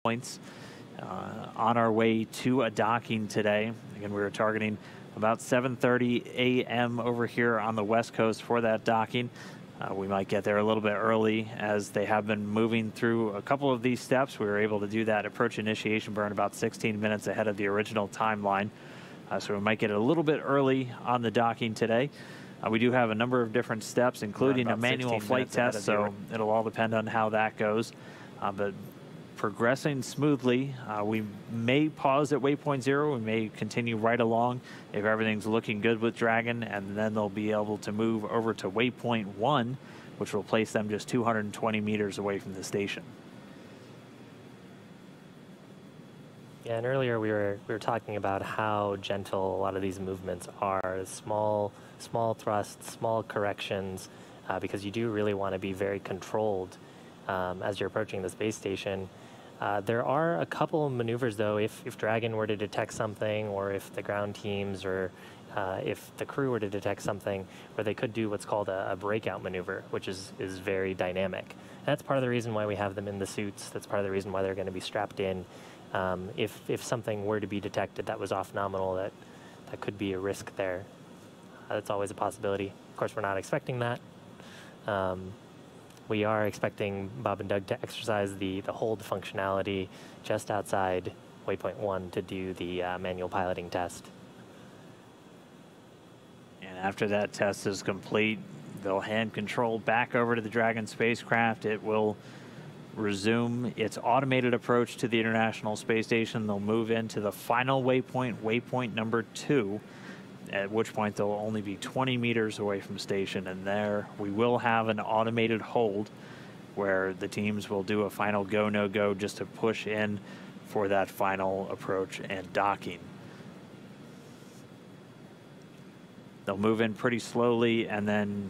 points on our way to a docking today. Again, we were targeting about 7:30 a.m. over here on the West Coast for that docking. We might get there a little bit early as they have been moving through a couple of these steps. We were able to do that approach initiation burn about 16 minutes ahead of the original timeline. So we might get it a little bit early on the docking today. We do have a number of different steps, including a manual flight test, so it'll all depend on how that goes. But progressing smoothly. We may pause at waypoint 0. We may continue right along if everything's looking good with Dragon, and then they'll be able to move over to waypoint 1, which will place them just 220 meters away from the station. Yeah, and earlier we were talking about how gentle a lot of these movements are. Small thrusts, small corrections, because you do really want to be very controlled as you're approaching the space station. There are a couple of maneuvers, though, if Dragon were to detect something, or if the ground teams, or if the crew were to detect something, where they could do what's called a breakout maneuver, which is very dynamic. And that's part of the reason why we have them in the suits. That's part of the reason why they're going to be strapped in. If something were to be detected that was off nominal, that could be a risk there. That's always a possibility. Of course, we're not expecting that. We are expecting Bob and Doug to exercise the hold functionality just outside waypoint 1 to do the manual piloting test. And after that test is complete, they'll hand control back over to the Dragon spacecraft. It will resume its automated approach to the International Space Station. They'll move into the final waypoint, waypoint number 2, at which point they'll only be 20 meters away from station. And there we will have an automated hold where the teams will do a final go, no go, just to push in for that final approach and docking. They'll move in pretty slowly, and then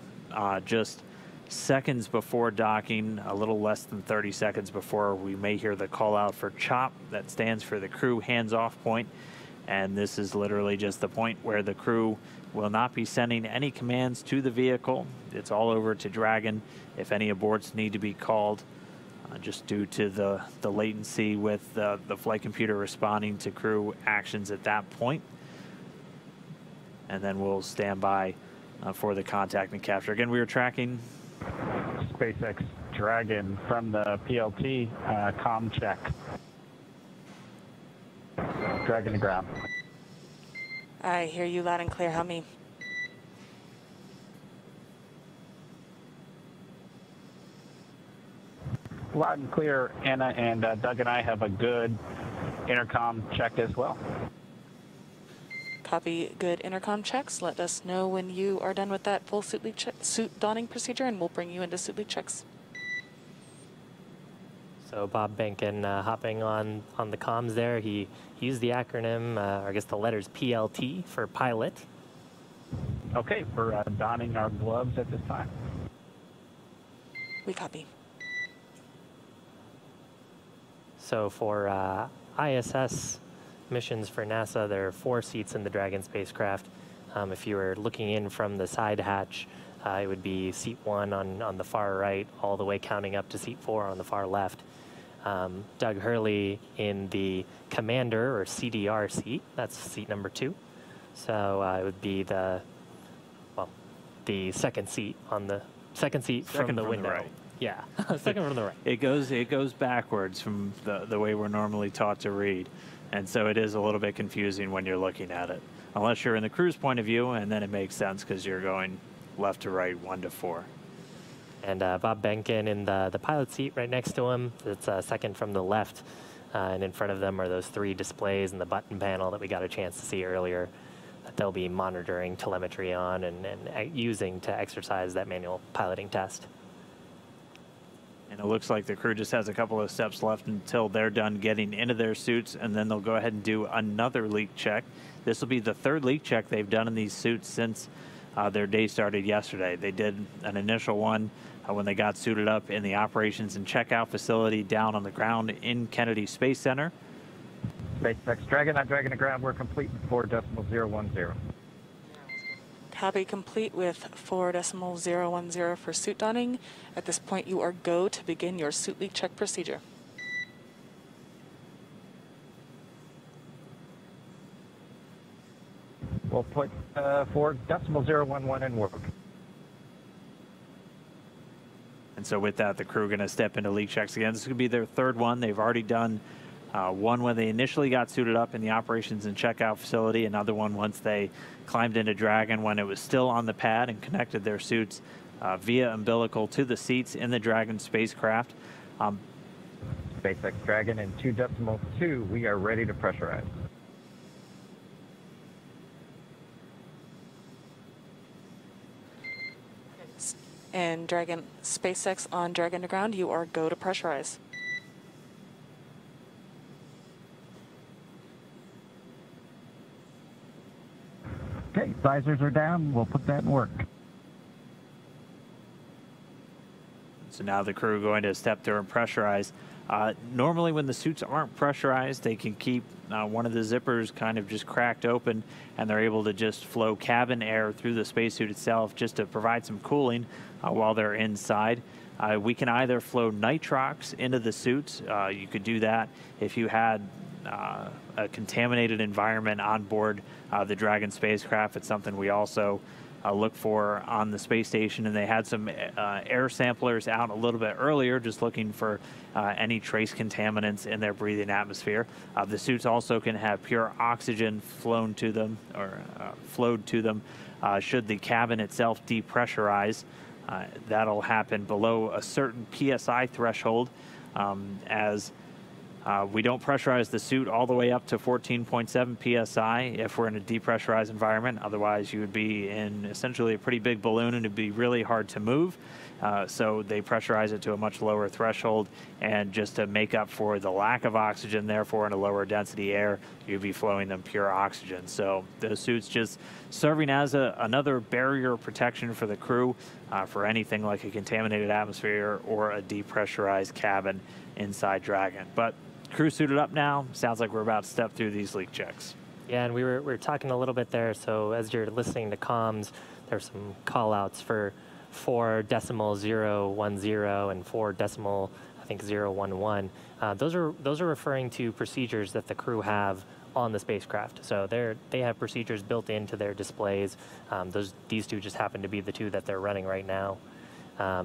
just seconds before docking, a little less than 30 seconds before, we may hear the call out for CHOP. That stands for the crew hands-off point. And this is literally just the point where the crew will not be sending any commands to the vehicle. It's all over to Dragon if any aborts need to be called, just due to the latency with the flight computer responding to crew actions at that point. And then we'll stand by for the contact and capture. Again, we were tracking SpaceX Dragon from the PLT comm check. Dragon to ground. I hear you loud and clear. Help me. Loud and clear, Anna, and Doug and I have a good intercom check as well. Copy. Good intercom checks. Let us know when you are done with that full suit donning procedure, and we'll bring you into suit leak checks. So Bob Behnken hopping on the comms there. He used the acronym, or I guess the letters PLT for pilot. Okay, we're donning our gloves at this time. We copy. So for ISS missions for NASA, there are 4 seats in the Dragon spacecraft. If you were looking in from the side hatch, it would be seat 1 on the far right, all the way counting up to seat 4 on the far left. Doug Hurley in the commander or CDR seat. That's seat number 2. So it would be the second seat from the window. Right. Yeah, second from the right. It goes backwards from the way we're normally taught to read, and so it is a little bit confusing when you're looking at it, unless you're in the crew's point of view, and then it makes sense because you're going left to right, 1 to 4. And Bob Behnken in the pilot seat right next to him. It's second from the left. And in front of them are those 3 displays and the button panel that we got a chance to see earlier that they'll be monitoring telemetry on and using to exercise that manual piloting test. And it looks like the crew just has a couple of steps left until they're done getting into their suits, and then they'll go ahead and do another leak check. This will be the 3rd leak check they've done in these suits since their day started yesterday. They did an initial one when they got suited up in the operations and checkout facility down on the ground in Kennedy Space Center. SpaceX Dragon on Dragon to ground. We're complete with 4.010. Copy. Complete with 4.010 for suit donning. At this point, you are go to begin your suit leak check procedure. We'll put 4.011 in work. And so with that, the crew going to step into leak checks again. This is going to be their third one. They've already done one when they initially got suited up in the operations and checkout facility, another one once they climbed into Dragon when it was still on the pad and connected their suits via umbilical to the seats in the Dragon spacecraft. SpaceX Dragon in 2.2, we are ready to pressurize. And Dragon SpaceX on Dragon to ground, you are go to pressurize. Okay, visors are down. We'll put that in work. So now the crew going to step through and pressurize. Normally when the suits aren't pressurized, they can keep one of the zippers kind of just cracked open, and they're able to just flow cabin air through the spacesuit itself just to provide some cooling while they're inside. We can either flow nitrox into the suits. You could do that if you had a contaminated environment on board the Dragon spacecraft. It's something we also look for on the space station, and they had some air samplers out a little bit earlier, just looking for any trace contaminants in their breathing atmosphere. The suits also can have pure oxygen flown to them or flowed to them should the cabin itself depressurize. That'll happen below a certain PSI threshold, as we don't pressurize the suit all the way up to 14.7 psi if we're in a depressurized environment. Otherwise, you would be in essentially a pretty big balloon, and it'd be really hard to move. So they pressurize it to a much lower threshold, and just to make up for the lack of oxygen, therefore in a lower density air, you'd be flowing them pure oxygen. So those suits just serving as another barrier protection for the crew for anything like a contaminated atmosphere or a depressurized cabin inside Dragon. But crew suited up now. Sounds like we're about to step through these leak checks. Yeah, and we were talking a little bit there. So as you're listening to comms, there's some call outs for 4.010 and 4.011. Those are referring to procedures that the crew have on the spacecraft. So they have procedures built into their displays. These two just happen to be the two that they're running right now.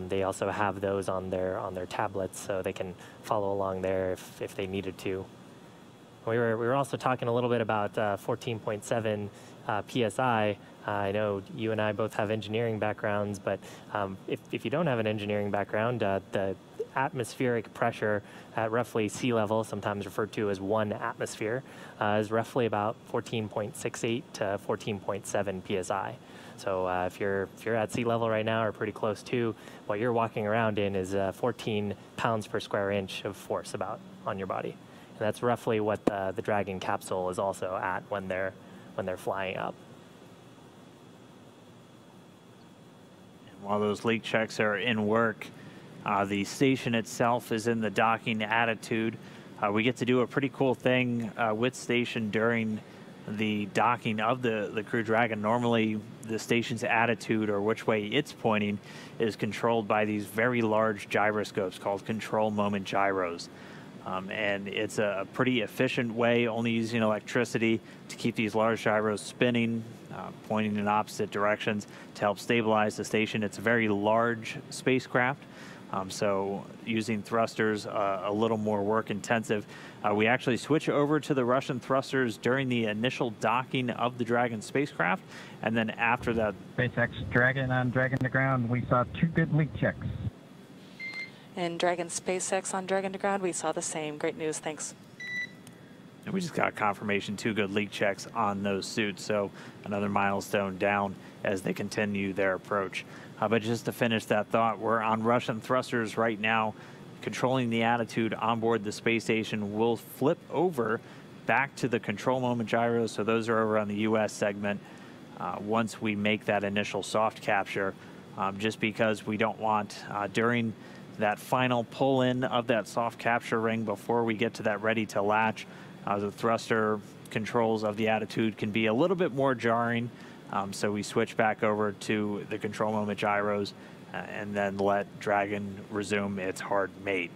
They also have those on their tablets, so they can follow along there if they needed to. We were also talking a little bit about 14.7 psi. I know you and I both have engineering backgrounds, but if you don't have an engineering background, the atmospheric pressure at roughly sea level, sometimes referred to as 1 atmosphere, is roughly about 14.68 to 14.7 psi. So if you're at sea level right now or pretty close to, what you're walking around in is 14 pounds per square inch of force about on your body. And that's roughly what the Dragon capsule is also at when they're flying up. And while those leak checks are in work, the station itself is in the docking attitude. We get to do a pretty cool thing with station during the docking of the Crew Dragon. Normally, the station's attitude, or which way it's pointing, is controlled by these very large gyroscopes called control moment gyros. And it's a pretty efficient way, only using electricity, to keep these large gyros spinning, pointing in opposite directions to help stabilize the station. It's a very large spacecraft, so using thrusters a little more work intensive. We actually switch over to the Russian thrusters during the initial docking of the Dragon spacecraft, and then after that... SpaceX Dragon on Dragon to ground, we saw 2 good leak checks. And Dragon SpaceX on Dragon to ground, we saw the same. Great news, thanks. And we just got confirmation, 2 good leak checks on those suits, so another milestone down as they continue their approach. But just to finish that thought, we're on Russian thrusters right now, controlling the attitude on board the space station. We'll flip over back to the control moment gyros, so those are over on the U.S. segment once we make that initial soft capture, just because we don't want, during that final pull-in of that soft capture ring before we get to that ready to latch, the thruster controls of the attitude can be a little bit more jarring. So we switch back over to the control moment gyros and then let Dragon resume its hard mate.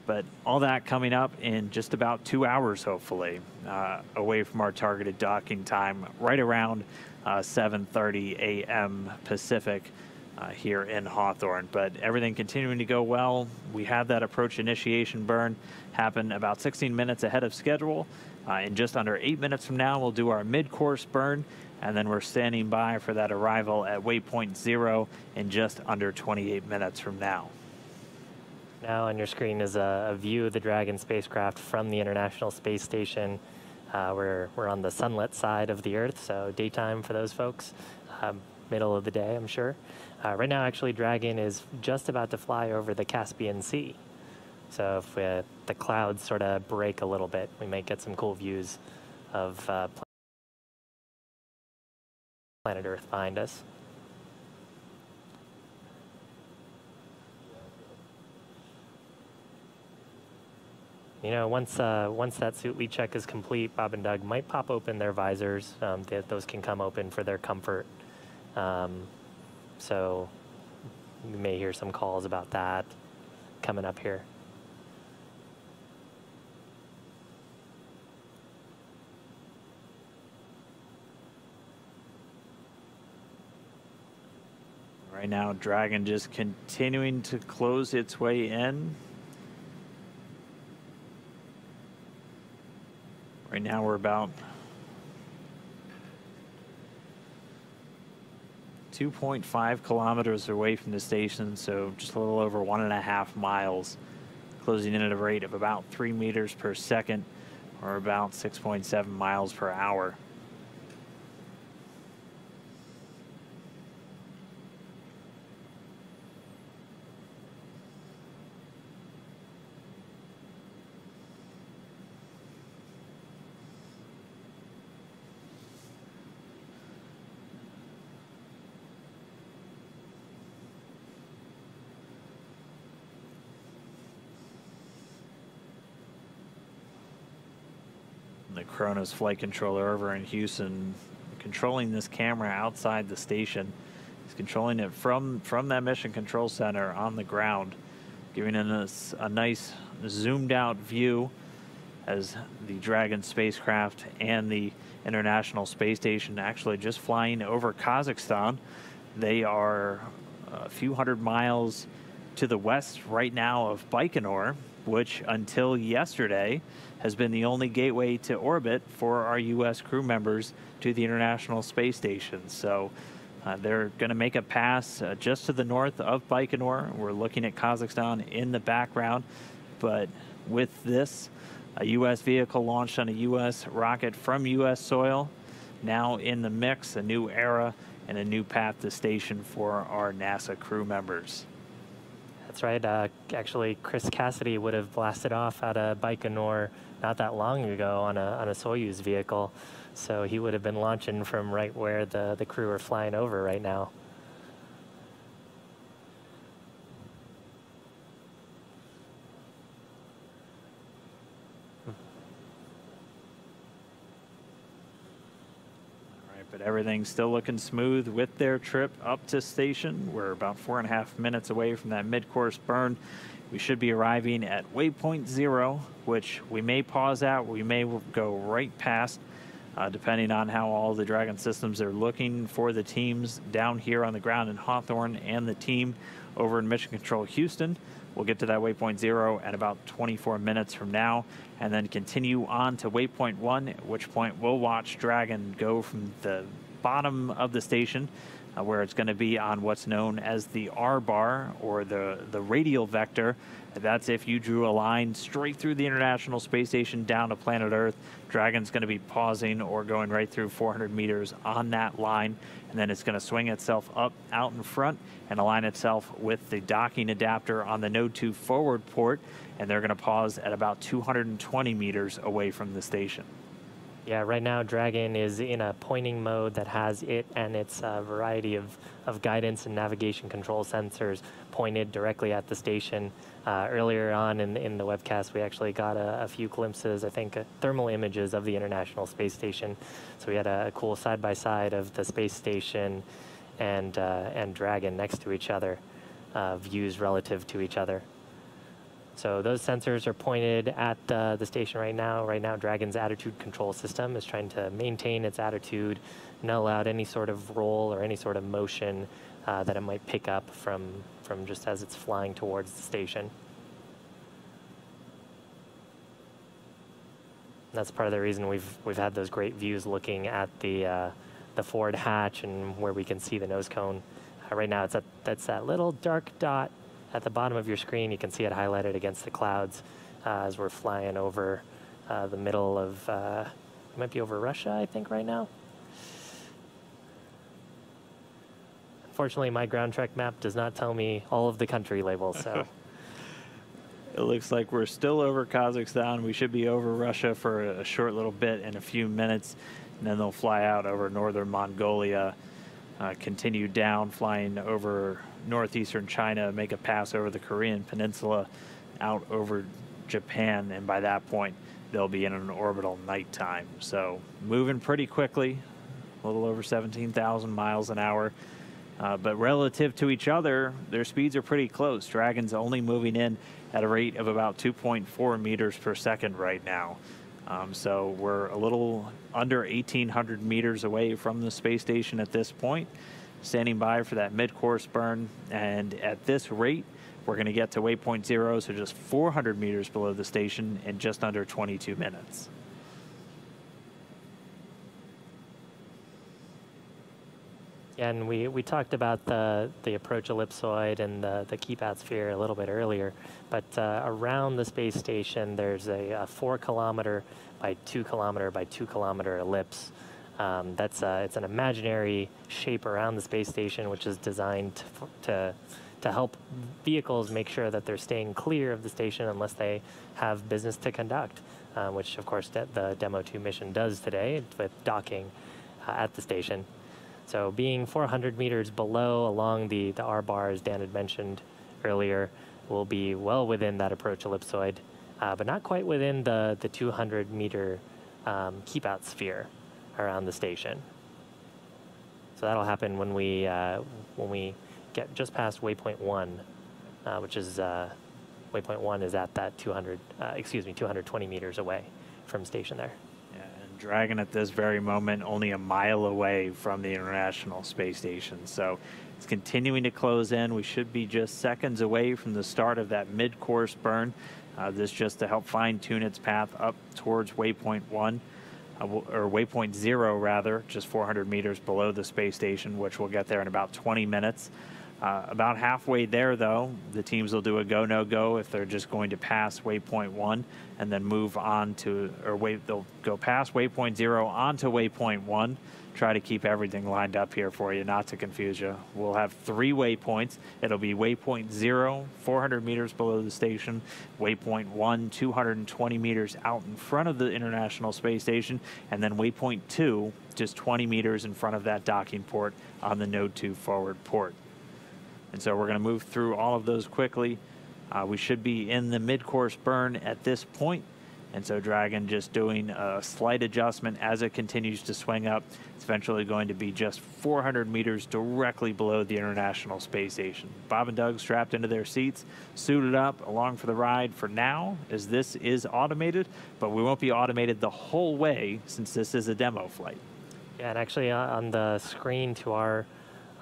But all that coming up in just about 2 hours, hopefully, away from our targeted docking time, right around 7:30 a.m. Pacific here in Hawthorne. But everything continuing to go well. We have that approach initiation burn happen about 16 minutes ahead of schedule. In just under 8 minutes from now, we'll do our mid-course burn, and then we're standing by for that arrival at waypoint 0 in just under 28 minutes from now. Now on your screen is a view of the Dragon spacecraft from the International Space Station. We're on the sunlit side of the Earth, so daytime for those folks, middle of the day, I'm sure. Right now, actually, Dragon is just about to fly over the Caspian Sea. So if the clouds sort of break a little bit, we might get some cool views of planet Earth behind us. You know, once that suit lead check is complete, Bob and Doug might pop open their visors. Those can come open for their comfort. So we may hear some calls about that coming up here. Right now, Dragon just continuing to close its way in. Right now, we're about 2.5 kilometers away from the station, so just a little over 1.5 miles, closing in at a rate of about 3 meters per second, or about 6.7 miles per hour. The Kronos flight controller over in Houston, controlling this camera outside the station. He's controlling it from that mission control center on the ground, giving us a nice zoomed out view as the Dragon spacecraft and the International Space Station actually just flying over Kazakhstan. They are a few hundred miles to the west right now of Baikonur, which until yesterday has been the only gateway to orbit for our U.S. crew members to the International Space Station. So they're going to make a pass just to the north of Baikonur. We're looking at Kazakhstan in the background. But with this, a U.S. vehicle launched on a U.S. rocket from U.S. soil, now in the mix, a new era and a new path to station for our NASA crew members. That's right. Actually, Chris Cassidy would have blasted off out of Baikonur not that long ago on a Soyuz vehicle. So he would have been launching from right where the crew are flying over right now. But everything's still looking smooth with their trip up to station. We're about 4.5 minutes away from that mid-course burn. We should be arriving at waypoint 0, which we may pause at, we may go right past, depending on how all the Dragon systems are looking for the teams down here on the ground in Hawthorne and the team over in Mission Control Houston. We'll get to that waypoint 0 at about 24 minutes from now, and then continue on to waypoint 1, at which point we'll watch Dragon go from the bottom of the station, where it's going to be on what's known as the R-bar, or the radial vector. That's if you drew a line straight through the International Space Station down to planet Earth. Dragon's going to be pausing or going right through 400 meters on that line, and then it's going to swing itself up out in front and align itself with the docking adapter on the Node 2 forward port, and they're going to pause at about 220 meters away from the station. Yeah, right now Dragon is in a pointing mode that has it and its variety of guidance and navigation control sensors pointed directly at the station. Earlier on in the webcast, we actually got a few glimpses, I think, thermal images of the International Space Station. So we had a cool side-by-side of the space station and Dragon next to each other, views relative to each other. So those sensors are pointed at the station right now. Right now, Dragon's attitude control system is trying to maintain its attitude, null out any sort of roll or any sort of motion that it might pick up from just as it's flying towards the station. And that's part of the reason we've had those great views looking at the forward hatch and where we can see the nose cone. Right now, that's that little dark dot at the bottom of your screen. You can see it highlighted against the clouds as we're flying over the middle of, it might be over Russia, I think, right now. Unfortunately, my ground trek map does not tell me all of the country labels, so. It looks like we're still over Kazakhstan. We should be over Russia for a short little bit in a few minutes, and then they'll fly out over northern Mongolia, continue down, flying over northeastern China, make a pass over the Korean Peninsula, out over Japan, and by that point, they'll be in an orbital nighttime. So moving pretty quickly, a little over 17,000 miles an hour. But relative to each other, their speeds are pretty close. Dragon's only moving in at a rate of about 2.4 meters per second right now. So we're a little under 1,800 meters away from the space station at this point, standing by for that mid-course burn. And at this rate, we're going to get to waypoint 0, so just 400 meters below the station in just under 22 minutes. And we talked about the approach ellipsoid and the keep-out sphere a little bit earlier, but around the space station, there's a 4 kilometer by 2 kilometer by 2 kilometer ellipse. It's an imaginary shape around the space station, which is designed to help vehicles make sure that they're staying clear of the station unless they have business to conduct, which of course the Demo 2 mission does today with docking at the station. So being 400 meters below along the R bar, as Dan had mentioned earlier, will be well within that approach ellipsoid, but not quite within the 200 meter keep-out sphere around the station. So that'll happen when we get just past waypoint 1, which is waypoint 1 is at that 220 meters away from station there. Dragon at this very moment only a mile away from the International Space Station. So it's continuing to close in. We should be just seconds away from the start of that mid-course burn. This just to help fine-tune its path up towards waypoint 1, or waypoint 0 rather, just 400 meters below the space station, which we'll get there in about 20 minutes. About halfway there, though, the teams will do a go, no go if they're just going to pass waypoint 1 and then move on to, they'll go past waypoint 0 onto waypoint 1. Try to keep everything lined up here for you, not to confuse you. We'll have 3 waypoints. It'll be waypoint 0, 400 meters below the station, waypoint 1, 220 meters out in front of the International Space Station, and then waypoint 2, just 20 meters in front of that docking port on the Node 2 forward port. And so we're going to move through all of those quickly. We should be in the mid-course burn at this point. And so Dragon just doing a slight adjustment as it continues to swing up. It's eventually going to be just 400 meters directly below the International Space Station. Bob and Doug strapped into their seats, suited up, along for the ride for now, as this is automated, but we won't be automated the whole way since this is a demo flight. Yeah, and actually on the screen to our,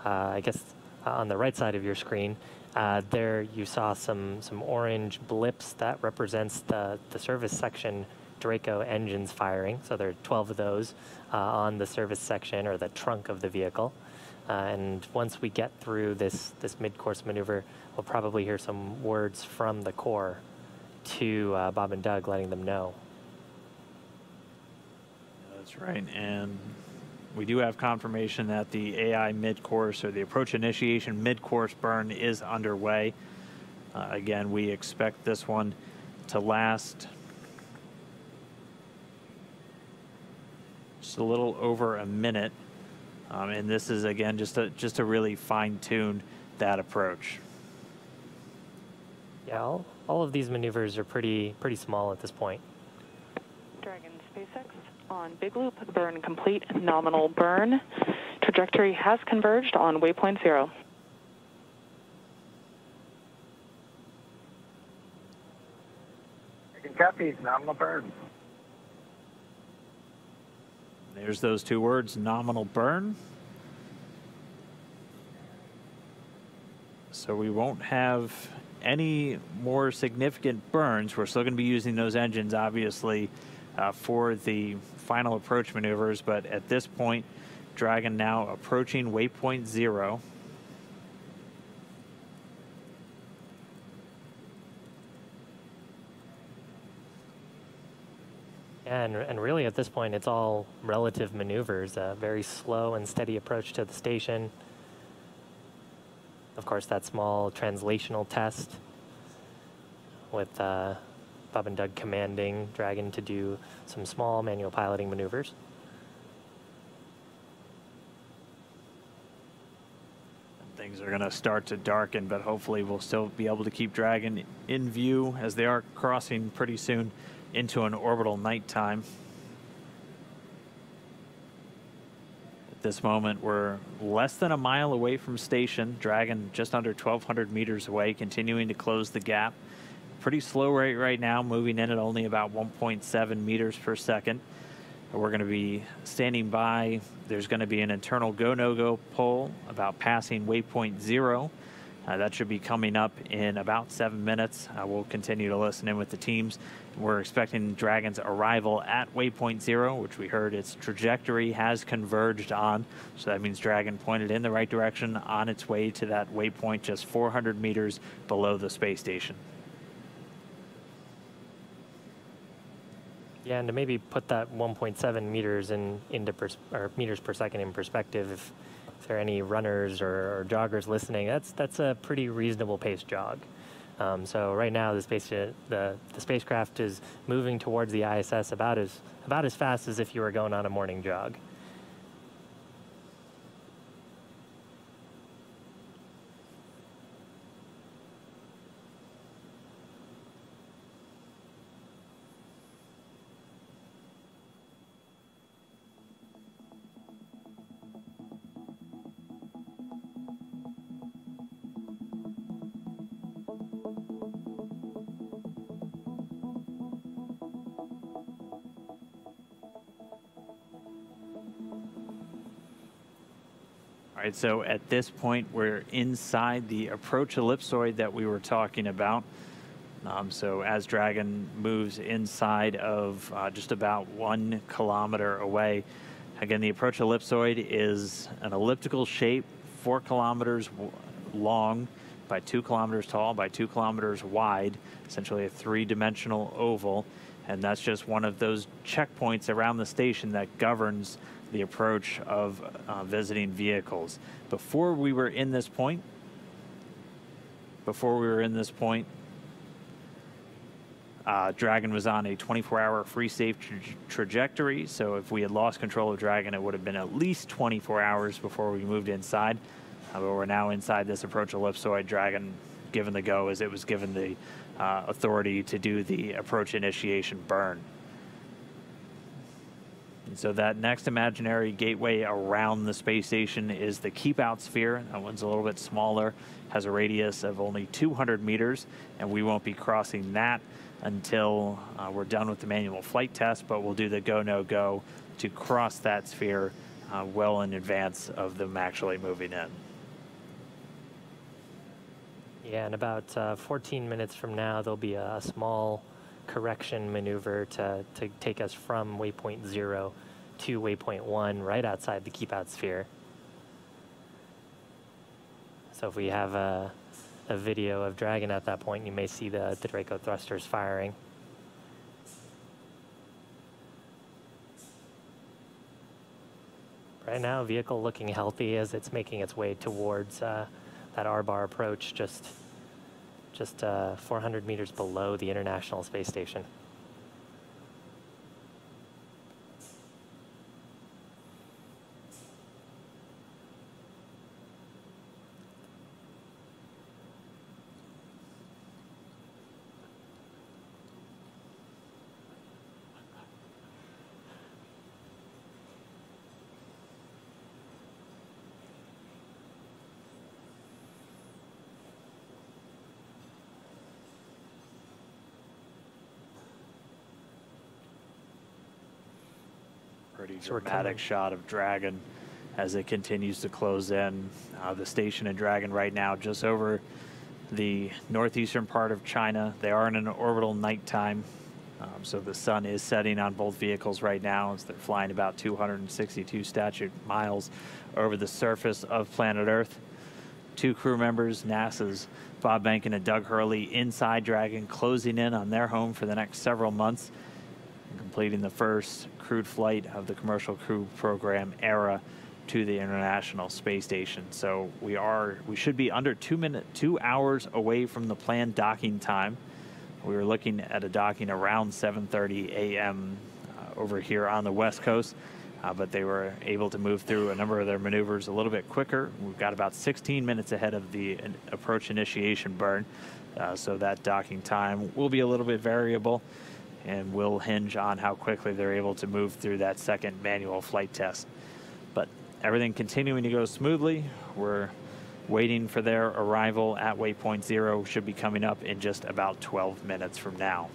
I guess, on the right side of your screen, there you saw some orange blips that represents the service section Draco engines firing. So there are 12 of those on the service section or the trunk of the vehicle. And once we get through this mid-course maneuver, we'll probably hear some words from the core to Bob and Doug letting them know. That's right. And we do have confirmation that the AI mid-course or the approach initiation mid-course burn is underway. Again, we expect this one to last just a little over a minute. And this is, again, just to really fine-tune that approach. Yeah, all of these maneuvers are pretty small at this point. Dragon SpaceX on Big Loop, burn complete, nominal burn. Trajectory has converged on waypoint 0. Copy. Nominal burn. There's those two words, nominal burn. So we won't have any more significant burns. We're still going to be using those engines, obviously, for the final approach maneuvers. But at this point, Dragon now approaching waypoint 0. And really at this point, it's all relative maneuvers, a very slow and steady approach to the station. Of course, that small translational test with Bob and Doug commanding Dragon to do some small manual piloting maneuvers. Things are going to start to darken, but hopefully we'll still be able to keep Dragon in view as they are crossing pretty soon into an orbital nighttime. At this moment, we're less than a mile away from station. Dragon just under 1,200 meters away, continuing to close the gap. Pretty slow rate right now, moving in at only about 1.7 meters per second. We're going to be standing by. There's going to be an internal go, no-go poll about passing waypoint 0. That should be coming up in about 7 minutes. We'll continue to listen in with the teams. We're expecting Dragon's arrival at waypoint 0, which we heard its trajectory has converged on. So that means Dragon pointed in the right direction on its way to that waypoint just 400 meters below the space station. Yeah, and to maybe put that 1.7 meters meters per second in perspective, if there are any runners or joggers listening, that's a pretty reasonable pace jog. So right now, the spacecraft is moving towards the ISS about as fast as if you were going on a morning jog. All right, so at this point, we're inside the approach ellipsoid that we were talking about. So as Dragon moves inside of just about 1 kilometer away, again, the approach ellipsoid is an elliptical shape, 4 kilometers long by 2 kilometers tall by 2 kilometers wide, essentially a 3-dimensional oval. And that's just one of those checkpoints around the station that governs the approach of visiting vehicles. Before we were in this point, Dragon was on a 24-hour free safe trajectory. So if we had lost control of Dragon, it would have been at least 24 hours before we moved inside. But we're now inside this approach ellipsoid. Dragon given the go as it was given the authority to do the approach initiation burn. And so that next imaginary gateway around the space station is the Keep Out Sphere. That one's a little bit smaller, has a radius of only 200 meters, and we won't be crossing that until we're done with the manual flight test, but we'll do the go, no go to cross that sphere well in advance of them actually moving in. Yeah, in about 14 minutes from now, there'll be a small correction maneuver to take us from waypoint 0 to waypoint 1 right outside the Keep Out Sphere. So if we have a video of Dragon at that point, you may see the Draco thrusters firing. Right now, vehicle looking healthy as it's making its way towards that R-bar approach, just 400 meters below the International Space Station. Pretty So we're dramatic coming- shot of Dragon as it continues to close in. The station and Dragon right now just over the northeastern part of China. They are in an orbital nighttime, so the sun is setting on both vehicles right now as they're flying about 262 statute miles over the surface of planet Earth. Two crew members, NASA's Bob Behnken and Doug Hurley, inside Dragon, closing in on their home for the next several months, and completing the first crewed flight of the Commercial Crew Program era to the International Space Station. So we should be under 2 hours away from the planned docking time. We were looking at a docking around 7:30 a.m. Over here on the West Coast, but they were able to move through a number of their maneuvers a little bit quicker. We've got about 16 minutes ahead of the approach initiation burn, so that docking time will be a little bit variable and will hinge on how quickly they're able to move through that second manual flight test. But everything continuing to go smoothly. We're waiting for their arrival at waypoint 0. Should be coming up in just about 12 minutes from now.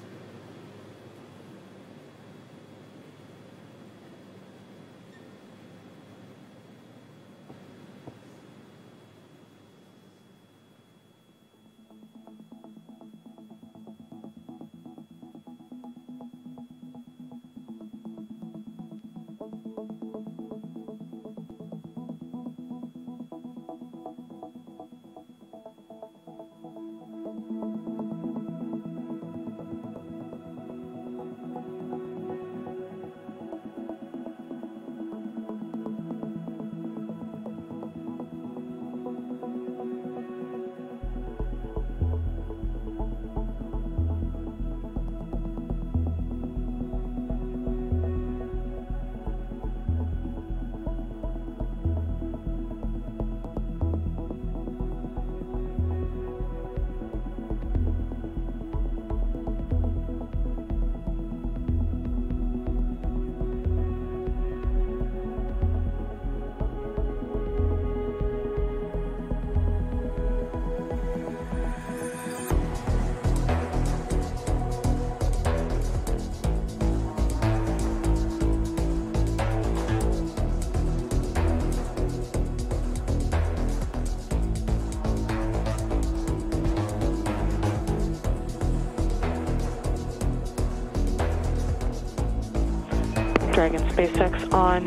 Dragon SpaceX on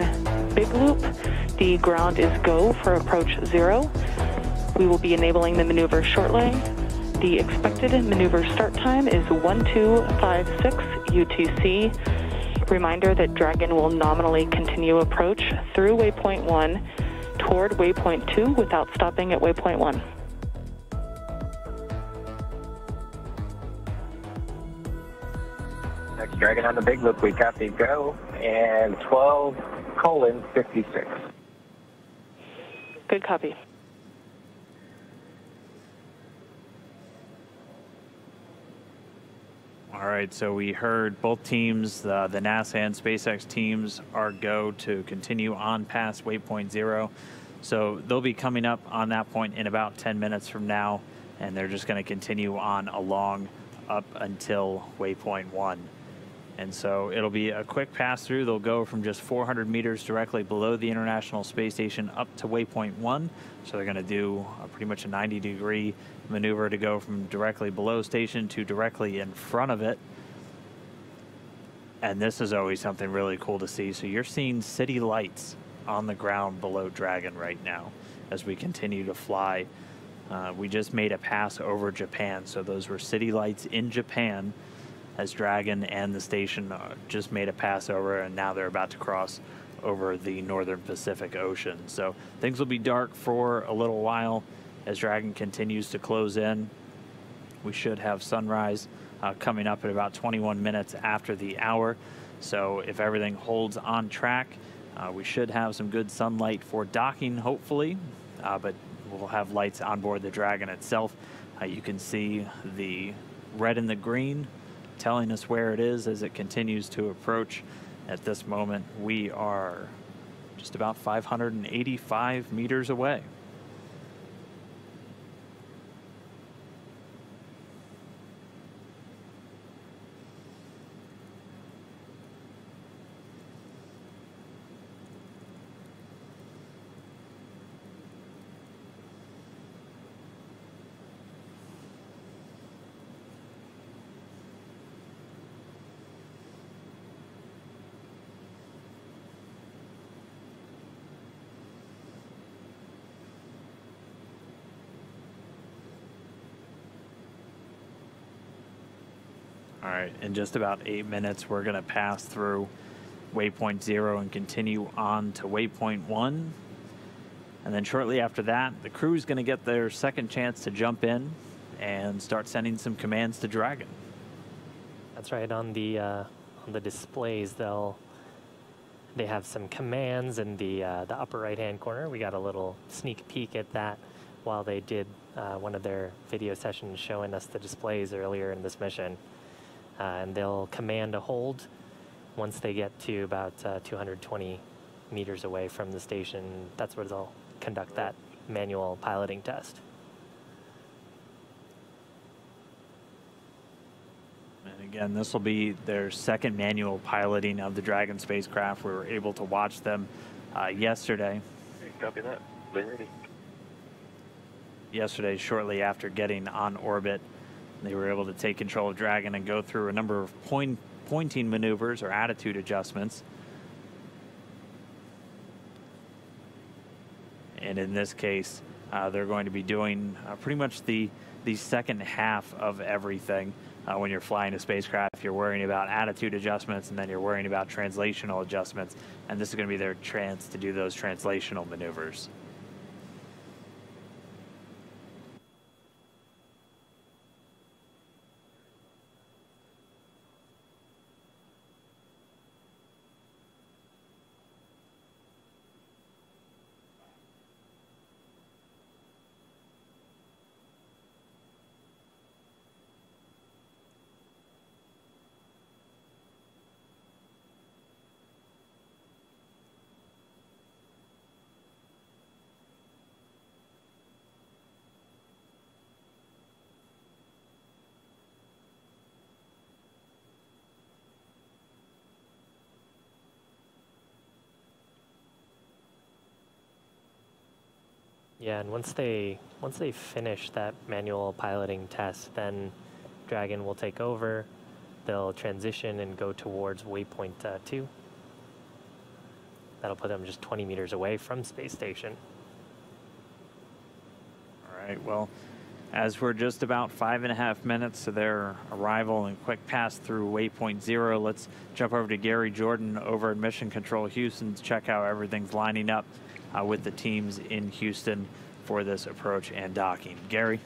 Big Loop. The ground is go for approach 0. We will be enabling the maneuver shortly. The expected maneuver start time is 1256 UTC. Reminder that Dragon will nominally continue approach through waypoint 1 toward waypoint 2 without stopping at waypoint 1. Next Dragon on the Big Loop, we copy go, and 12:56. Good copy. All right, so we heard both teams, the NASA and SpaceX teams, are go to continue on past waypoint 0. So they'll be coming up on that point in about 10 minutes from now, and they're just going to continue on along up until waypoint 1. And so it'll be a quick pass through. They'll go from just 400 meters directly below the International Space Station up to waypoint 1. So they're going to do pretty much a 90-degree maneuver to go from directly below station to directly in front of it. And this is always something really cool to see. So you're seeing city lights on the ground below Dragon right now as we continue to fly. We just made a pass over Japan. So those were city lights in Japan as Dragon and the station just made a pass over, and now they're about to cross over the northern Pacific Ocean. So things will be dark for a little while as Dragon continues to close in. We should have sunrise coming up at about 21 minutes after the hour. So if everything holds on track, we should have some good sunlight for docking, hopefully, but we'll have lights on board the Dragon itself. You can see the red and the green telling us where it is as it continues to approach. At this moment, we are just about 585 meters away. All right, in just about 8 minutes, we're going to pass through waypoint 0 and continue on to waypoint 1. And then shortly after that, the crew is going to get their second chance to jump in and start sending some commands to Dragon. That's right. On the displays, they have some commands in the upper right-hand corner. We got a little sneak peek at that while they did one of their video sessions showing us the displays earlier in this mission. And they'll command a hold once they get to about 220 meters away from the station. That's where they'll conduct that manual piloting test. And again, this will be their second manual piloting of the Dragon spacecraft. We were able to watch them yesterday. Copy that. Been ready. Yesterday, shortly after getting on orbit, they were able to take control of Dragon and go through a number of pointing maneuvers or attitude adjustments. And in this case, they're going to be doing pretty much the second half of everything. When you're flying a spacecraft, you're worrying about attitude adjustments, and then you're worrying about translational adjustments. And this is going to be their chance to do those translational maneuvers. Yeah, and once they finish that manual piloting test, then Dragon will take over. They'll transition and go towards waypoint 2. That'll put them just 20 meters away from space station. All right, well, as we're just about 5.5 minutes to their arrival and quick pass through waypoint 0, let's jump over to Gary Jordan over at Mission Control Houston to check how everything's lining up with the teams in Houston for this approach and docking. Gary?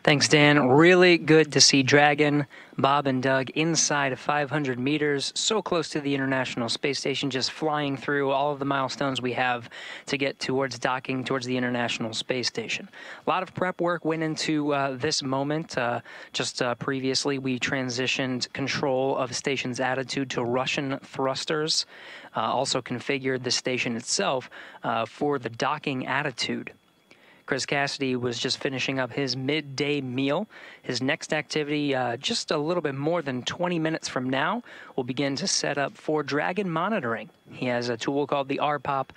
Thanks, Dan. Really good to see Dragon, Bob, and Doug inside of 500 meters, so close to the International Space Station, just flying through all of the milestones we have to get towards docking towards the International Space Station. A lot of prep work went into this moment. Just previously, we transitioned control of the station's attitude to Russian thrusters, also configured the station itself for the docking attitude. Chris Cassidy was just finishing up his midday meal. His next activity, just a little bit more than 20 minutes from now, will begin to set up for Dragon monitoring. He has a tool called the RPOP.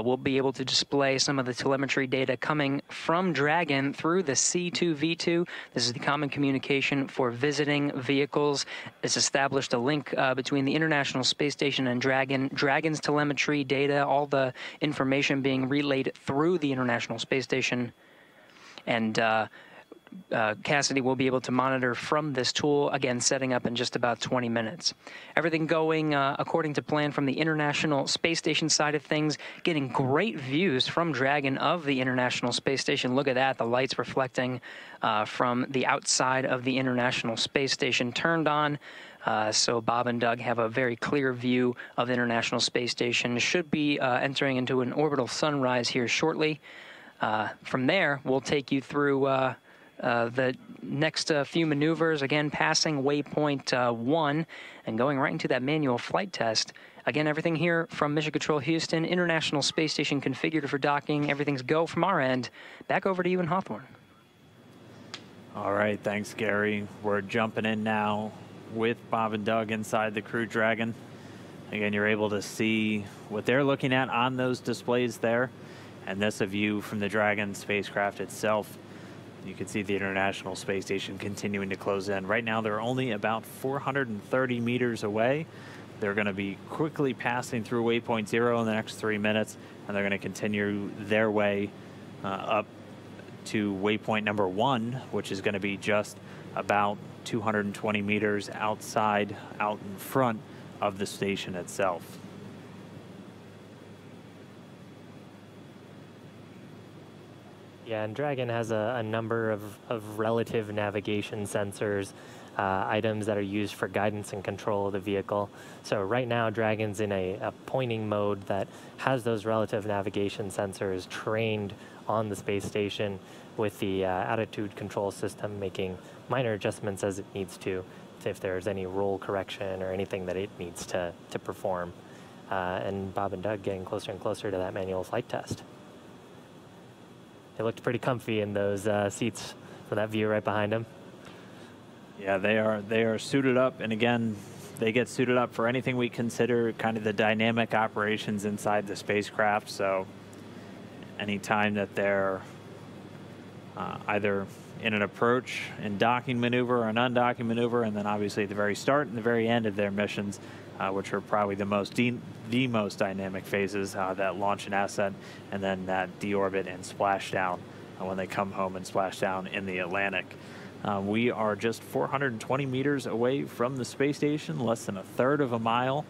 We'll be able to display some of the telemetry data coming from Dragon through the C2V2. This is the common communication for visiting vehicles. It's established a link between the International Space Station and Dragon. Dragon's telemetry data, all the information being relayed through the International Space Station. And Cassidy will be able to monitor from this tool, again, setting up in just about 20 minutes. Everything going according to plan from the International Space Station side of things, getting great views from Dragon of the International Space Station. Look at that, the lights reflecting from the outside of the International Space Station turned on. So Bob and Doug have a very clear view of the International Space Station. Should be entering into an orbital sunrise here shortly. From there, we'll take you through the next few maneuvers, again, passing waypoint 1 and going right into that manual flight test. Again, everything here from Mission Control Houston, International Space Station configured for docking. Everything's go from our end. Back over to you in Hawthorne. All right, thanks, Gary. We're jumping in now with Bob and Doug inside the Crew Dragon. Again, you're able to see what they're looking at on those displays there. And this a view from the Dragon spacecraft itself. You can see the International Space Station continuing to close in. Right now, they're only about 430 meters away. They're going to be quickly passing through waypoint 0 in the next 3 minutes, and they're going to continue their way up to waypoint number 1, which is going to be just about 220 meters outside, out in front of the station itself. Yeah, and Dragon has a number of relative navigation sensors, items that are used for guidance and control of the vehicle. So right now, Dragon's in a pointing mode that has those relative navigation sensors trained on the space station, with the attitude control system making minor adjustments as it needs to, if there's any roll correction or anything that it needs to perform. And Bob and Doug getting closer and closer to that manual flight test. They looked pretty comfy in those seats for that view right behind them. Yeah, they are suited up, and again, they get suited up for anything we consider kind of the dynamic operations inside the spacecraft. So anytime that they're either in an approach and docking maneuver or an undocking maneuver, and then obviously at the very start and the very end of their missions, which are probably the most dynamic phases, that launch and ascent, and then that deorbit and splashdown when they come home and splash down in the Atlantic. We are just 420 meters away from the space station, less than a third of a mile.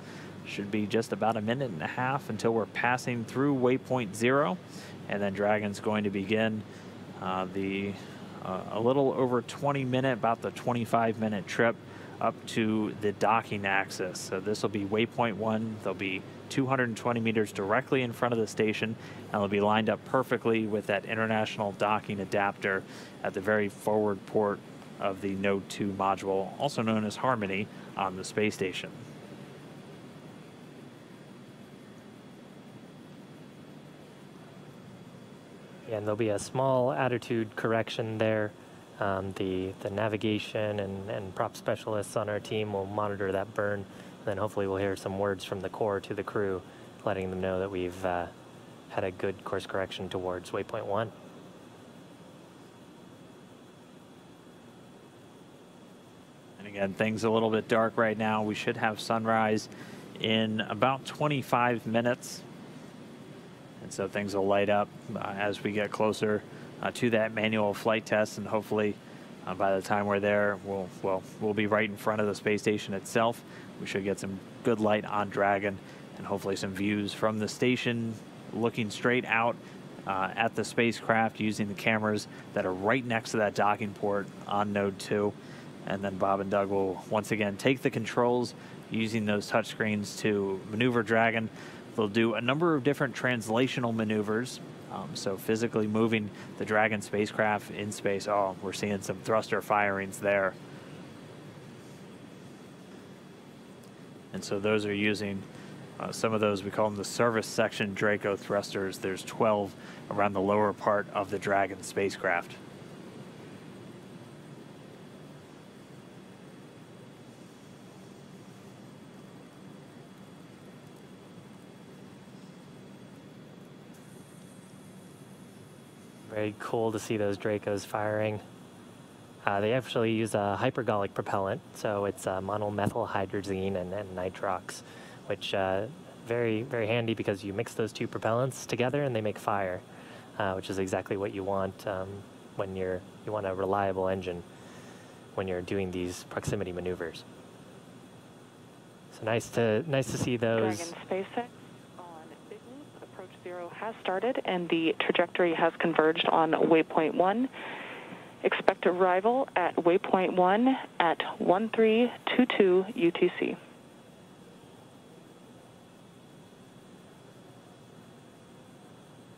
Should be just about a minute and a half until we're passing through waypoint 0, and then Dragon's going to begin a little over 20-minute, about the 25-minute trip up to the docking axis. So this will be waypoint 1. There'll be 220 meters directly in front of the station, and it'll be lined up perfectly with that international docking adapter at the very forward port of the Node 2 module, also known as Harmony, on the space station. And there'll be a small attitude correction there. The navigation and prop specialists on our team will monitor that burn. And then hopefully we'll hear some words from the core to the crew, letting them know that we've had a good course correction towards waypoint 1. And again, things a little bit dark right now. We should have sunrise in about 25 minutes. And so things will light up as we get closer to that manual flight test, and hopefully by the time we're there, we'll be right in front of the space station itself. We should get some good light on Dragon, and hopefully some views from the station looking straight out at the spacecraft using the cameras that are right next to that docking port on Node 2. And then Bob and Doug will once again take the controls using those touchscreens to maneuver Dragon. They'll do a number of different translational maneuvers, so physically moving the Dragon spacecraft in space. Oh, we're seeing some thruster firings there. And so those are using some of those, we call them the service section Draco thrusters. There's 12 around the lower part of the Dragon spacecraft. Very cool to see those Dracos firing. They actually use a hypergolic propellant, so it's monomethylhydrazine and nitrox, which very, very handy because you mix those two propellants together and they make fire, which is exactly what you want when you want a reliable engine when you're doing these proximity maneuvers. So nice to see those. Dragon SpaceX on Big Loop, approach 0 has started, and the trajectory has converged on waypoint 1. Expect arrival at waypoint 1 at 1322 UTC.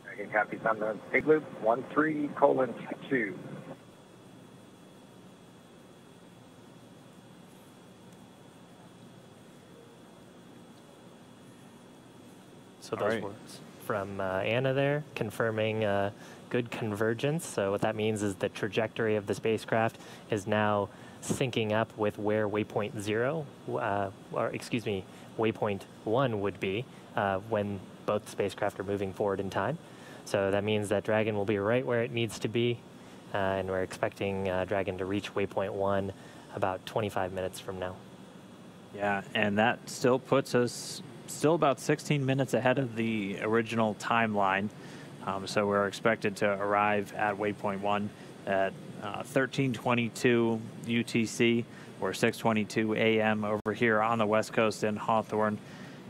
Dragon copies on the Big Loop, 13:22. So those words from Anna there, confirming good convergence. So what that means is the trajectory of the spacecraft is now syncing up with where waypoint 0, waypoint 1 would be when both spacecraft are moving forward in time. So that means that Dragon will be right where it needs to be, and we're expecting Dragon to reach waypoint 1 about 25 minutes from now. Yeah, and that still puts us about 16 minutes ahead of the original timeline. So we're expected to arrive at waypoint 1 at 13:22 UTC or 6:22 a.m. over here on the West Coast in Hawthorne.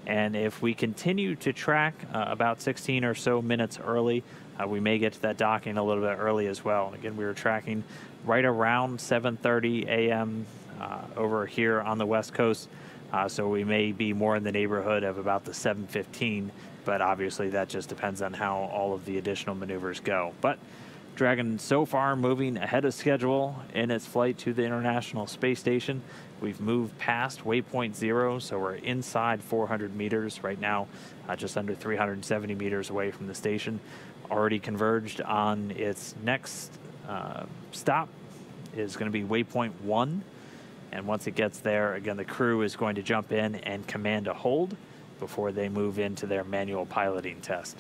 And if we continue to track about 16 or so minutes early, we may get to that docking a little bit early as well. And again, we were tracking right around 7:30 a.m. Over here on the West Coast. So we may be more in the neighborhood of about the 7:15, but obviously that just depends on how all of the additional maneuvers go. But Dragon so far moving ahead of schedule in its flight to the International Space Station. We've moved past waypoint 0, so we're inside 400 meters right now, just under 370 meters away from the station. Already converged on its next stop is going to be waypoint 1. And once it gets there, again, the crew is going to jump in and command a hold before they move into their manual piloting test.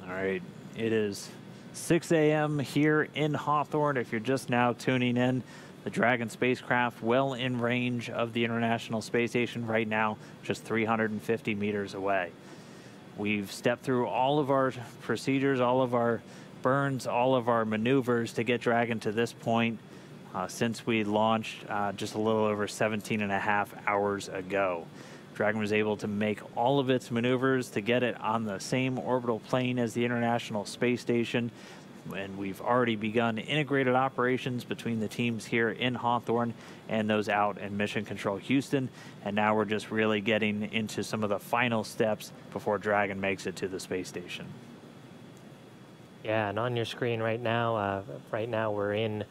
All right, it is 6 a.m. here in Hawthorne. If you're just now tuning in, the Dragon spacecraft well in range of the International Space Station right now, just 350 meters away. We've stepped through all of our procedures, all of our burns, all of our maneuvers to get Dragon to this point since we launched just a little over 17 and a half hours ago. Dragon was able to make all of its maneuvers to get it on the same orbital plane as the International Space Station. And we've already begun integrated operations between the teams here in Hawthorne and those out in Mission Control Houston. And now we're just really getting into some of the final steps before Dragon makes it to the space station. Yeah, and on your screen right now we're in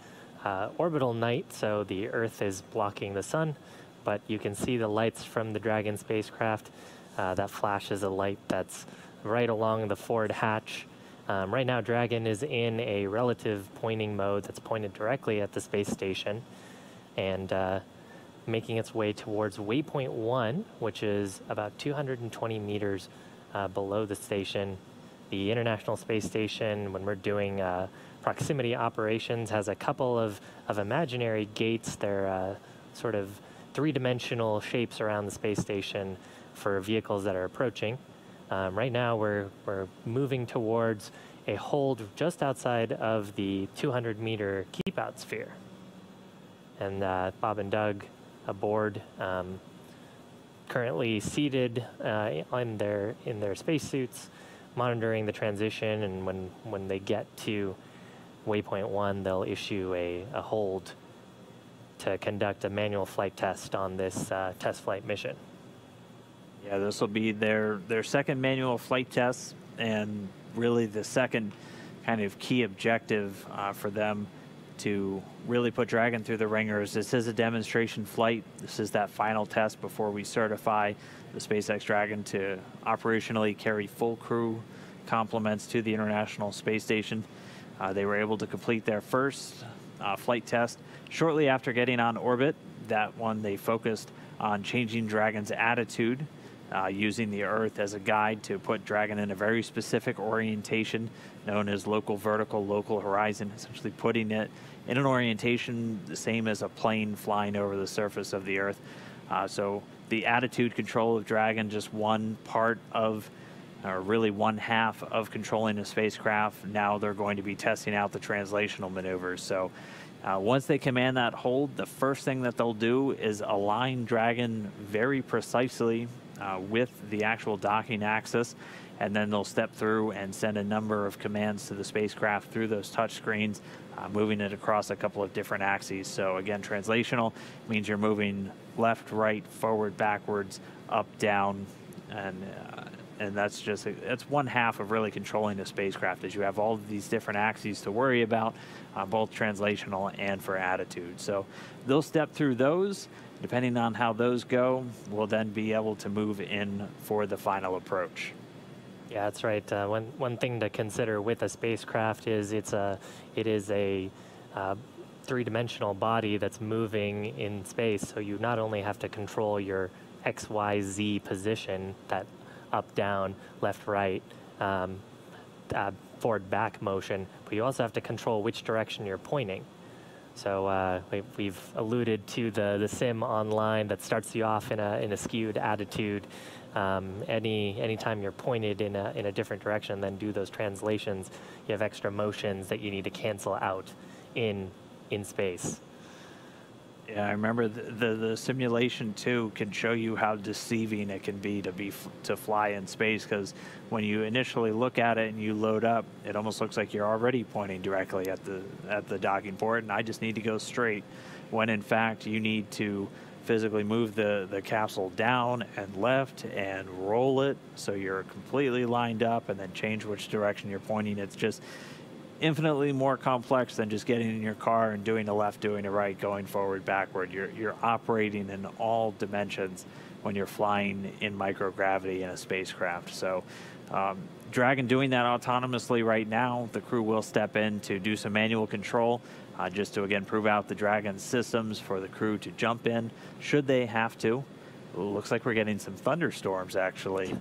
orbital night, so the Earth is blocking the sun. But you can see the lights from the Dragon spacecraft. That flashes a light that's right along the forward hatch. Right now, Dragon is in a relative pointing mode that's pointed directly at the space station and making its way towards waypoint 1, which is about 220 meters below the station. The International Space Station, when we're doing proximity operations, has a couple of imaginary gates. They're sort of three-dimensional shapes around the space station for vehicles that are approaching. Right now, we're moving towards a hold just outside of the 200-meter keep-out sphere. And Bob and Doug aboard, currently seated in their spacesuits, monitoring the transition. And when they get to waypoint 1, they'll issue a hold to conduct a manual flight test on this test flight mission. Yeah, this will be their second manual flight test, and really the second kind of key objective for them to really put Dragon through the ringers. This is a demonstration flight. This is that final test before we certify the SpaceX Dragon to operationally carry full crew complements to the International Space Station. They were able to complete their first flight test shortly after getting on orbit. That one, they focused on changing Dragon's attitude using the Earth as a guide to put Dragon in a very specific orientation known as local vertical, local horizon, essentially putting it in an orientation the same as a plane flying over the surface of the Earth. So the attitude control of Dragon, just one part of, or really one half of controlling a spacecraft. Now they're going to be testing out the translational maneuvers. So once they command that hold, the first thing that they'll do is align Dragon very precisely with the actual docking axis, and then they'll step through and send a number of commands to the spacecraft through those touch screens, moving it across a couple of different axes. So again, translational means you're moving left, right, forward, backwards, up, down, and that's just that's one half of really controlling the spacecraft, is you have all of these different axes to worry about, both translational and for attitude. So they'll step through those. Depending on how those go, we'll then be able to move in for the final approach. Yeah, that's right. One thing to consider with a spacecraft is it is a three-dimensional body that's moving in space. So you not only have to control your X, Y, Z position, that up, down, left, right, forward, back motion, but you also have to control which direction you're pointing. So we've alluded to the sim online that starts you off in a skewed attitude. Anytime you're pointed in a different direction, then do those translations, you have extra motions that you need to cancel out in space. Yeah, I remember the simulation too can show you how deceiving it can be to fly in space, because when you initially look at it and you load up, it almost looks like you're already pointing directly at the docking port, and I just need to go straight, when in fact you need to physically move the capsule down and left and roll it so you're completely lined up, and then change which direction you're pointing. It's just infinitely more complex than just getting in your car and doing a left, doing a right, going forward, backward. You're operating in all dimensions when you're flying in microgravity in a spacecraft. So Dragon doing that autonomously right now. The crew will step in to do some manual control, just to again prove out the Dragon systems for the crew to jump in should they have to. Looks like we're getting some thunderstorms actually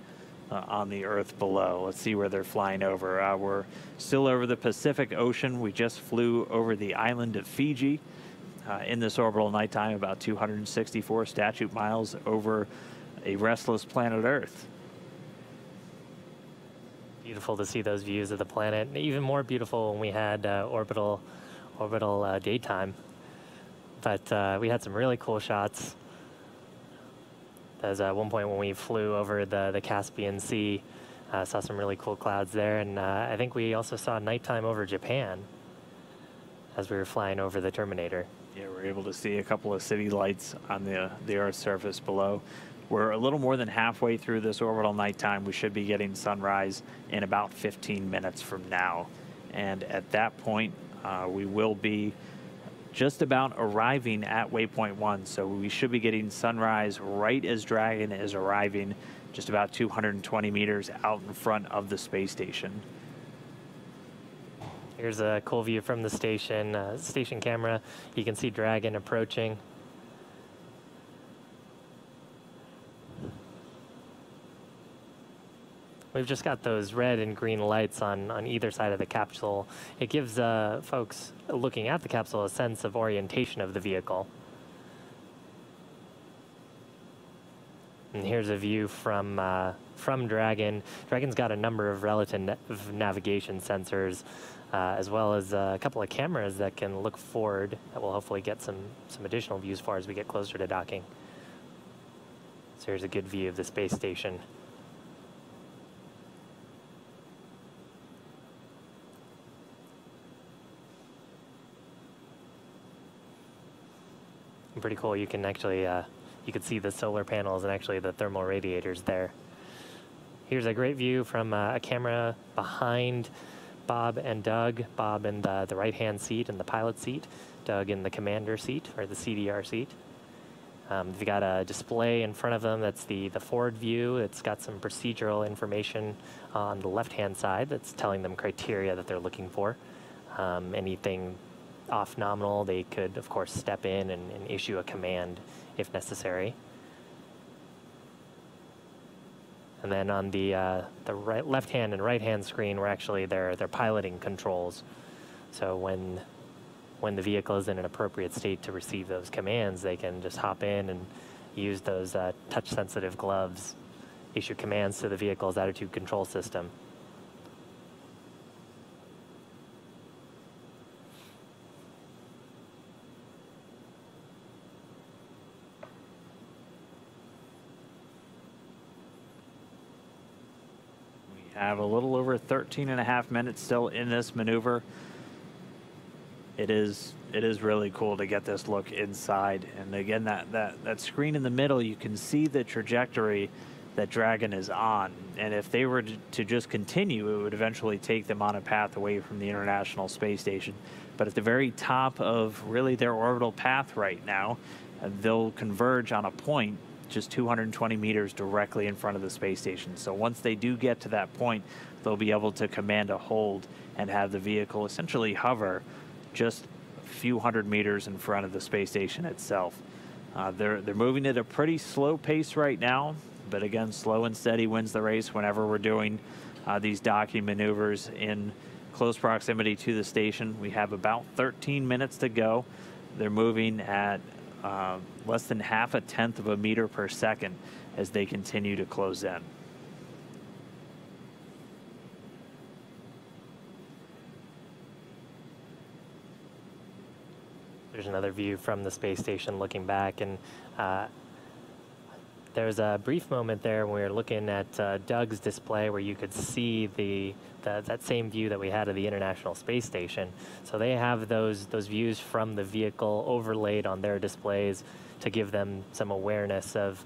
on the Earth below. Let's see where they're flying over. We're still over the Pacific Ocean. We just flew over the island of Fiji in this orbital nighttime, about 264 statute miles over a restless planet Earth. Beautiful to see those views of the planet. Even more beautiful when we had orbital daytime. But we had some really cool shots. There's one point when we flew over the Caspian Sea, saw some really cool clouds there, and I think we also saw nighttime over Japan as we were flying over the Terminator. Yeah, we're able to see a couple of city lights on the Earth's surface below. We're a little more than halfway through this orbital nighttime. We should be getting sunrise in about 15 minutes from now, and at that point, we will be just about arriving at waypoint 1, so we should be getting sunrise right as Dragon is arriving, just about 220 meters out in front of the space station. Here's a cool view from the station camera. You can see Dragon approaching. We've just got those red and green lights on either side of the capsule. It gives folks looking at the capsule a sense of orientation of the vehicle. And here's a view from Dragon. Dragon's got a number of relative navigation sensors, as well as a couple of cameras that can look forward that will hopefully get some additional views for as we get closer to docking. So here's a good view of the space station. Pretty cool. You can actually you can see the solar panels and actually the thermal radiators there. Here's a great view from a camera behind Bob and Doug. Bob in the right-hand seat in the pilot seat, Doug in the commander seat or the CDR seat. They've got a display in front of them that's the forward view. It's got some procedural information on the left-hand side that's telling them criteria that they're looking for. Anything off nominal, they could, of course, step in and issue a command if necessary. And then on the left hand and right hand screen were actually their piloting controls. So when the vehicle is in an appropriate state to receive those commands, they can just hop in and use those touch-sensitive gloves, issue commands to the vehicle's attitude control system. We have a little over 13 and a half minutes still in this maneuver. It is really cool to get this look inside. And again, that screen in the middle, you can see the trajectory that Dragon is on. And if they were to just continue, it would eventually take them on a path away from the International Space Station. But at the very top of really their orbital path right now, they'll converge on a point just 220 meters directly in front of the space station. So once they do get to that point, they'll be able to command a hold and have the vehicle essentially hover just a few hundred meters in front of the space station itself. They're moving at a pretty slow pace right now, but again, slow and steady wins the race whenever we're doing these docking maneuvers in close proximity to the station. We have about 13 minutes to go. They're moving at less than half a tenth of a meter per second as they continue to close in. There's another view from the space station looking back, and there's a brief moment there when we were looking at Doug's display where you could see that same view that we had of the International Space Station. So they have those views from the vehicle overlaid on their displays to give them some awareness of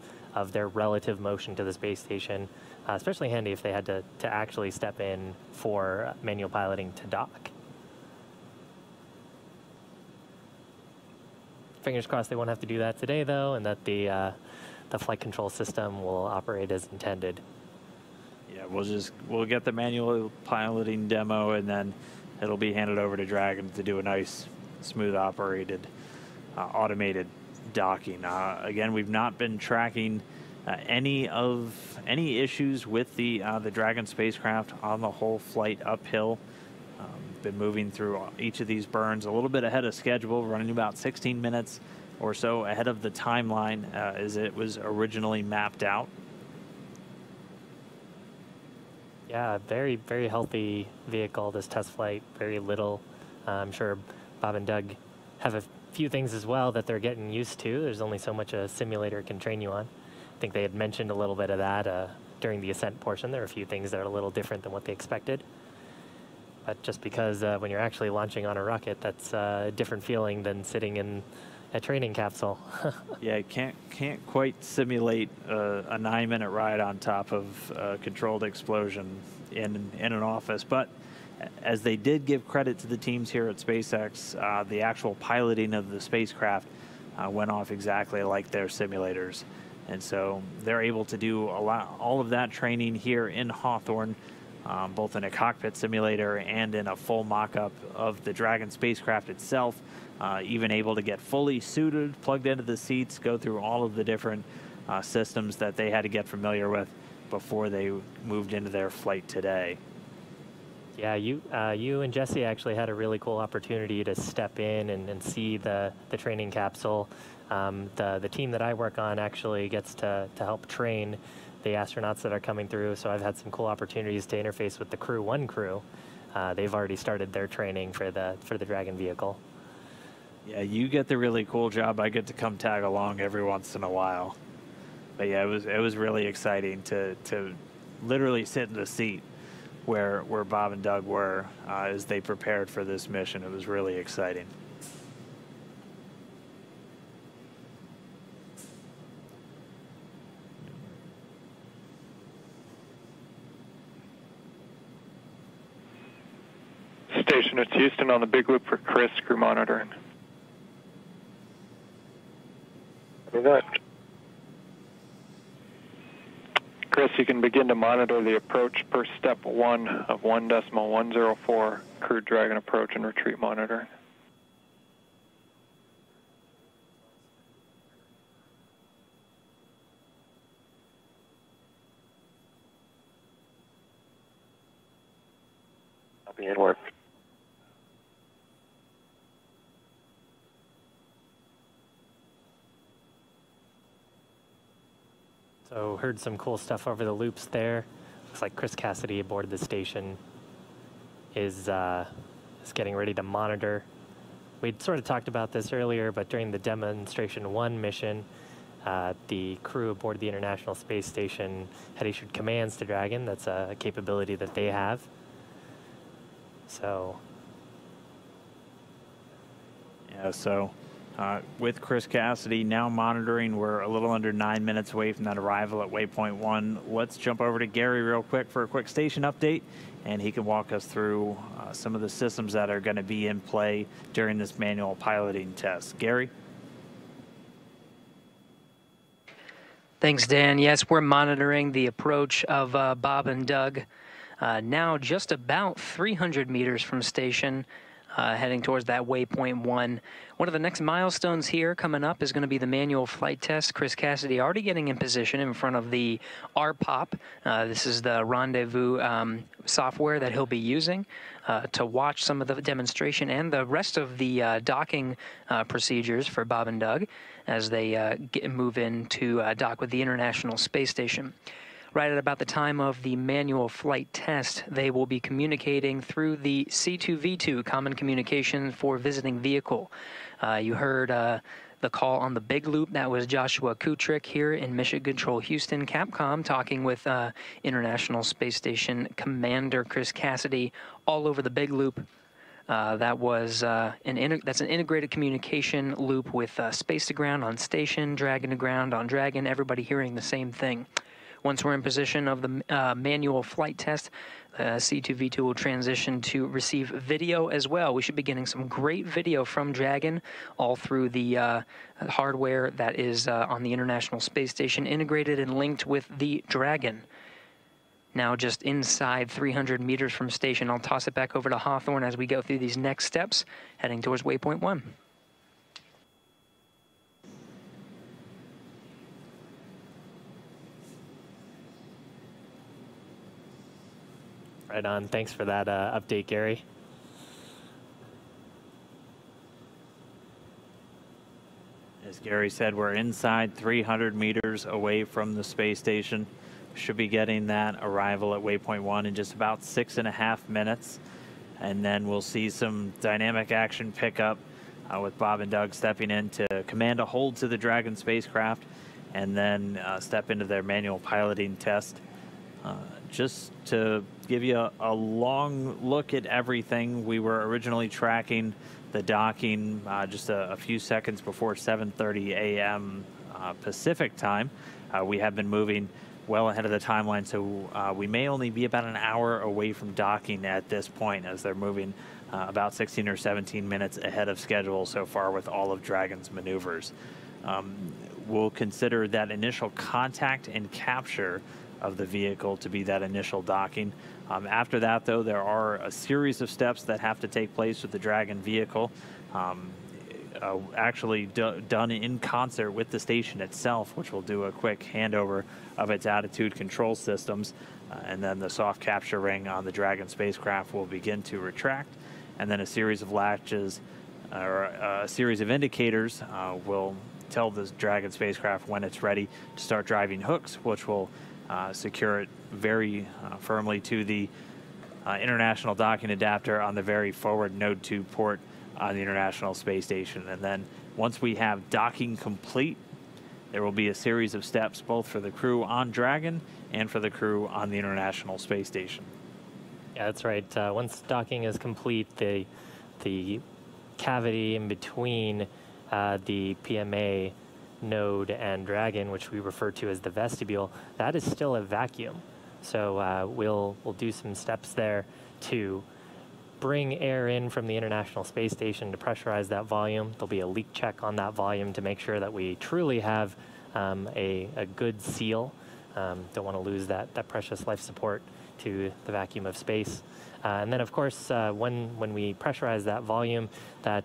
their relative motion to the space station, especially handy if they had to actually step in for manual piloting to dock. Fingers crossed they won't have to do that today, though, and that the flight control system will operate as intended. Yeah, we'll get the manual piloting demo, and then it'll be handed over to Dragon to do a nice, smooth operated, automated docking. Again, we've not been tracking any issues with the Dragon spacecraft on the whole flight uphill. Been moving through each of these burns a little bit ahead of schedule, running about 16 minutes or so ahead of the timeline as it was originally mapped out. Yeah, very, very healthy vehicle, this test flight, very little. I'm sure Bob and Doug have a few things as well that they're getting used to. There's only so much a simulator can train you on. I think they had mentioned a little bit of that during the ascent portion. There are a few things that are a little different than what they expected. But just because when you're actually launching on a rocket, that's a different feeling than sitting in a training capsule. Yeah, can't quite simulate a 9-minute ride on top of a controlled explosion in an office. But as they did give credit to the teams here at SpaceX, the actual piloting of the spacecraft went off exactly like their simulators. And so they're able to do all of that training here in Hawthorne, both in a cockpit simulator and in a full mock-up of the Dragon spacecraft itself, even able to get fully suited, plugged into the seats, go through all of the different systems that they had to get familiar with before they moved into their flight today. Yeah, you and Jesse actually had a really cool opportunity to step in and see the training capsule. The team that I work on actually gets to help train the astronauts that are coming through, so I've had some cool opportunities to interface with the Crew 1 crew. They've already started their training for the Dragon vehicle. Yeah, you get the really cool job. I get to come tag along every once in a while. But yeah, it was really exciting to literally sit in the seat where Bob and Doug were as they prepared for this mission. It was really exciting. Station, it's Houston on the big loop for Chris, crew monitoring. Copy that. Chris, you can begin to monitor the approach per step 1 of 1.104 crewed Dragon approach and retreat monitoring. Copy and work. So heard some cool stuff over the loops there. Looks like Chris Cassidy aboard the station is getting ready to monitor. We'd sort of talked about this earlier, but during the Demonstration 1 mission, the crew aboard the International Space Station had issued commands to Dragon. That's a capability that they have. So. Yeah, so with Chris Cassidy now monitoring, we're a little under 9 minutes away from that arrival at waypoint 1. Let's jump over to Gary real quick for a quick station update, and he can walk us through some of the systems that are going to be in play during this manual piloting test. Gary? Thanks, Dan. Yes, we're monitoring the approach of Bob and Doug. Now just about 300 meters from station, heading towards that waypoint 1. One of the next milestones here coming up is going to be the manual flight test. Chris Cassidy already getting in position in front of the RPOP. This is the rendezvous software that he'll be using to watch some of the demonstration and the rest of the docking procedures for Bob and Doug as they move in to dock with the International Space Station. Right at about the time of the manual flight test, they will be communicating through the C2V2, Common Communication for Visiting Vehicle. You heard the call on the big loop. That was Joshua Kutrick here in Mission Control Houston, Capcom, talking with International Space Station Commander Chris Cassidy all over the big loop. That's an integrated communication loop with space to ground on station, Dragon to ground on Dragon, everybody hearing the same thing. Once we're in position of the manual flight test, C2V2 will transition to receive video as well. We should be getting some great video from Dragon all through the hardware that is on the International Space Station, integrated and linked with the Dragon. Now just inside 300 meters from station, I'll toss it back over to Hawthorne as we go through these next steps, heading towards waypoint 1. Right on. Thanks for that update, Gary. As Gary said, we're inside 300 meters away from the space station. Should be getting that arrival at waypoint 1 in just about 6.5 minutes. And then we'll see some dynamic action pick up with Bob and Doug stepping in to command a hold to the Dragon spacecraft and then step into their manual piloting test. Just to give you a long look at everything, we were originally tracking the docking just a few seconds before 7:30 a.m. Pacific time. We have been moving well ahead of the timeline, so we may only be about an hour away from docking at this point, as they're moving about 16 or 17 minutes ahead of schedule so far with all of Dragon's maneuvers. We'll consider that initial contact and capture of the vehicle to be that initial docking. After that, though, there are a series of steps that have to take place with the Dragon vehicle, actually done in concert with the station itself, which will do a quick handover of its attitude control systems, and then the soft capture ring on the Dragon spacecraft will begin to retract, and then a series of latches or a series of indicators will tell the Dragon spacecraft when it's ready to start driving hooks, which will secure it very firmly to the international docking adapter on the very forward Node 2 port on the International Space Station. And then once we have docking complete, there will be a series of steps both for the crew on Dragon and for the crew on the International Space Station. Yeah, that's right. Once docking is complete, the cavity in between the PMA node and Dragon, which we refer to as the vestibule, that is still a vacuum. So we'll do some steps there to bring air in from the International Space Station to pressurize that volume. There'll be a leak check on that volume to make sure that we truly have a good seal. Don't want to lose that precious life support to the vacuum of space. And then, of course, when we pressurize that volume, that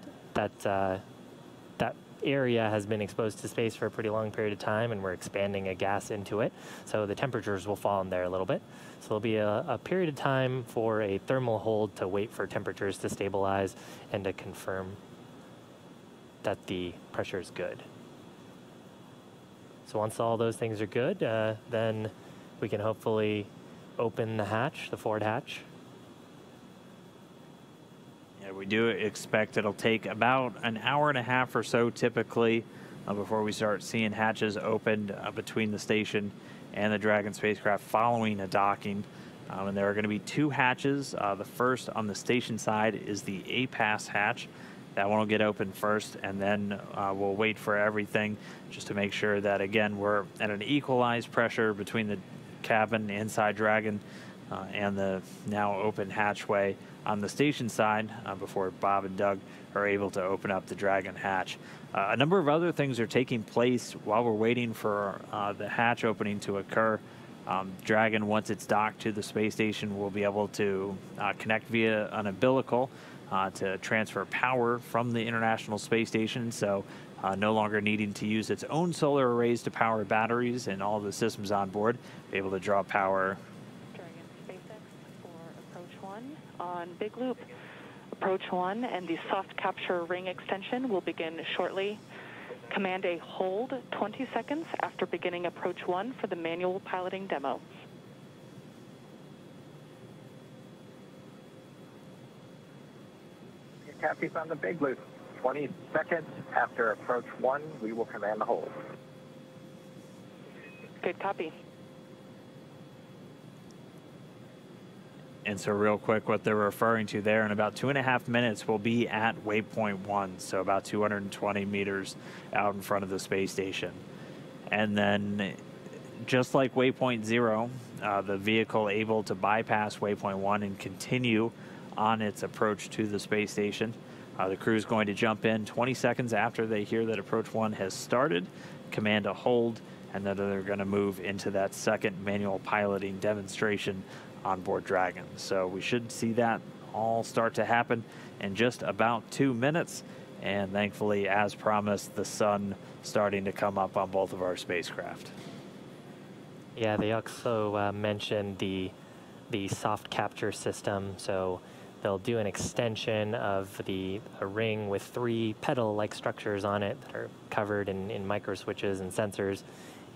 area has been exposed to space for a pretty long period of time, and we're expanding a gas into it. So the temperatures will fall in there a little bit. So there'll be a period of time for a thermal hold to wait for temperatures to stabilize and to confirm that the pressure is good. So once all those things are good, then we can hopefully open the hatch, the forward hatch. Yeah, we do expect it'll take about an hour and a half or so typically before we start seeing hatches opened between the station and the Dragon spacecraft following a docking. And there are going to be two hatches. The first on the station side is the APAS hatch. That one will get open first, and then we'll wait for everything just to make sure that, again, we're at an equalized pressure between the cabin inside Dragon and the now open hatchway on the station side before Bob and Doug are able to open up the Dragon hatch. A number of other things are taking place while we're waiting for the hatch opening to occur. Dragon, once it's docked to the space station, will be able to connect via an umbilical to transfer power from the International Space Station, so no longer needing to use its own solar arrays to power batteries and all the systems on board, be able to draw power. Dragon SpaceX for Approach 1 on Big Loop. Approach 1 and the soft capture ring extension will begin shortly. Command a hold 20 seconds after beginning Approach 1 for the manual piloting demo. Copies on the Big Loop. 20 seconds after Approach 1, we will command the hold. Good copy. And so real quick, what they're referring to there, in about 2.5 minutes, we'll be at waypoint 1, so about 220 meters out in front of the space station. And then, just like waypoint 0, the vehicle able to bypass waypoint 1 and continue on its approach to the space station. The crew is going to jump in 20 seconds after they hear that Approach 1 has started, command a hold, and then they're going to move into that second manual piloting demonstration on board Dragon. So we should see that all start to happen in just about 2 minutes. And thankfully, as promised, the sun starting to come up on both of our spacecraft. Yeah, they also mentioned the soft capture system. So they'll do an extension of a ring with 3 pedal-like structures on it that are covered in micro switches and sensors.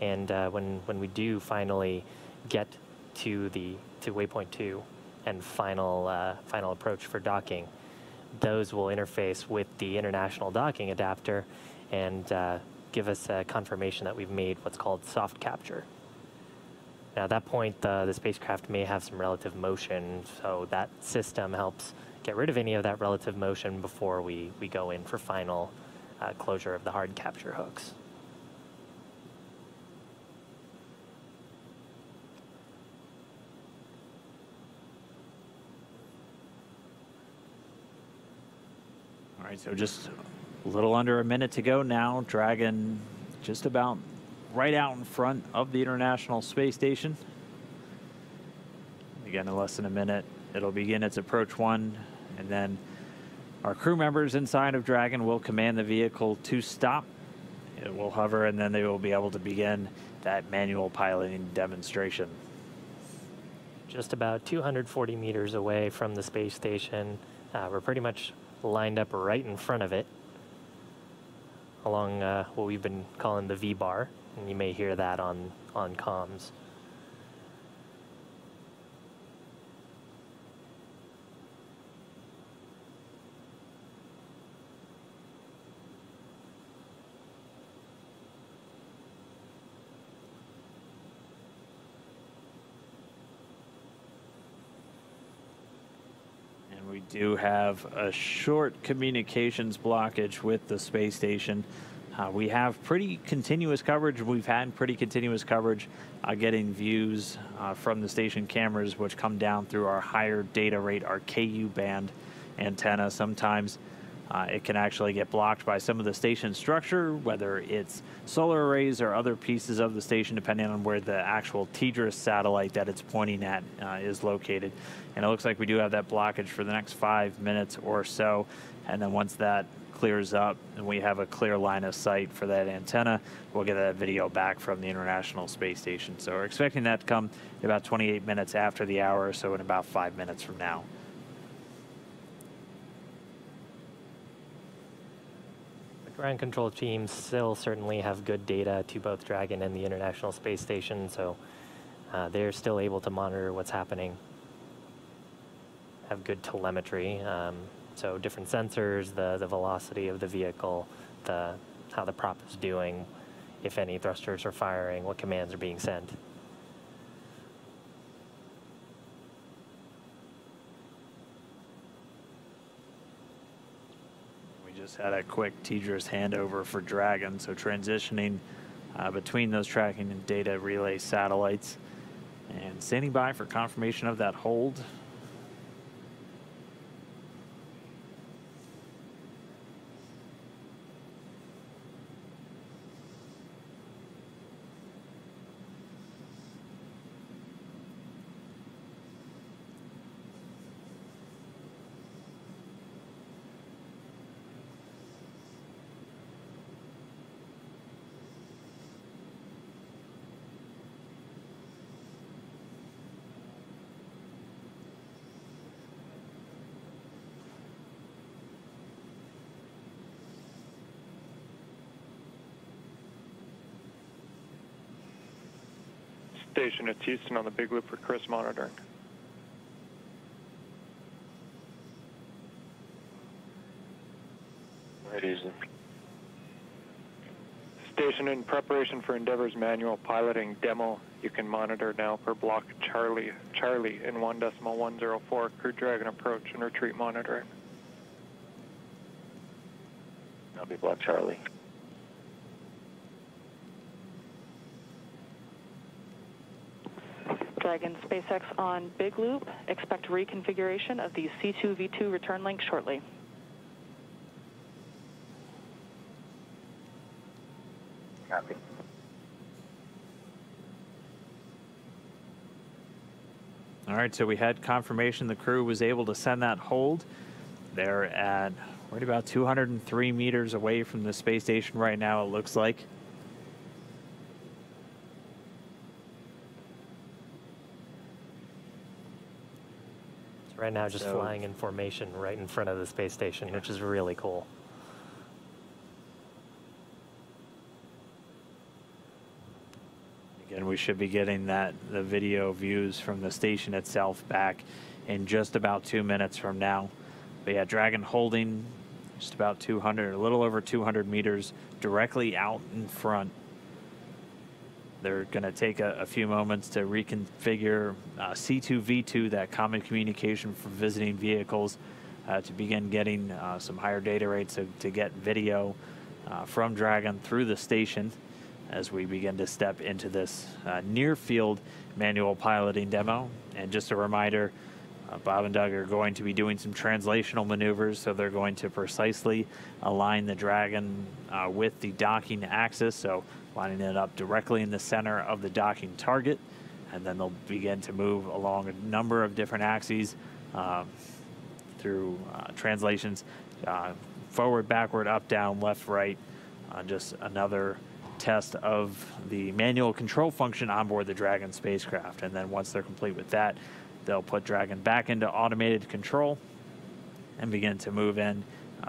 And when we do finally get to waypoint 2 and final approach for docking, those will interface with the international docking adapter and give us a confirmation that we've made what's called soft capture. Now, at that point, the spacecraft may have some relative motion, so that system helps get rid of any of that relative motion before we go in for final closure of the hard capture hooks. All right, so just a little under a minute to go now. Dragon just about right out in front of the International Space Station. Again, in less than a minute, it'll begin its Approach 1, and then our crew members inside of Dragon will command the vehicle to stop. It will hover, and then they will be able to begin that manual piloting demonstration. Just about 240 meters away from the space station. We're pretty much lined up right in front of it along what we've been calling the V-bar, and you may hear that on comms. We do have a short communications blockage with the space station. We have pretty continuous coverage. We've had pretty continuous coverage getting views from the station cameras, which come down through our higher data rate, our KU band antenna. Sometimes it can actually get blocked by some of the station structure, whether it's solar arrays or other pieces of the station, depending on where the actual TDRS satellite that it's pointing at is located. And it looks like we do have that blockage for the next 5 minutes or so. And then once that clears up and we have a clear line of sight for that antenna, we'll get that video back from the International Space Station. So we're expecting that to come in about 28 minutes after the hour, so in about 5 minutes from now. The ground control teams still certainly have good data to both Dragon and the International Space Station, so they're still able to monitor what's happening, have good telemetry. So different sensors, the velocity of the vehicle, how the prop is doing, if any thrusters are firing, what commands are being sent. We just had a quick TDRS handover for Dragon, so transitioning between those tracking and data relay satellites and standing by for confirmation of that hold. Station, it's Houston on the Big Loop for Chris monitoring. Right, Houston. Station, in preparation for Endeavour's manual piloting demo, you can monitor now per block Charlie in 1.104 Crew Dragon approach and retreat monitoring. I'll be block Charlie. Dragon SpaceX on Big Loop. Expect reconfiguration of the C2V2 return link shortly. Copy. All right, so we had confirmation the crew was able to send that hold. They're at right about 203 meters away from the space station right now, it looks like. Right now, just flying in formation right in front of the space station, which is really cool. Again, we should be getting the video views from the station itself back in just about 2 minutes from now. But yeah, Dragon holding just about 200, a little over 200 meters directly out in front. They're going to take a few moments to reconfigure C2V2, that common communication for visiting vehicles, to begin getting some higher data rates to get video from Dragon through the station as we begin to step into this near-field manual piloting demo. And just a reminder, Bob and Doug are going to be doing some translational maneuvers, so they're going to precisely align the Dragon with the docking axis, so lining it up directly in the center of the docking target, and then they'll begin to move along a number of different axes through translations, forward, backward, up, down, left, right, just another test of the manual control function on board the Dragon spacecraft. And then once they're complete with that, they'll put Dragon back into automated control and begin to move in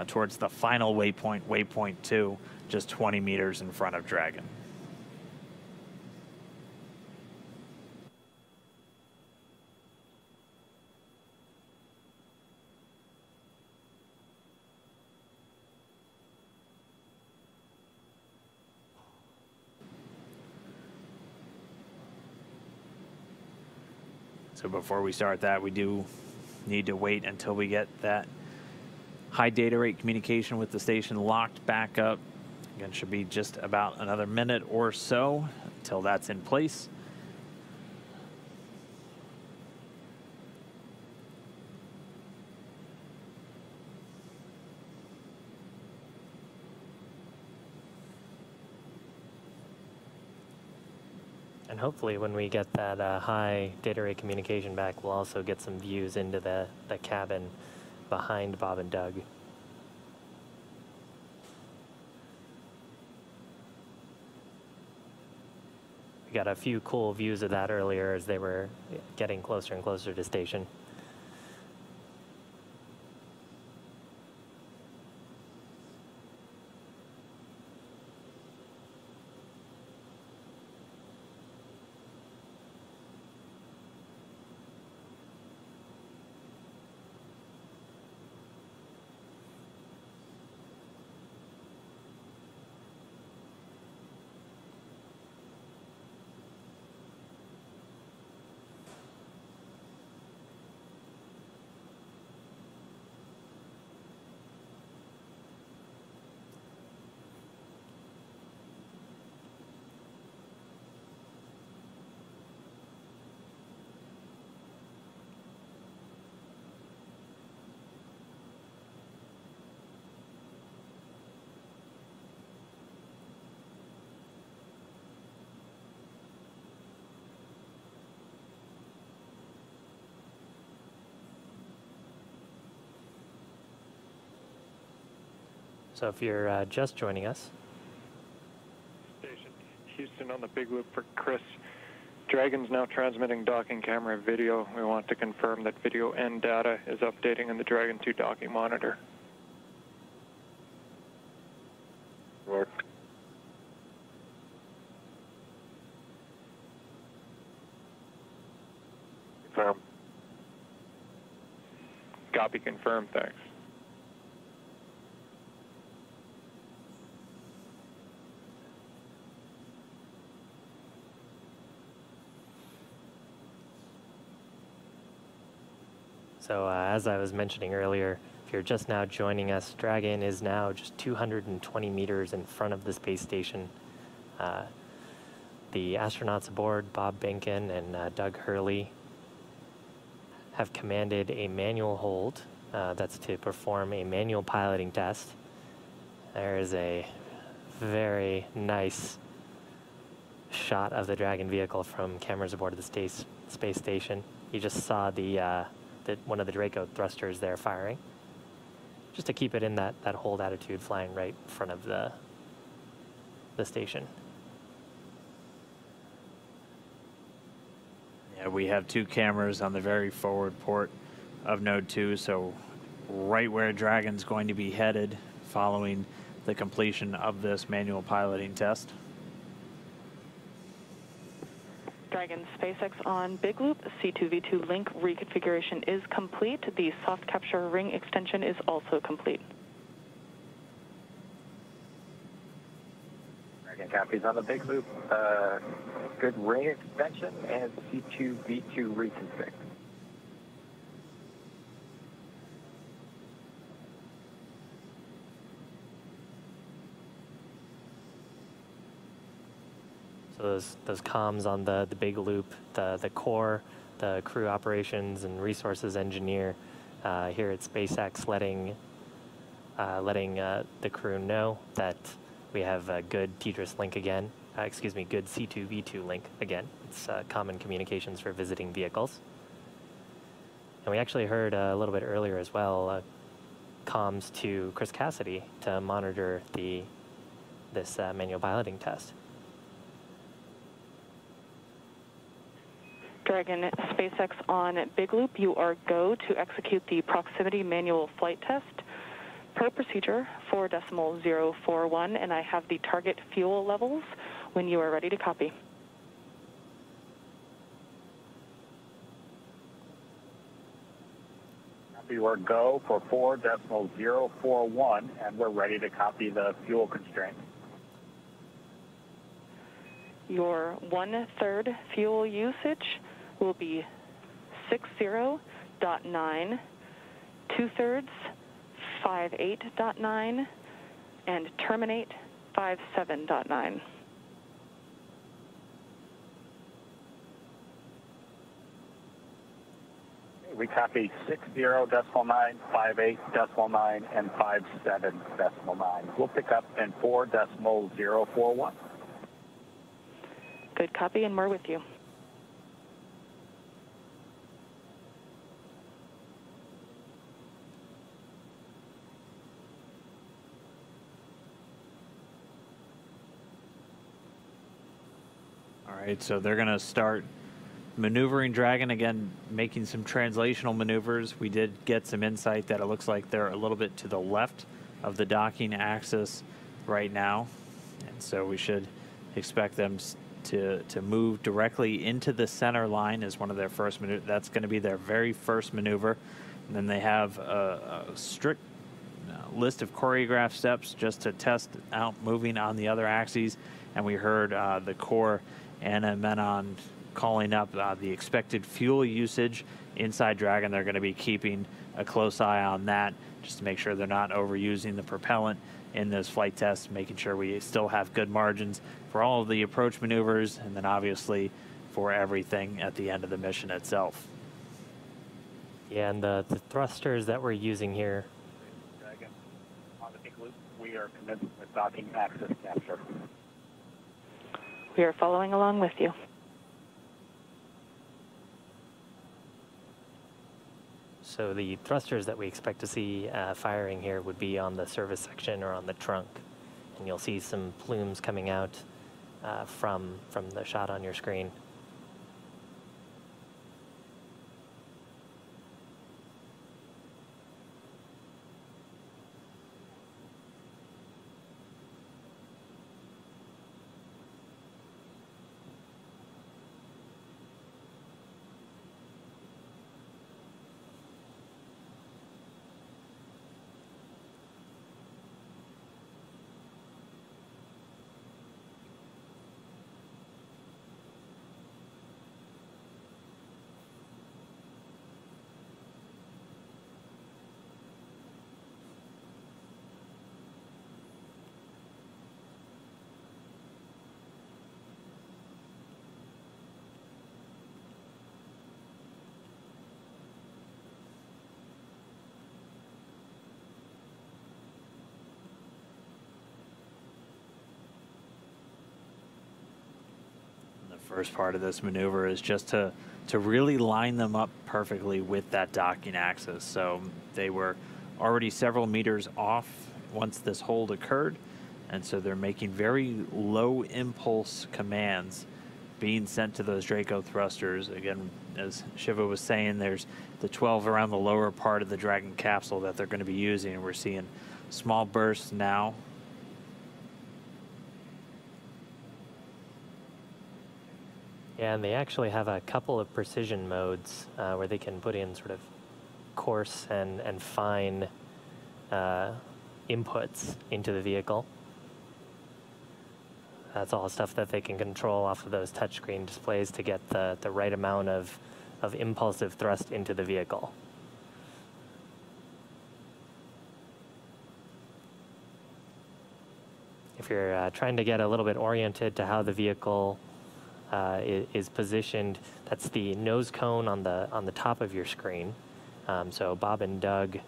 towards the final waypoint, waypoint 2, just 20 meters in front of Dragon. So before we start that, we do need to wait until we get that high data rate communication with the station locked back up. Again, should be just about another minute or so until that's in place. And hopefully when we get that high data rate communication back, we'll also get some views into the cabin behind Bob and Doug. we got a few cool views of that earlier as they were getting closer and closer to station. So if you're just joining us. Station Houston on the Big Loop for Chris. Dragon's now transmitting docking camera video. We want to confirm that video and data is updating in the Dragon 2 docking monitor. Work. Confirm. Copy, confirm, thanks. So as I was mentioning earlier, if you're just now joining us, Dragon is now just 220 meters in front of the space station. The astronauts aboard, Bob Behnken and Doug Hurley, have commanded a manual hold. That's to perform a manual piloting test. There is a very nice shot of the Dragon vehicle from cameras aboard the space station. You just saw one of the Draco thrusters there firing, just to keep it in that hold attitude, flying right in front of the station. Yeah, we have two cameras on the very forward port of Node 2, so right where Dragon's going to be headed following the completion of this manual piloting test. Dragon SpaceX on Big Loop. C2V2 link reconfiguration is complete. The soft capture ring extension is also complete. Dragon copies on the Big Loop. Good ring extension and C2V2 reconfig. So those comms on the Big Loop, the core, the crew operations and resources engineer here at SpaceX letting the crew know that we have a good TDRS link again. Good C2V2 link again. It's common communications for visiting vehicles. And we actually heard a little bit earlier as well comms to Chris Cassidy to monitor this manual piloting test. Dragon SpaceX on Big Loop, you are go to execute the proximity manual flight test per procedure 4.041, and I have the target fuel levels when you are ready to copy. Copy, we're go for 4.041, and we're ready to copy the fuel constraint. Your 1/3 fuel usage will be 60.9, 2/3 58.9, and terminate 57.9. We copy 60.9, 58.9, and 57.9. We'll pick up in 4.041. Good copy, and we're with you. All right, so they're going to start maneuvering Dragon, again, making some translational maneuvers. We did get some insight that it looks like they're a little bit to the left of the docking axis right now. And so we should expect them to move directly into the center line as one of their first maneuvers. That's going to be their very first maneuver. And then they have a strict list of choreographed steps just to test out moving on the other axes. And we heard the Corps Anna Menon calling up the expected fuel usage inside Dragon. They're going to be keeping a close eye on that just to make sure they're not overusing the propellant in those flight tests, making sure we still have good margins for all of the approach maneuvers, and then obviously for everything at the end of the mission itself. Yeah, and the thrusters that we're using here. Dragon, on the big loop, we are commencing with docking axis capture. We are following along with you. So the thrusters that we expect to see firing here would be on the service section or on the trunk. And you'll see some plumes coming out from the shot on your screen. First part of this maneuver is just to really line them up perfectly with that docking axis. So they were already several meters off once this hold occurred, and so they're making very low impulse commands being sent to those Draco thrusters. Again, as Shiva was saying, there's the 12 around the lower part of the Dragon capsule that they're going to be using, and we're seeing small bursts now. Yeah, and they actually have a couple of precision modes where they can put in sort of coarse and fine inputs into the vehicle. That's all stuff that they can control off of those touchscreen displays to get the right amount of impulsive thrust into the vehicle. If you're trying to get a little bit oriented to how the vehicle is positioned, that's the nose cone on the top of your screen. So Bob and Doug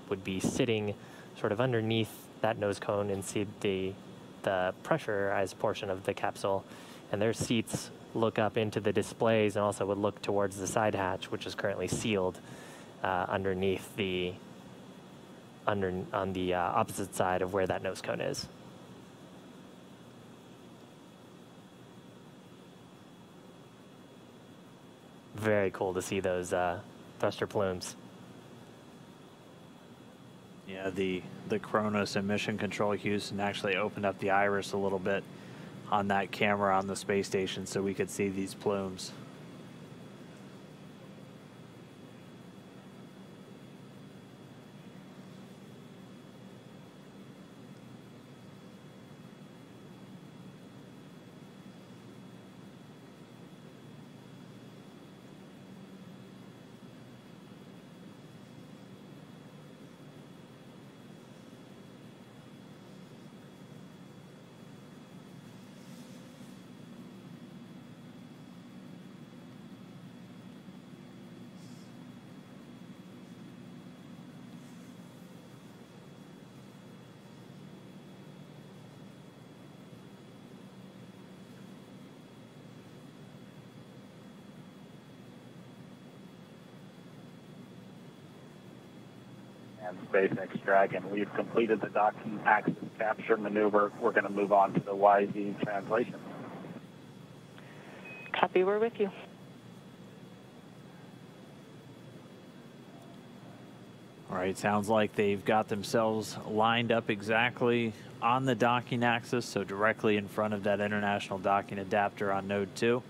would be sitting sort of underneath that nose cone and see the pressurized portion of the capsule, and their seats look up into the displays and also would look towards the side hatch, which is currently sealed underneath on the opposite side of where that nose cone is. Very cool to see those thruster plumes. Yeah, the Kronos emission control Houston actually opened up the iris a little bit on that camera on the space station so we could see these plumes. And SpaceX Dragon, we've completed the docking axis capture maneuver. We're going to move on to the YZ translation. Copy, we're with you. All right, sounds like they've got themselves lined up exactly on the docking axis, so directly in front of that international docking adapter on node 2.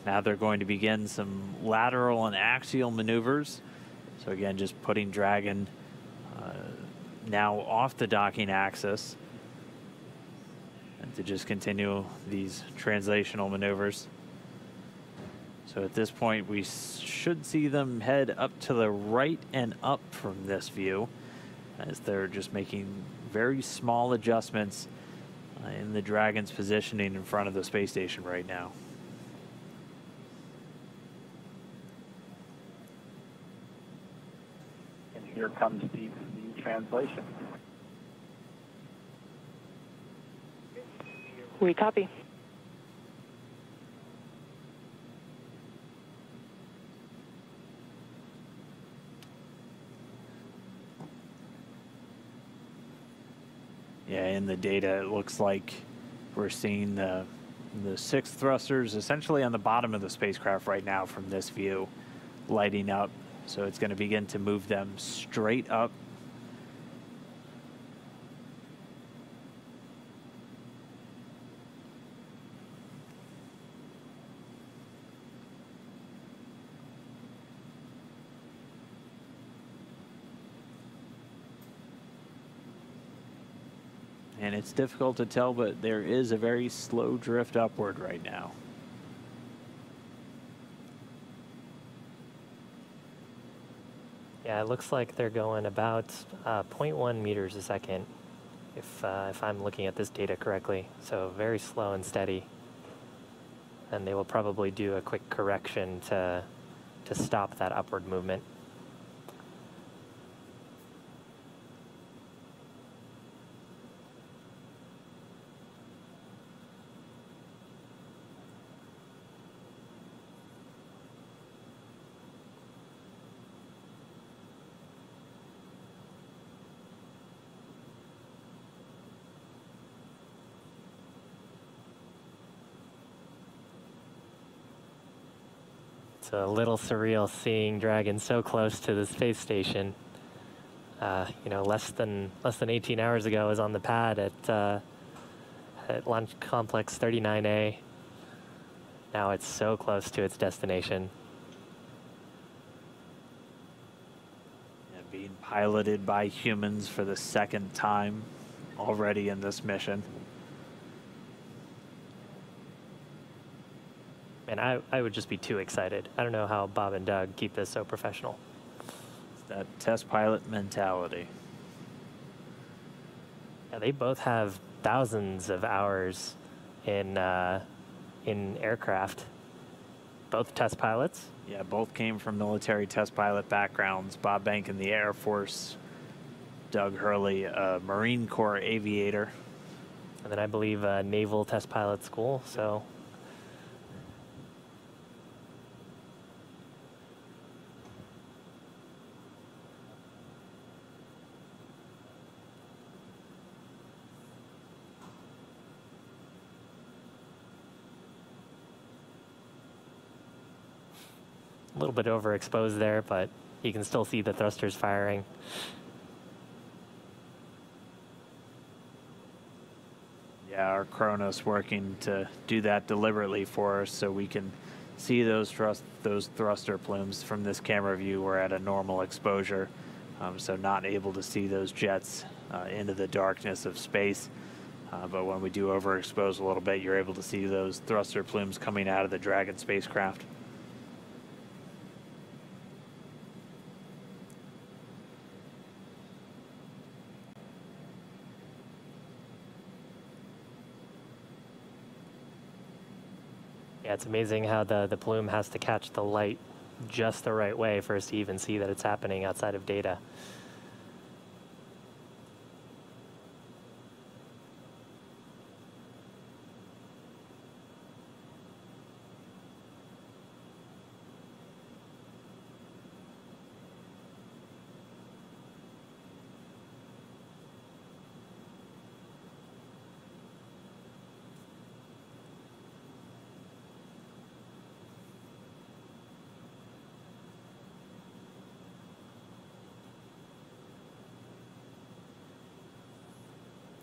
Now they're going to begin some lateral and axial maneuvers. So again, just putting Dragon now off the docking axis, and to just continue these translational maneuvers. So at this point, we should see them head up to the right and up from this view, as they're just making very small adjustments in the Dragon's positioning in front of the space station right now. And here comes the translation. We copy. Yeah, in the data, it looks like we're seeing the 6 thrusters essentially on the bottom of the spacecraft right now from this view, lighting up. So it's going to begin to move them straight up. And it's difficult to tell, but there is a very slow drift upward right now. Yeah, it looks like they're going about 0.1 meters a second, if I'm looking at this data correctly. So very slow and steady. And they will probably do a quick correction to stop that upward movement. It's a little surreal seeing Dragon so close to the space station. You know, less than 18 hours ago, I was on the pad at Launch Complex 39A. Now it's so close to its destination. And being piloted by humans for the 2nd time already in this mission. And I would just be too excited. I don't know how Bob and Doug keep this so professional. It's that test pilot mentality. Yeah, they both have thousands of hours in aircraft. Both test pilots. Yeah, both came from military test pilot backgrounds. Bob Bank in the Air Force, Doug Hurley, a Marine Corps aviator. And then I believe a Naval Test Pilot School, so. A little bit overexposed there, but you can still see the thrusters firing. Yeah, our Kronos working to do that deliberately for us so we can see those thruster plumes from this camera view. We're at a normal exposure, so not able to see those jets into the darkness of space. But when we do overexpose a little bit, you're able to see those thruster plumes coming out of the Dragon spacecraft. Yeah, it's amazing how the plume has to catch the light just the right way for us to even see that it's happening outside of data.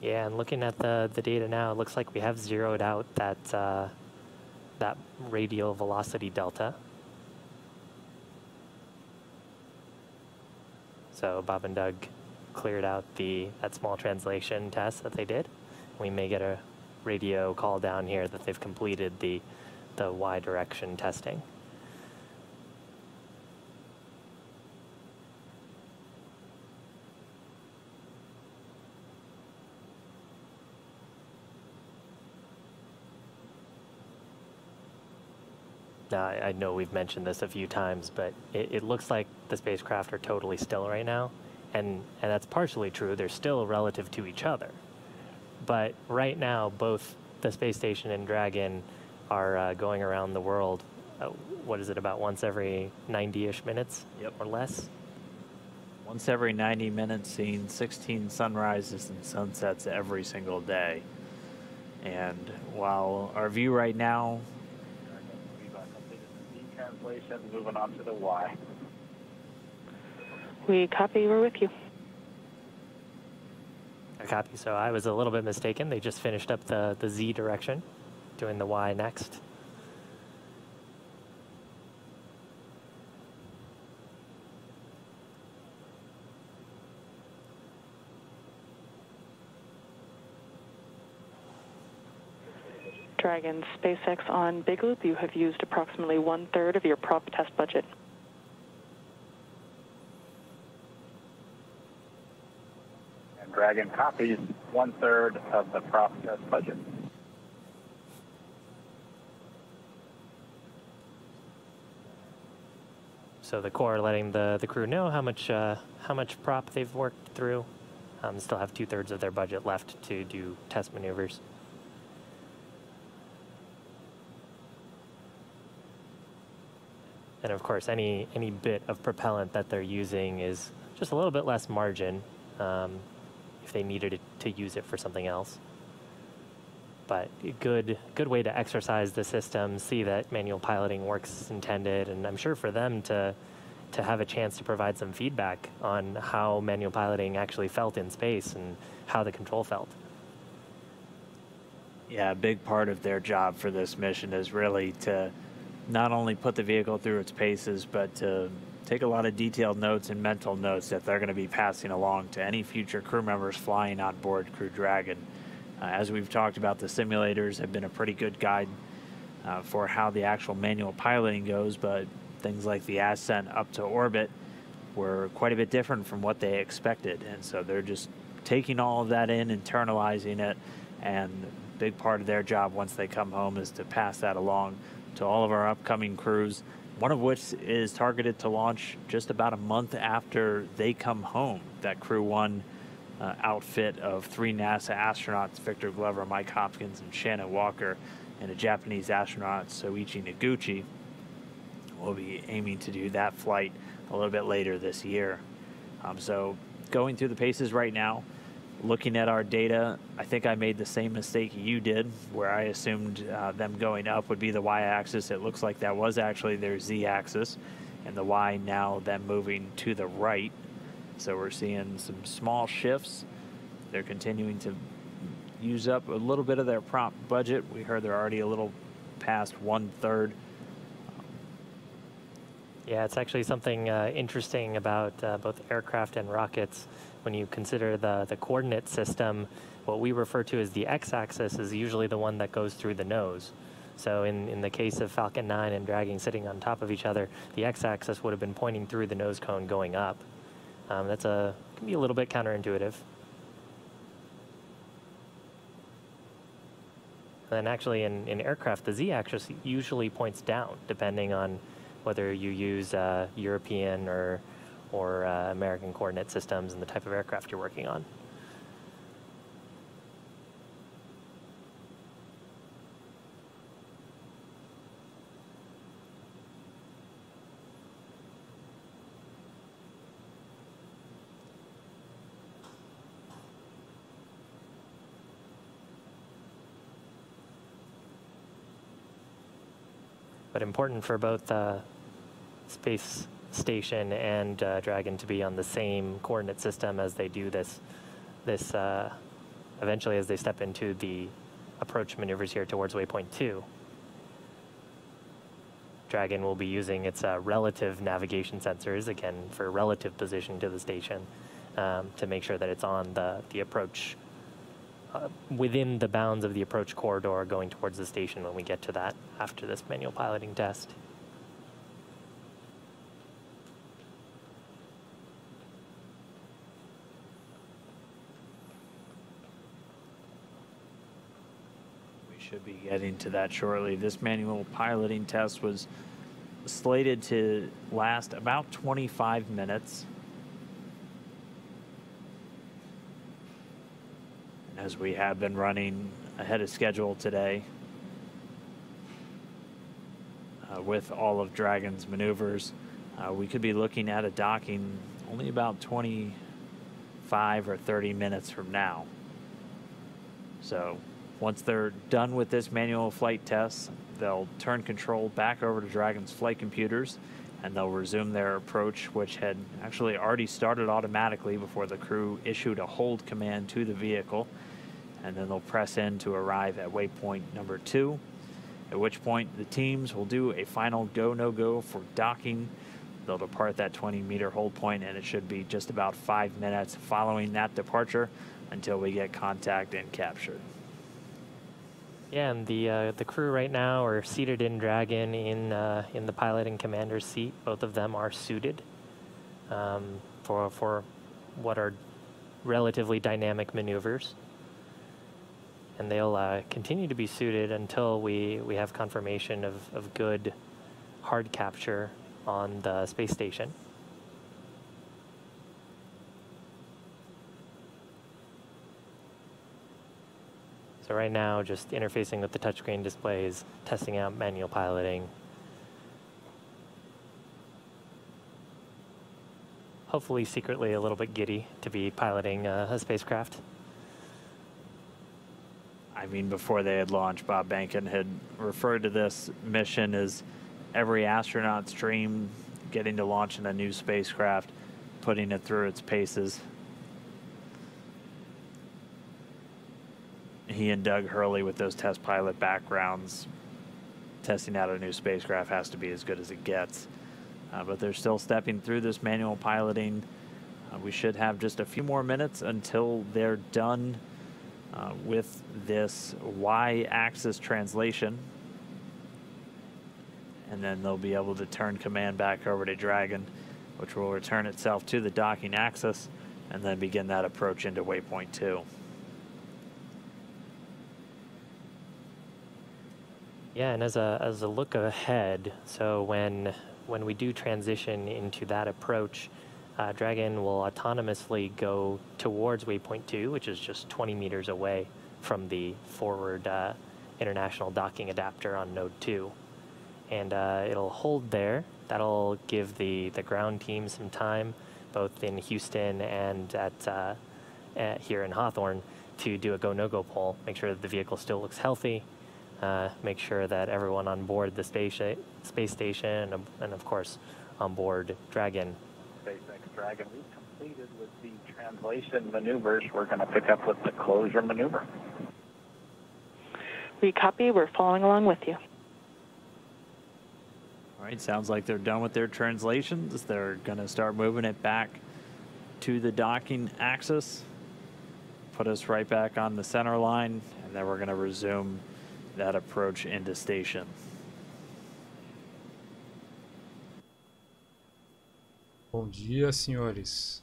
Yeah, and looking at the data now, it looks like we have zeroed out that that radial velocity delta. So Bob and Doug cleared out that small translation test that they did. We may get a radio call down here that they've completed the Y direction testing. Now, I know we've mentioned this a few times, but it looks like the spacecraft are totally still right now. And that's partially true. They're still relative to each other. But right now, both the space station and Dragon are going around the world, what is it, about once every 90-ish minutes or less? Once every 90 minutes, seeing 16 sunrises and sunsets every single day. And while our view right now, Translation, moving on to the Y. We copy. We're with you. I copy. So I was a little bit mistaken. They just finished up the Z direction, doing the Y next. Dragon SpaceX on Big Loop, you have used approximately 1/3 of your prop test budget. And Dragon copies 1/3 of the prop test budget. So the Corps letting the crew know how much prop they've worked through. Still have 2/3 of their budget left to do test maneuvers. And of course, any bit of propellant that they're using is just a little bit less margin if they needed to use it for something else. But a good way to exercise the system, see that manual piloting works as intended, and I'm sure for them to have a chance to provide some feedback on how manual piloting actually felt in space and how the control felt. yeah, a big part of their job for this mission is really to not only put the vehicle through its paces, but to take a lot of detailed notes and mental notes that they're going to be passing along to any future crew members flying on board Crew Dragon. As we've talked about, the simulators have been a pretty good guide for how the actual manual piloting goes, but things like the ascent up to orbit were quite a bit different from what they expected. And so they're just taking all of that in, internalizing it, and a big part of their job once they come home is to pass that along to all of our upcoming crews, one of which is targeted to launch just about a month after they come home. That Crew 1 outfit of 3 NASA astronauts, Victor Glover, Mike Hopkins, and Shannon Walker, and a Japanese astronaut, Soichi Noguchi, will be aiming to do that flight a little bit later this year. So going through the paces right now, looking at our data, I think I made the same mistake you did, where I assumed them going up would be the y-axis. It looks like that was actually their z-axis, and the y now them moving to the right. So we're seeing some small shifts. They're continuing to use up a little bit of their prop budget. We heard they're already a little past 1/3. Yeah, it's actually something interesting about both aircraft and rockets. When you consider the coordinate system, what we refer to as the x-axis is usually the one that goes through the nose. So in the case of Falcon 9 and Dragon sitting on top of each other, the x-axis would have been pointing through the nose cone going up. Can be a little bit counterintuitive. And then actually in aircraft, the z-axis usually points down, depending on whether you use European or American coordinate systems and the type of aircraft you're working on. But important for both Space Station and Dragon to be on the same coordinate system as they do this eventually, as they step into the approach maneuvers here towards waypoint 2, Dragon will be using its relative navigation sensors, again, for relative position to the station, to make sure that it's on the approach, within the bounds of the approach corridor going towards the station when we get to that after this manual piloting test. Should be getting to that shortly. This manual piloting test was slated to last about 25 minutes. As we have been running ahead of schedule today with all of Dragon's maneuvers, we could be looking at a docking only about 25 or 30 minutes from now. So once they're done with this manual flight test, they'll turn control back over to Dragon's flight computers, and they'll resume their approach, which had actually already started automatically before the crew issued a hold command to the vehicle. And then they'll press in to arrive at waypoint number 2, at which point the teams will do a final go, no-go for docking. They'll depart that 20-meter hold point, and it should be just about 5 minutes following that departure until we get contact and captured. Yeah, and the crew right now are seated in Dragon in the pilot and commander's seat. Both of them are suited for what are relatively dynamic maneuvers, and they'll continue to be suited until we have confirmation of good hard capture on the space station. So right now, just interfacing with the touchscreen displays, testing out manual piloting. Hopefully secretly a little bit giddy to be piloting a spacecraft. I mean, before they had launched, Bob Behnken had referred to this mission as every astronaut's dream, getting to launch in a new spacecraft, putting it through its paces. He and Doug Hurley, with those test pilot backgrounds, testing out a new spacecraft has to be as good as it gets. But they're still stepping through this manual piloting. We should have just a few more minutes until they're done with this Y-axis translation. And then they'll be able to turn command back over to Dragon, which will return itself to the docking axis and then begin that approach into waypoint 2. Yeah, and as a look ahead, so when we do transition into that approach, Dragon will autonomously go towards waypoint 2, which is just 20 meters away from the forward international docking adapter on node 2. And it'll hold there. That'll give the ground team some time, both in Houston and here in Hawthorne, to do a go, no-go poll, make sure that the vehicle still looks healthy, make sure that everyone on board the space station and of course on board Dragon. SpaceX Dragon, we've completed with the translation maneuvers. We're going to pick up with the closure maneuver. We copy. We're following along with you. All right, sounds like they're done with their translations. They're going to start moving it back to the docking axis, put us right back on the center line, and then we're going to resume that approach into station. Bom dia, senhores.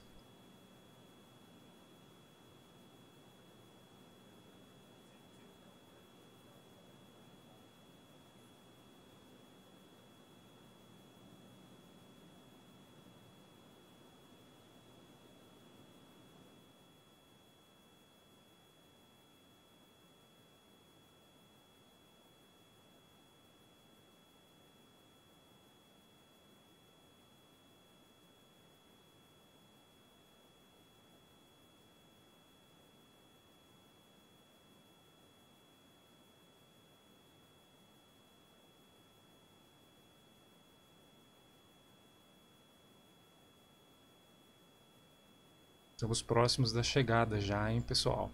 Estamos próximos da chegada já, hein, pessoal?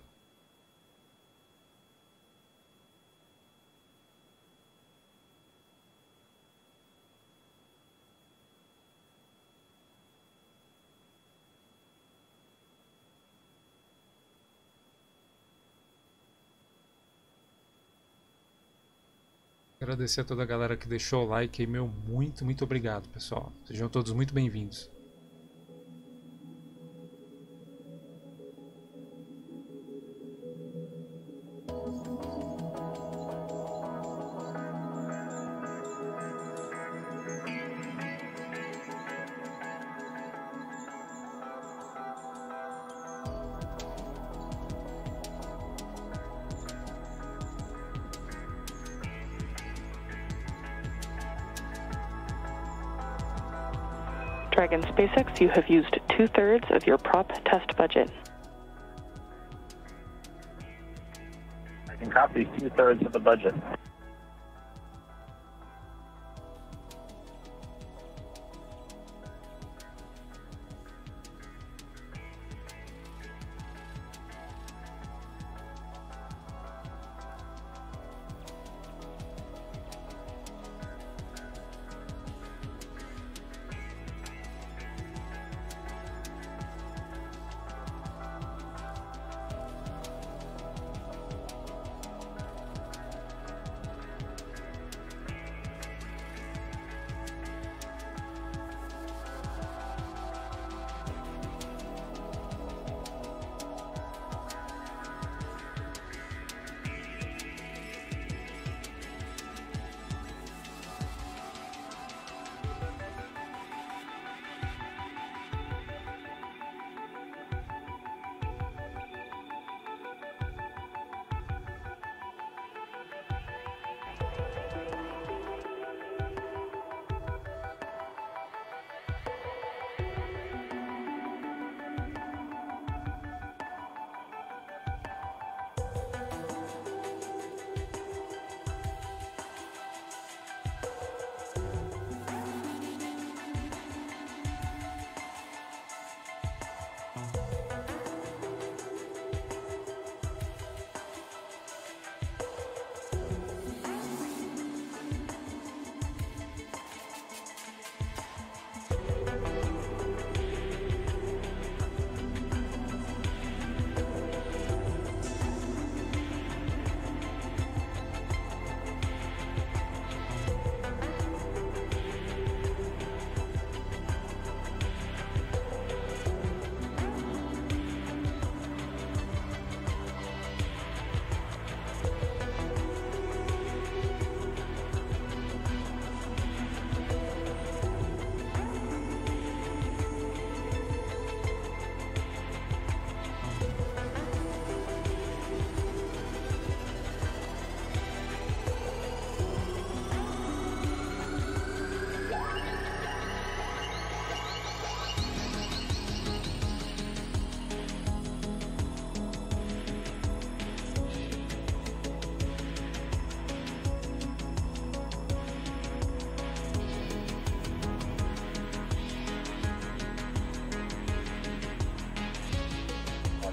Agradecer a toda a galera que deixou o like aí, meu, muito obrigado, pessoal. Sejam todos muito bem-vindos. Dragon SpaceX, you have used 2/3 of your prop test budget. I can copy 2/3 of the budget.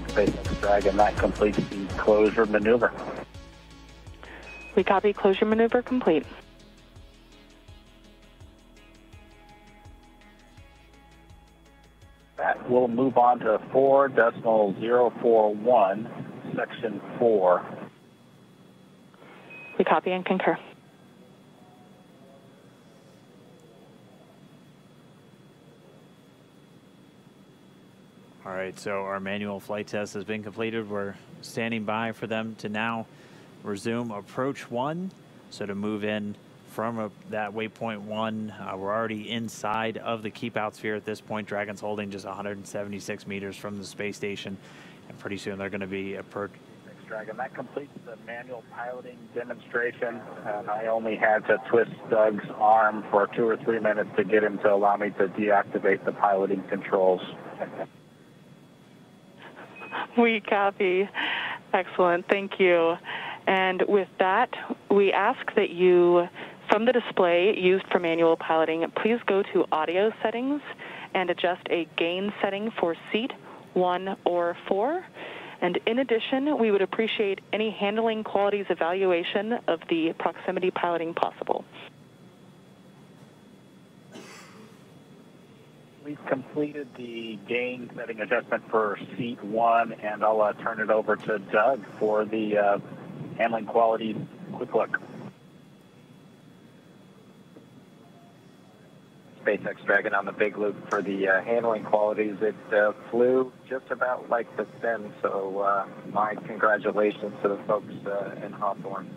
SpaceX Dragon, that completes the closure maneuver. We copy. Closure maneuver complete. That will move on to 4.041, section 4. We copy and concur. All right, so our manual flight test has been completed. We're standing by for them to now resume approach 1. So to move in from that waypoint 1, we're already inside of the keep out sphere at this point. Dragon's holding just 176 meters from the space station, and pretty soon they're going to be approaching. Dragon, that completes the manual piloting demonstration. I only had to twist Doug's arm for 2 or 3 minutes to get him to allow me to deactivate the piloting controls. We copy. Excellent. Thank you. And with that, we ask that you, from the display used for manual piloting, please go to audio settings and adjust a gain setting for seat 1 or 4. And in addition, we would appreciate any handling qualities evaluation of the proximity piloting possible. We've completed the gain setting adjustment for seat 1, and I'll turn it over to Doug for the handling qualities quick look. SpaceX Dragon on the Big Loop for the handling qualities. It flew just about like the Sim, so my congratulations to the folks in Hawthorne.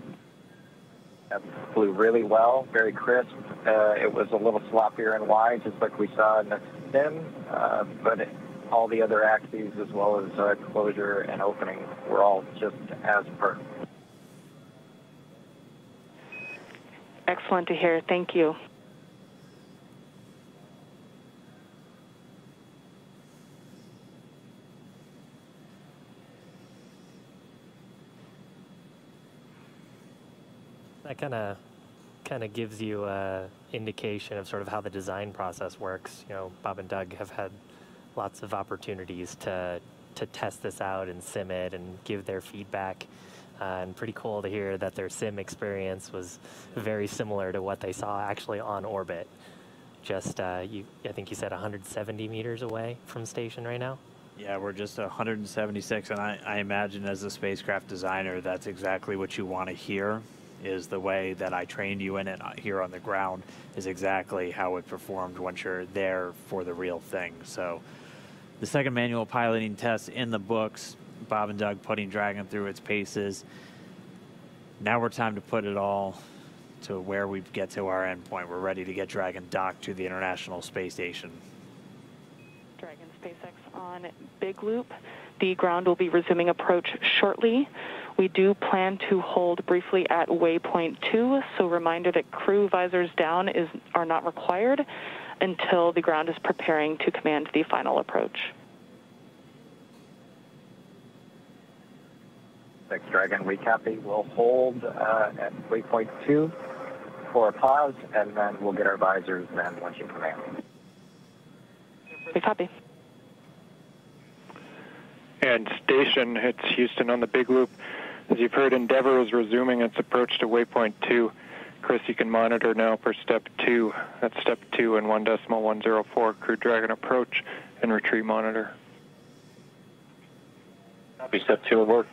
It flew really well, very crisp. It was a little sloppier and wide, just like we saw in the Sim, but all the other axes, as well as closure and opening, were all just as per. Excellent to hear. Thank you. That kind of gives you an indication of sort of how the design process works. You know, Bob and Doug have had lots of opportunities to test this out and sim it and give their feedback. And pretty cool to hear that their sim experience was very similar to what they saw actually on orbit. Just, I think you said 170 meters away from station right now? Yeah, we're just 176, and I imagine as a spacecraft designer, that's exactly what you want to hear, is the way that I trained you in it here on the ground is exactly how it performed once you're there for the real thing. So the second manual piloting test in the books, Bob and Doug putting Dragon through its paces. Now we're time to put it all to where we get to our endpoint. We're ready to get Dragon docked to the International Space Station. Dragon SpaceX on Big Loop. The ground will be resuming approach shortly. We do plan to hold briefly at waypoint 2, so reminder that crew visors down are not required until the ground is preparing to command the final approach. SpaceX Dragon, we copy. We'll hold at waypoint 2 for a pause, and then we'll get our visors then once you command. We copy. And station, it's Houston on the Big Loop. As you've heard, Endeavour is resuming its approach to waypoint 2. Chris, you can monitor now for step 2. That's step 2 and 1.104, Crew Dragon approach and retreat monitor. Copy, step 2 will work.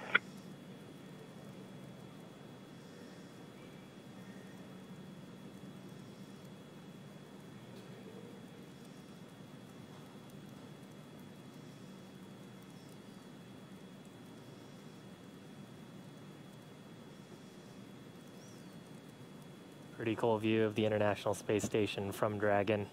Pretty cool view of the International Space Station from Dragon.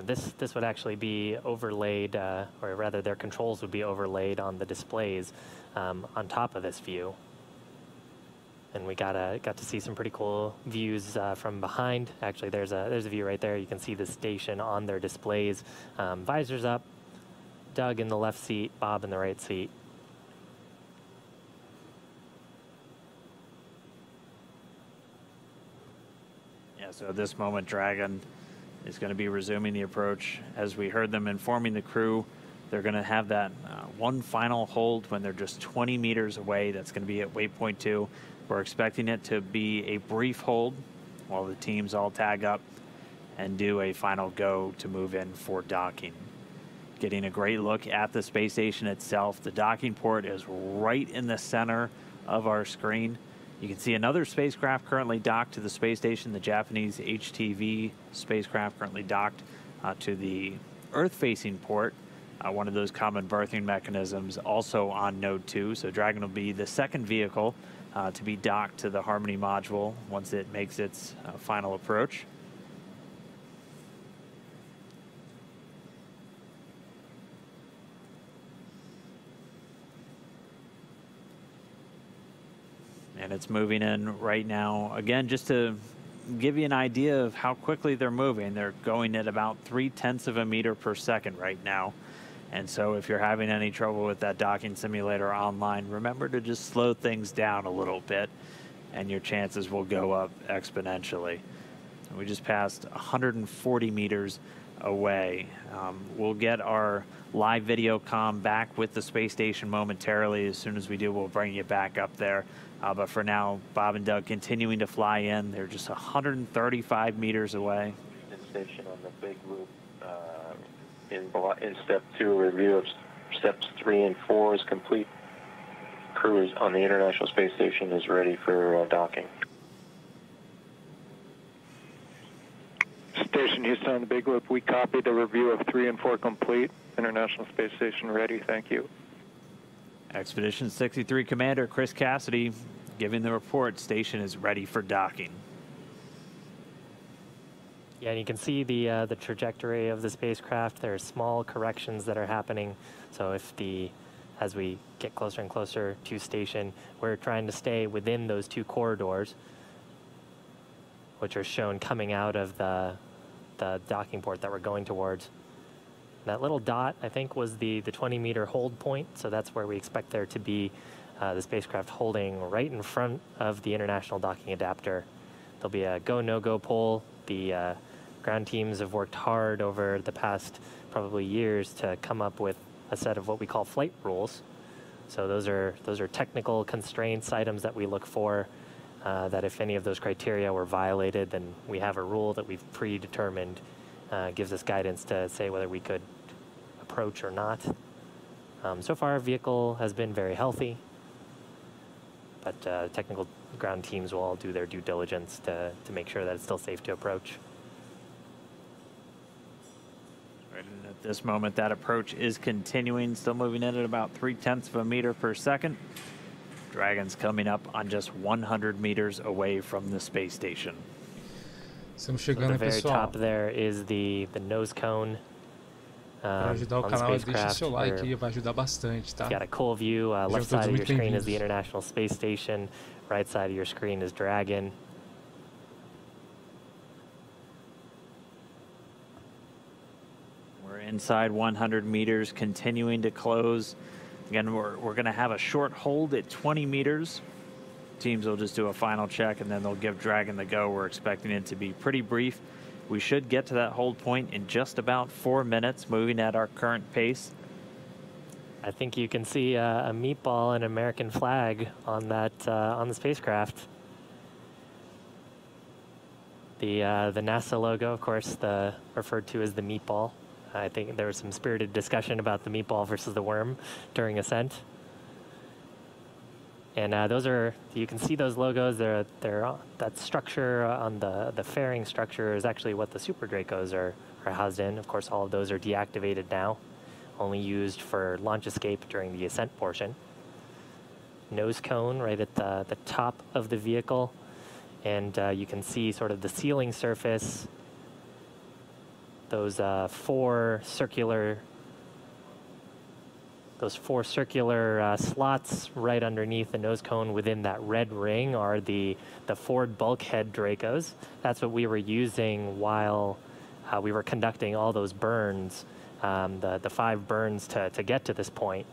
This would actually be overlaid, or rather their controls would be overlaid on the displays on top of this view. And we got to see some pretty cool views from behind. Actually, there's a view right there. You can see the station on their displays. Visors up, Doug in the left seat, Bob in the right seat. So at this moment, Dragon is going to be resuming the approach. As we heard them informing the crew, they're going to have that one final hold when they're just 20 meters away. That's going to be at waypoint 2. We're expecting it to be a brief hold while the teams all tag up and do a final go to move in for docking. Getting a great look at the space station itself. The docking port is right in the center of our screen. You can see another spacecraft currently docked to the space station, the Japanese HTV spacecraft currently docked to the Earth-facing port, one of those common berthing mechanisms also on Node 2. So Dragon will be the second vehicle to be docked to the Harmony module once it makes its final approach. And it's moving in right now. Again, just to give you an idea of how quickly they're moving, they're going at about 0.3 of a meter per second right now. And so if you're having any trouble with that docking simulator online, remember to just slow things down a little bit and your chances will go up exponentially. We just passed 140 meters away. We'll get our live video comm back with the space station momentarily. As soon as we do, we'll bring you back up there. But for now, Bob and Doug continuing to fly in. They're just 135 meters away. Station on the Big Loop. In step 2, a review of steps 3 and 4 is complete. Crew on the International Space Station is ready for docking. Station Houston on the Big Loop. We copy the review of 3 and 4 complete. International Space Station ready. Thank you. Expedition 63 Commander Chris Cassidy giving the report. Station is ready for docking. Yeah, and you can see the trajectory of the spacecraft. There are small corrections that are happening. So as we get closer and closer to station, we're trying to stay within those 2 corridors, which are shown coming out of the docking port that we're going towards. That little dot, I think, was the 20-meter hold point. So that's where we expect there to be the spacecraft holding right in front of the International Docking Adapter. There'll be a go, no-go pole. The ground teams have worked hard over the past probably years to come up with a set of what we call flight rules. So those are technical constraints, items that we look for, that if any of those criteria were violated, then we have a rule that we've predetermined, gives us guidance to say whether we could approach or not. So far, our vehicle has been very healthy, but technical ground teams will all do their due diligence to make sure that it's still safe to approach. Right, and at this moment, that approach is continuing, still moving in at about 0.3 of a meter per second. Dragon's coming up on just 100 meters away from the space station. So at the very top there is the nose cone. Para ajudar o canal, deixa seu like aí, vai ajudar bastante, tá? Got a cool view. Left side of your screen is the International Space Station. Right side of your screen is Dragon. We're inside 100 meters, continuing to close. Again, we're going to have a short hold at 20 meters. Teams will just do a final check, and then they'll give Dragon the go. We're expecting it to be pretty brief. We should get to that hold point in just about 4 minutes, moving at our current pace. I think you can see a meatball and American flag on that on the spacecraft. The NASA logo, of course, referred to as the meatball. I think there was some spirited discussion about the meatball versus the worm during ascent. And you can see those logos. That structure on the fairing structure is actually what the Super Dracos are housed in. Of course, all of those are deactivated now, only used for launch escape during the ascent portion. Nose cone right at the top of the vehicle. And you can see sort of the sealing surface, those four circular slots right underneath the nose cone within that red ring are the Ford bulkhead Dracos. That's what we were using while we were conducting all those burns, the 5 burns to get to this point.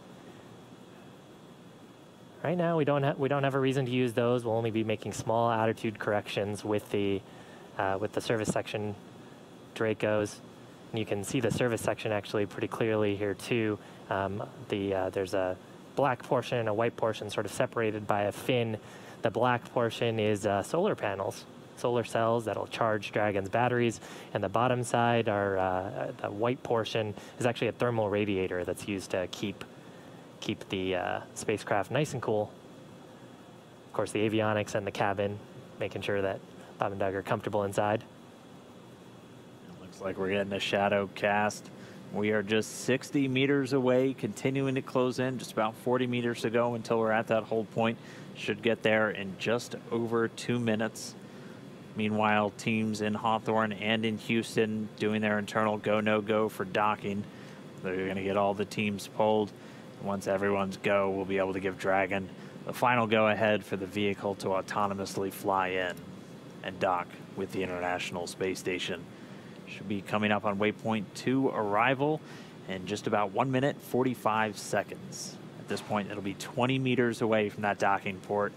Right now, we don't have a reason to use those. We'll only be making small attitude corrections with the service section Dracos. And you can see the service section actually pretty clearly here too. There's a black portion and a white portion sort of separated by a fin. The black portion is solar panels, solar cells that'll charge Dragon's batteries. And the bottom side, the white portion, is actually a thermal radiator that's used to keep the spacecraft nice and cool. Of course, the avionics and the cabin, making sure that Bob and Doug are comfortable inside. Looks like we're getting a shadow cast. We are just 60 meters away, continuing to close in, just about 40 meters to go until we're at that hold point. Should get there in just over 2 minutes. Meanwhile, teams in Hawthorne and in Houston doing their internal go, no go for docking. They're going to get all the teams pulled. Once everyone's go, we'll be able to give Dragon the final go-ahead for the vehicle to autonomously fly in and dock with the International Space Station. Should be coming up on waypoint 2 arrival in just about 1 minute, 45 seconds. At this point, it'll be 20 meters away from that docking port.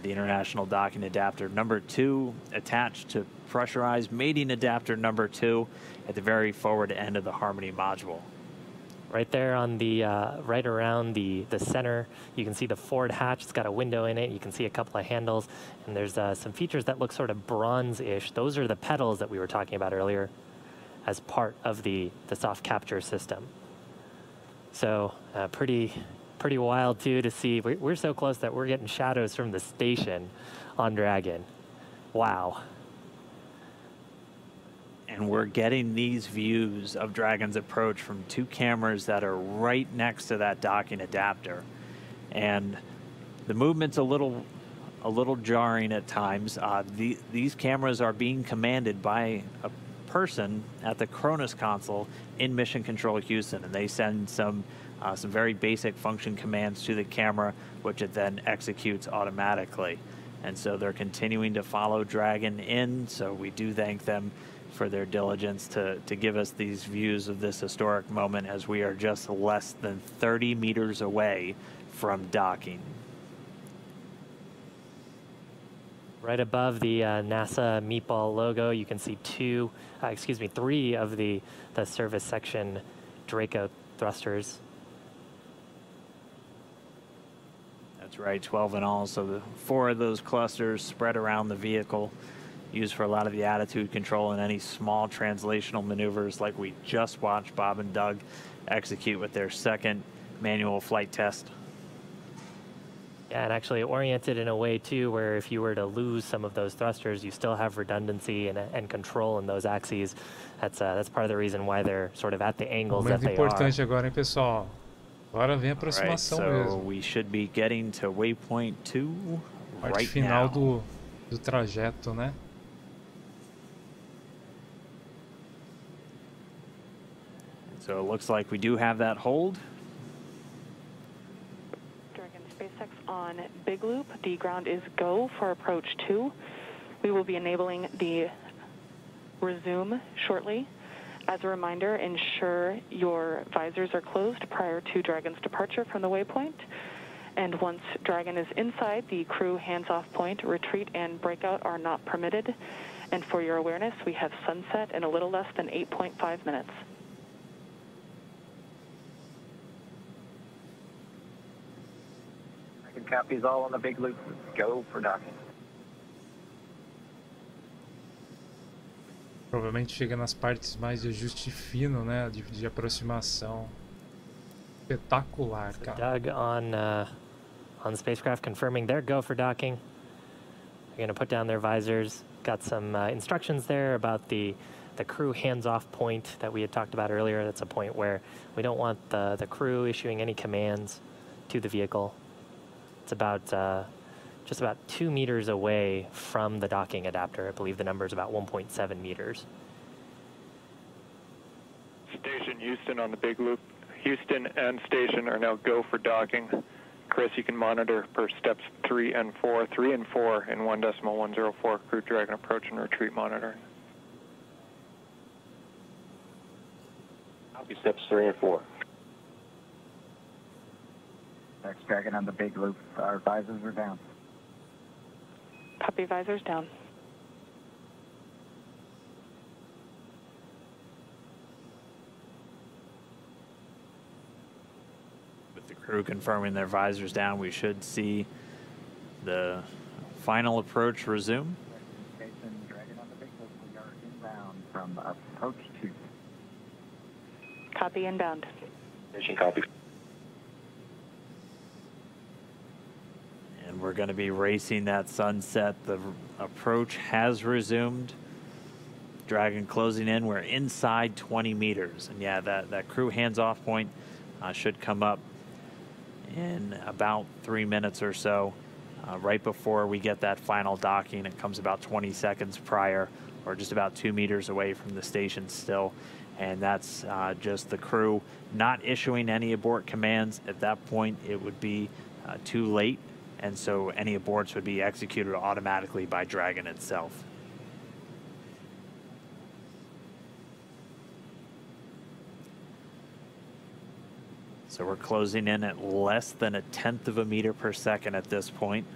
The International Docking Adapter number 2 attached to pressurized mating adapter number 2 at the very forward end of the Harmony module. Right there on the, right around the center, you can see the forward hatch. It's got a window in it. You can see a couple of handles. And there's some features that look sort of bronze-ish. Those are the pedals that we were talking about earlier as part of the soft capture system. So pretty wild, too, to see. We're so close that we're getting shadows from the station on Dragon. Wow. and we're getting these views of Dragon's approach from two cameras that are right next to that docking adapter. And the movement's a little jarring at times. These cameras are being commanded by a person at the Cronus console in Mission Control Houston, and they send some very basic function commands to the camera, which it then executes automatically. And so they're continuing to follow Dragon in, so we do thank them for their diligence to give us these views of this historic moment as we are just less than 30 meters away from docking. Right above the NASA meatball logo, you can see three of the service section Draco thrusters. That's right, 12 in all. So the 4 of those clusters spread around the vehicle, used for a lot of the attitude control and any small translational maneuvers like we just watched Bob and Doug execute with their second manual flight test. Yeah, and actually oriented in a way too where if you were to lose some of those thrusters, you still have redundancy and control in those axes. That's part of the reason why they're sort of at the angles that they are. Momento importante agora, hein, pessoal? Agora vem a aproximação so mesmo. We should be getting to waypoint 2 Parte right final now. do trajeto, né? So it looks like we do have that hold. Dragon SpaceX on Big Loop. The ground is go for approach 2. We will be enabling the resume shortly. As a reminder, ensure your visors are closed prior to Dragon's departure from the waypoint. And once Dragon is inside, the crew hands-off point, retreat and breakout are not permitted. And for your awareness, we have sunset in a little less than 8.5 minutes. Copies all on the Big Loop. Go for docking. Provavelmente chega nas partes mais de ajuste fino, né? De aproximação. Espetacular, So cara. Doug on the spacecraft confirming their go for docking. They're going to put down their visors. Got some instructions there about the crew hands-off point that we had talked about earlier. That's a point where we don't want the crew issuing any commands to the vehicle. It's about just about 2 meters away from the docking adapter. I believe the number is about 1.7 meters. Station Houston on the Big Loop. Houston and station are now go for docking. Chris, you can monitor per steps 3 and 4. 3 and 4 in 1.104 Crew Dragon approach and retreat monitoring. Copy steps 3 and 4. Next Dragon on the Big Loop. Our visors are down. Copy, visors down. With the crew confirming their visors down, we should see the final approach resume. Station Dragon on the Big Loop. We are inbound from approach 2. Copy, inbound. Station copy. And we're going to be racing that sunset. The approach has resumed. Dragon closing in. We're inside 20 meters. And yeah, that crew hands-off point should come up in about 3 minutes or so. Right before we get that final docking, it comes about 20 seconds prior, or just about 2 meters away from the station still. And that's just the crew not issuing any abort commands. At that point, it would be too late. And so any aborts would be executed automatically by Dragon itself. So we're closing in at less than 1/10 of a meter per second at this point.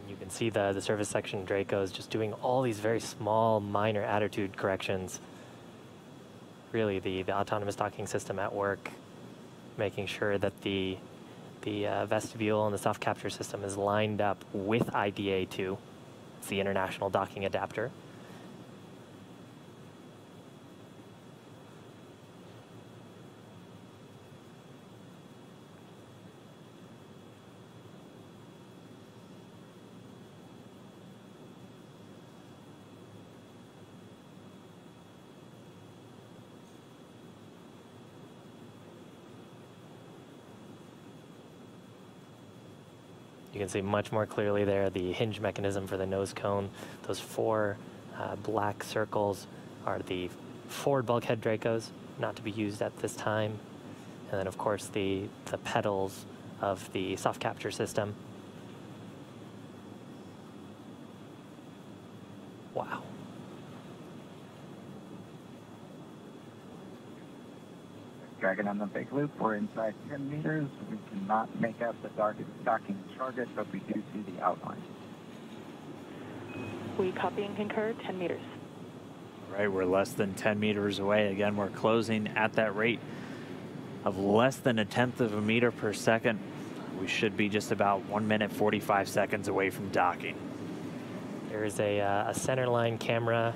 You can see the service section Dracos just doing all these very small, minor attitude corrections. Really, the autonomous docking system at work, making sure that the vestibule and the soft capture system is lined up with IDA2. It's the International Docking Adapter. You can see much more clearly there the hinge mechanism for the nose cone. Those 4 black circles are the forward bulkhead Dracos, not to be used at this time. And then, of course, the pedals of the soft capture system. Wow. Dragon on the big loop. We're inside 10 meters. We cannot make out the docking target, but we do see the outline. We copy and concur, 10 meters. All right, we're less than 10 meters away. Again, we're closing at that rate of less than 1/10 of a meter per second. We should be just about 1 minute, 45 seconds away from docking. There's a center line camera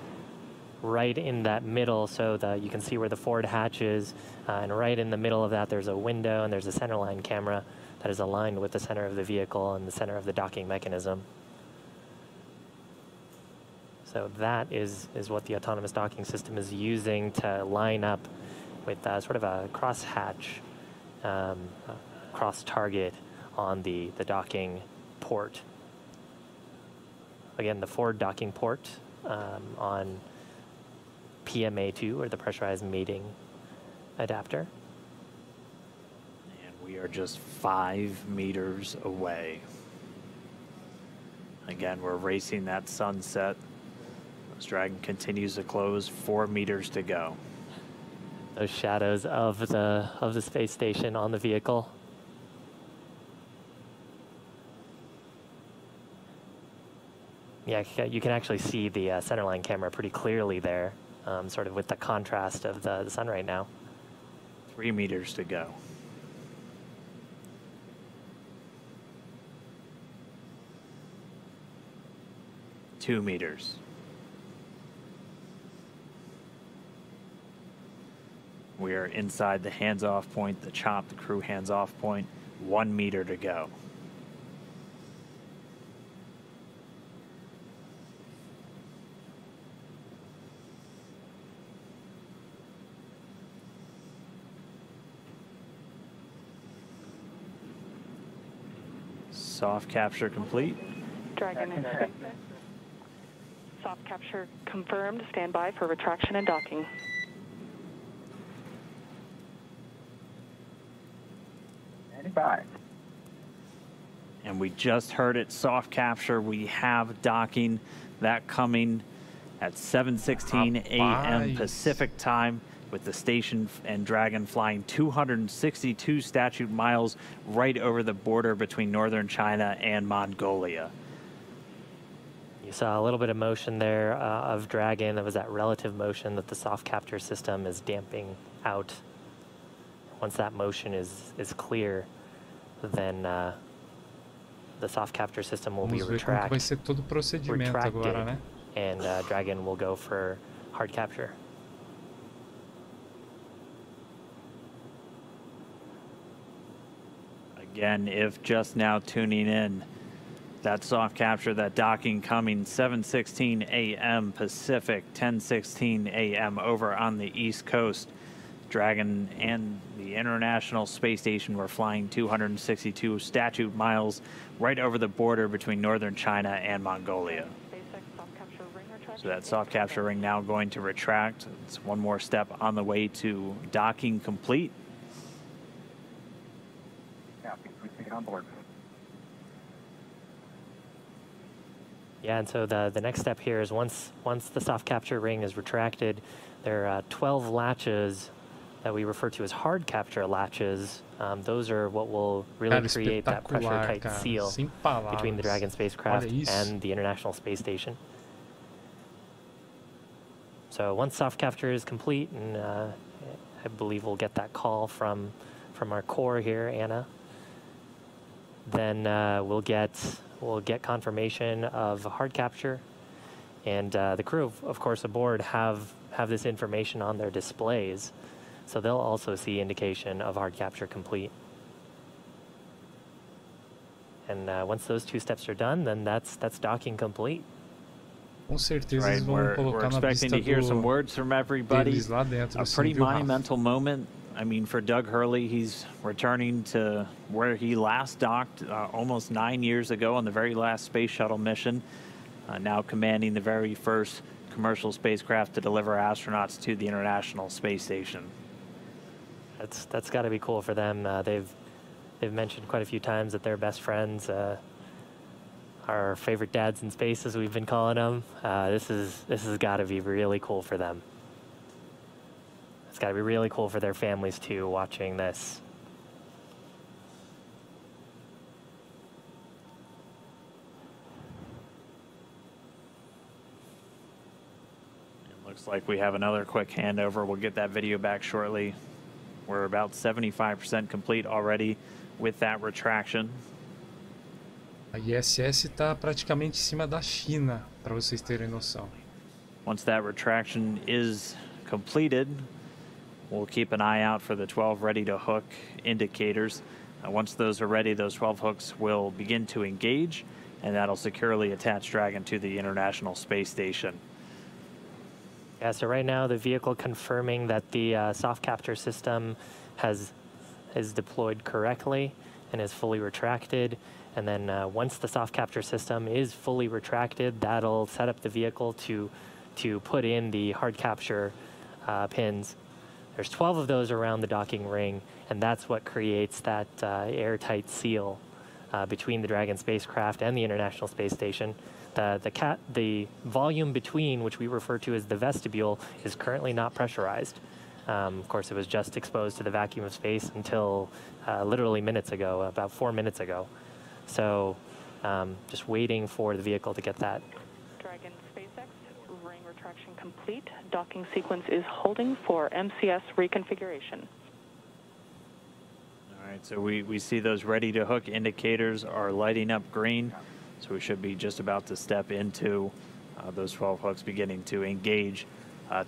right in that middle, so you can see where the forward hatch is, and right in the middle of that there's a window, and there's a center line camera that is aligned with the center of the vehicle and the center of the docking mechanism. So that is what the autonomous docking system is using to line up with sort of a cross-hatch, cross-target on the docking port. Again, the forward docking port on PMA2, or the pressurized mating adapter. And we are just 5 meters away. Again, we're racing that sunset. This Dragon continues to close, 4 meters to go. Those shadows of the space station on the vehicle. Yeah, you can actually see the centerline camera pretty clearly there, sort of with the contrast of the sun right now. 3 meters to go. Two meters. We are inside the hands-off point, the chop, the crew hands-off point. 1 meter to go. Soft capture complete. Dragon in space. Soft capture confirmed. Stand by for retraction and docking. Bye. And we just heard it, soft capture. We have docking, that coming at 7:16 a.m. Pacific time, with the station and Dragon flying 262 statute miles right over the border between northern China and Mongolia. You saw a little bit of motion there of Dragon. That was that relative motion that the soft capture system is damping out. Once that motion is clear, then the soft capture system will be retracted, vai ser todo o procedimento agora, né? And Dragon will go for hard capture. Again, if just now tuning in, that soft capture, that docking coming 7:16 a.m. Pacific, 10:16 a.m. over on the East Coast. Dragon and the International Space Station were flying 262 statute miles right over the border between northern China and Mongolia. So that soft capture ring now going to retract. It's one more step on the way to docking complete. Yeah, we take it on board. Yeah, and so the next step here is once the soft capture ring is retracted, there are 12 latches that we refer to as hard capture latches. Those are what will really create that pressure-tight seal between the Dragon spacecraft and the International Space Station. So once soft capture is complete, and I believe we'll get that call from our core here, Anna, then we'll get confirmation of hard capture, and the crew, of course, aboard have this information on their displays. So they'll also see indication of hard capture complete. And once those two steps are done, then that's docking complete. Com certeza eles vão colocar we're na expecting pista to hear some words from everybody. deles lá dentro, A pretty assim, viu, Rafa? monumental moment I mean, for Doug Hurley, he's returning to where he last docked almost 9 years ago on the very last space shuttle mission, now commanding the very first commercial spacecraft to deliver astronauts to the International Space Station. That's got to be cool for them. They've mentioned quite a few times that they're best friends, our favorite dads in space, as we've been calling them. This has got to be really cool for them. It's got to be really cool for their families too, watching this. It looks like we have another quick handover. We'll get that video back shortly. We're about 75% complete already with that retraction. A ISS está praticamente em cima da China, para vocês terem noção. Once that retraction is completed, we'll keep an eye out for the 12 ready to hook indicators. Once those are ready, those 12 hooks will begin to engage, and that'll securely attach Dragon to the International Space Station. Yeah, so right now the vehicle confirming that the soft capture system is deployed correctly and is fully retracted. And then once the soft capture system is fully retracted, that'll set up the vehicle to put in the hard capture pins. There's 12 of those around the docking ring, and that's what creates that airtight seal between the Dragon spacecraft and the International Space Station. The volume between, which we refer to as the vestibule, is currently not pressurized. Of course, it was just exposed to the vacuum of space until literally minutes ago, about 4 minutes ago. So just waiting for the vehicle to get that. Dragon SpaceX, ring retraction complete. Docking sequence is holding for MCS reconfiguration. All right, so we see those ready to hook indicators are lighting up green. So we should be just about to step into those 12 hooks beginning to engage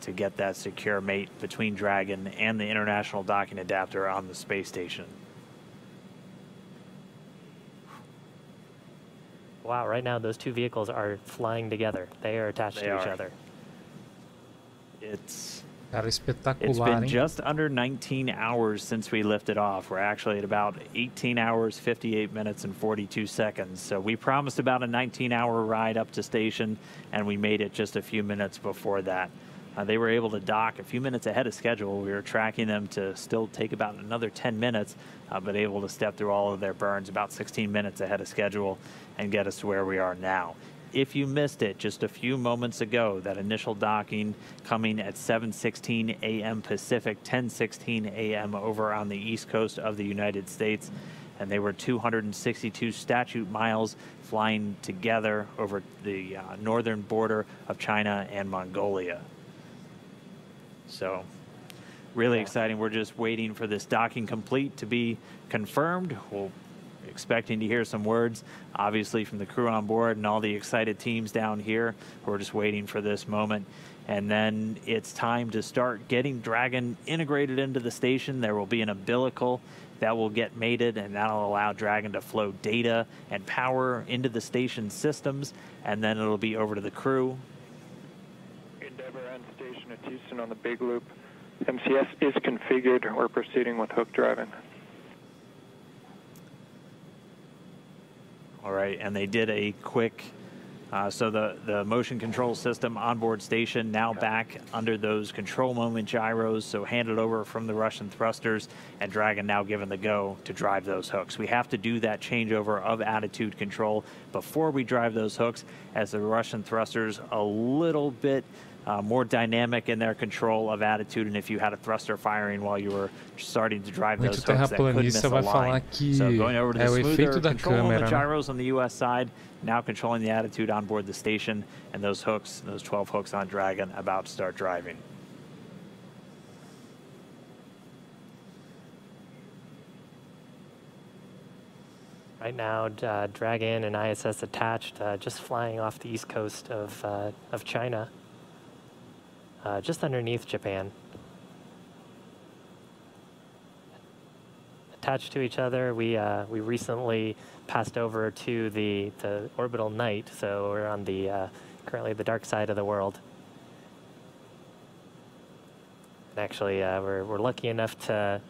to get that secure mate between Dragon and the International Docking Adapter on the space station. Wow, right now those two vehicles are flying together. They are attached to each other. It's espetacular, It's been just under 19 hours since we lifted off. We're actually at about 18 hours, 58 minutes, and 42 seconds. So we promised about a 19-hour ride up to station, and we made it just a few minutes before that. They were able to dock a few minutes ahead of schedule. We were tracking them to still take about another 10 minutes, but able to step through all of their burns about 16 minutes ahead of schedule and get us to where we are now. If you missed it just a few moments ago, that initial docking coming at 7:16 a.m. Pacific, 10:16 a.m. over on the east coast of the United States, and they were 262 statute miles flying together over the northern border of China and Mongolia. So really exciting. We're just waiting for this docking complete to be confirmed. We'll expecting to hear some words, obviously, from the crew on board and all the excited teams down here. We're just waiting for this moment. And then it's time to start getting Dragon integrated into the station. There will be an umbilical that will get mated, and that'll allow Dragon to flow data and power into the station systems, and then it'll be over to the crew. Endeavour and station at Houston on the Big Loop. MCS is configured. We're proceeding with hook driving. All right, and they did a quick, so the motion control system onboard station now back under those control moment gyros, so handed over from the Russian thrusters, and Dragon now given the go to drive those hooks. We have to do that changeover of attitude control before we drive those hooks, as the Russian thrusters a little bit more dynamic in their control of attitude, and if you had a thruster firing while you were starting to drive those hooks, that could miss a line. So going over to the smoother control on the gyros on the US side, now controlling the attitude on board the station, and those hooks, those 12 hooks on Dragon, about to start driving. Right now, Dragon and ISS attached, just flying off the east coast of China. Just underneath Japan. Attached to each other, we recently passed over to the orbital night, so we're on the currently the dark side of the world. And Actually, we're lucky enough to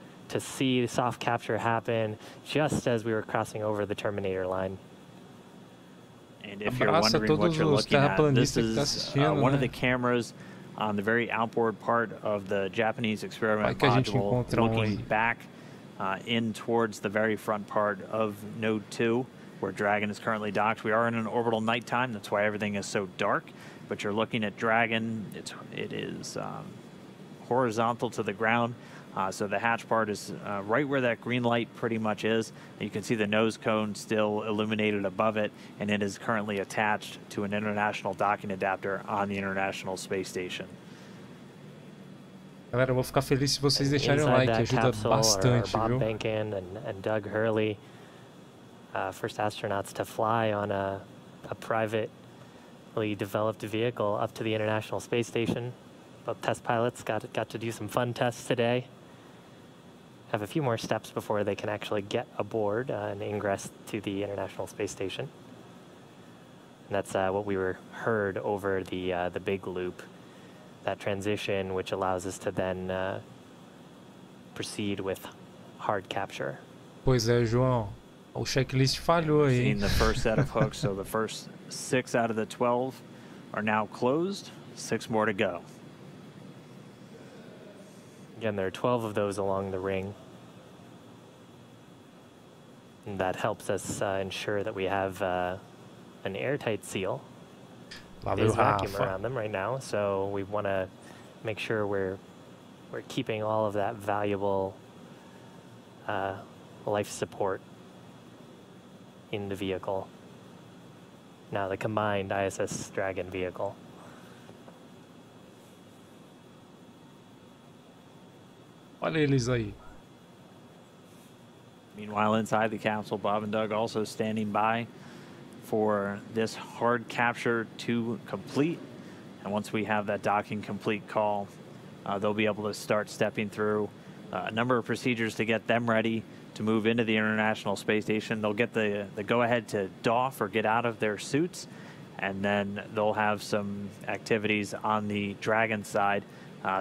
see soft capture happen just as we were crossing over the terminator line. And if you're wondering what you're looking at, this is one of the cameras on the very outboard part of the Japanese experiment module, looking back in towards the very front part of Node 2, where Dragon is currently docked. We are in an orbital nighttime, that's why everything is so dark. But you're looking at Dragon. It is horizontal to the ground. So the hatch part is right where that green light pretty much is. You can see the nose cone still illuminated above it, and it is currently attached to an international docking adapter on the International Space Station. Galera, eu vou ficar feliz se vocês deixarem o like, ajuda bastante, Bob viu? Behnken and Doug Hurley, first astronauts to fly on a privately developed vehicle up to the International Space Station. Both test pilots got to do some fun tests today. Have a few more steps before they can actually get aboard and ingress to the International Space Station. And that's what we heard over the big loop, that transition, which allows us to then proceed with hard capture. Pois é, João. O checklist falhou aí. Seen the first set of hooks, so the first 6 out of the 12 are now closed. 6 more to go. Again, there are 12 of those along the ring. And that helps us ensure that we have an airtight seal. There's vacuum around them right now, so we want to make sure we're keeping all of that valuable life support in the vehicle. Now the combined ISS Dragon vehicle. Olha eles aí. Meanwhile, inside the capsule, Bob and Doug also standing by for this hard capture to complete. And once we have that docking complete call, they'll be able to start stepping through a number of procedures to get them ready to move into the International Space Station. They'll get the go-ahead to doff or get out of their suits, and then they'll have some activities on the Dragon side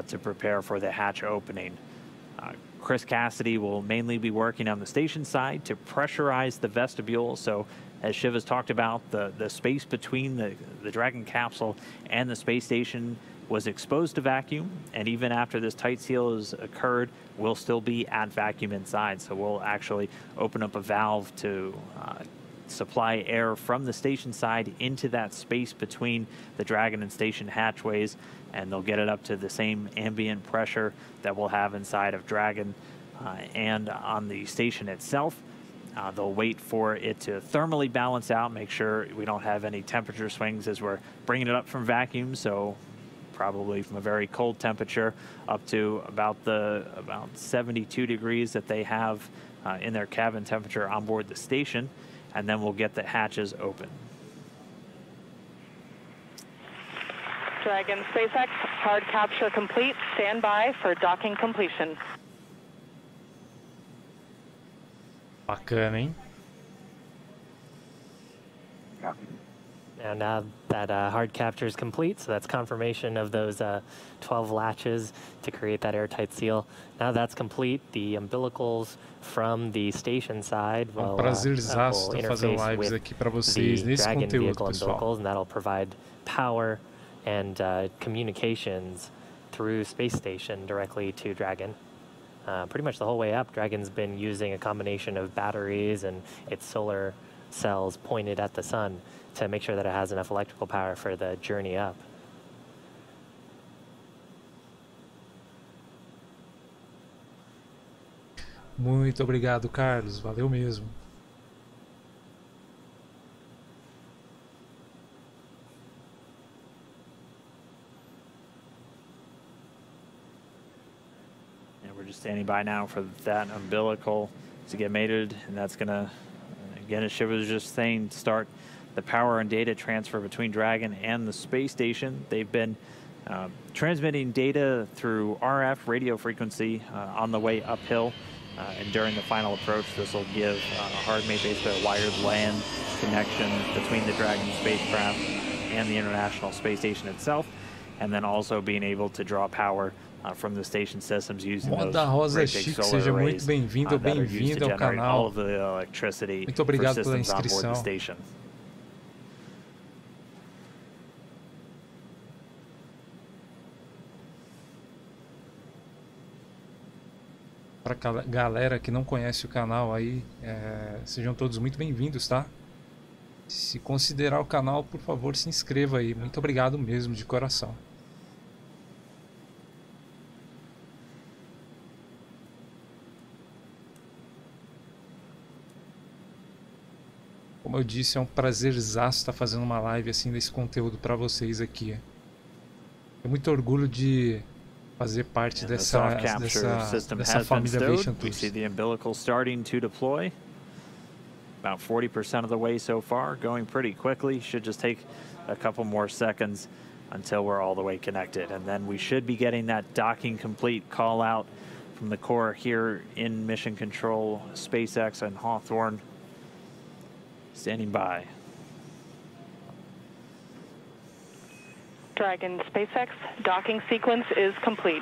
to prepare for the hatch opening. Chris Cassidy will mainly be working on the station side to pressurize the vestibule. So as Shiv has talked about, the space between the Dragon capsule and the space station was exposed to vacuum, and even after this tight seal has occurred, we'll still be at vacuum inside. So we'll actually open up a valve to supply air from the station side into that space between the Dragon and station hatchways, and they'll get it up to the same ambient pressure that we'll have inside of Dragon and on the station itself. They'll wait for it to thermally balance out, make sure we don't have any temperature swings as we're bringing it up from vacuum, so probably from a very cold temperature up to about 72 degrees that they have in their cabin temperature on board the station, and then we'll get the hatches open. Dragon SpaceX, hard capture complete. Stand by for docking completion. Bacana, hein? And now that hard capture is complete, so that's confirmation of those 12 latches to create that airtight seal. Now that's complete. The umbilicals from the station side will prazerzaço fazer lives aqui para vocês nesse conteúdo, pessoal. And that'll provide power and communications through space station directly to Dragon. Pretty much the whole way up, Dragon's been using a combination of batteries and its solar cells pointed at the sun to make sure that it has enough electrical power for the journey up. Muito obrigado, Carlos. Valeu mesmo. And we're just standing by now for that umbilical to get mated, and that's going to, again, as Shiv was just saying, start the power and data transfer between Dragon and the space station. They've been transmitting data through RF radio frequency on the way uphill. And during the final approach, this will give HardMate basically a wired LAN connection between the Dragon spacecraft and the International Space Station itself, and then also being able to draw power from the station systems using Moda those Rosa great big Chic, solar seja arrays muito bem-vindo ou that are used bem-vinda to ao generate all canal. of the electricity Muito for obrigado pela systems on board the inscrição. station. Para a galera que não conhece o canal aí, sejam todos muito bem-vindos, tá? Se considerar o canal, por favor, se inscreva aí. Muito obrigado mesmo, de coração. Como eu disse, é um prazerzaço estar fazendo uma live assim desse conteúdo para vocês aqui. É muito orgulho de fazer parte dessa família Aviation We Tours. see the umbilical starting to deploy. About 40% of the way so far, going pretty quickly. Should just take a couple more seconds until we're all the way connected. And then we should be getting that docking complete call out from the core here in Mission Control, SpaceX and Hawthorne. Standing by. Dragon SpaceX docking sequence is complete.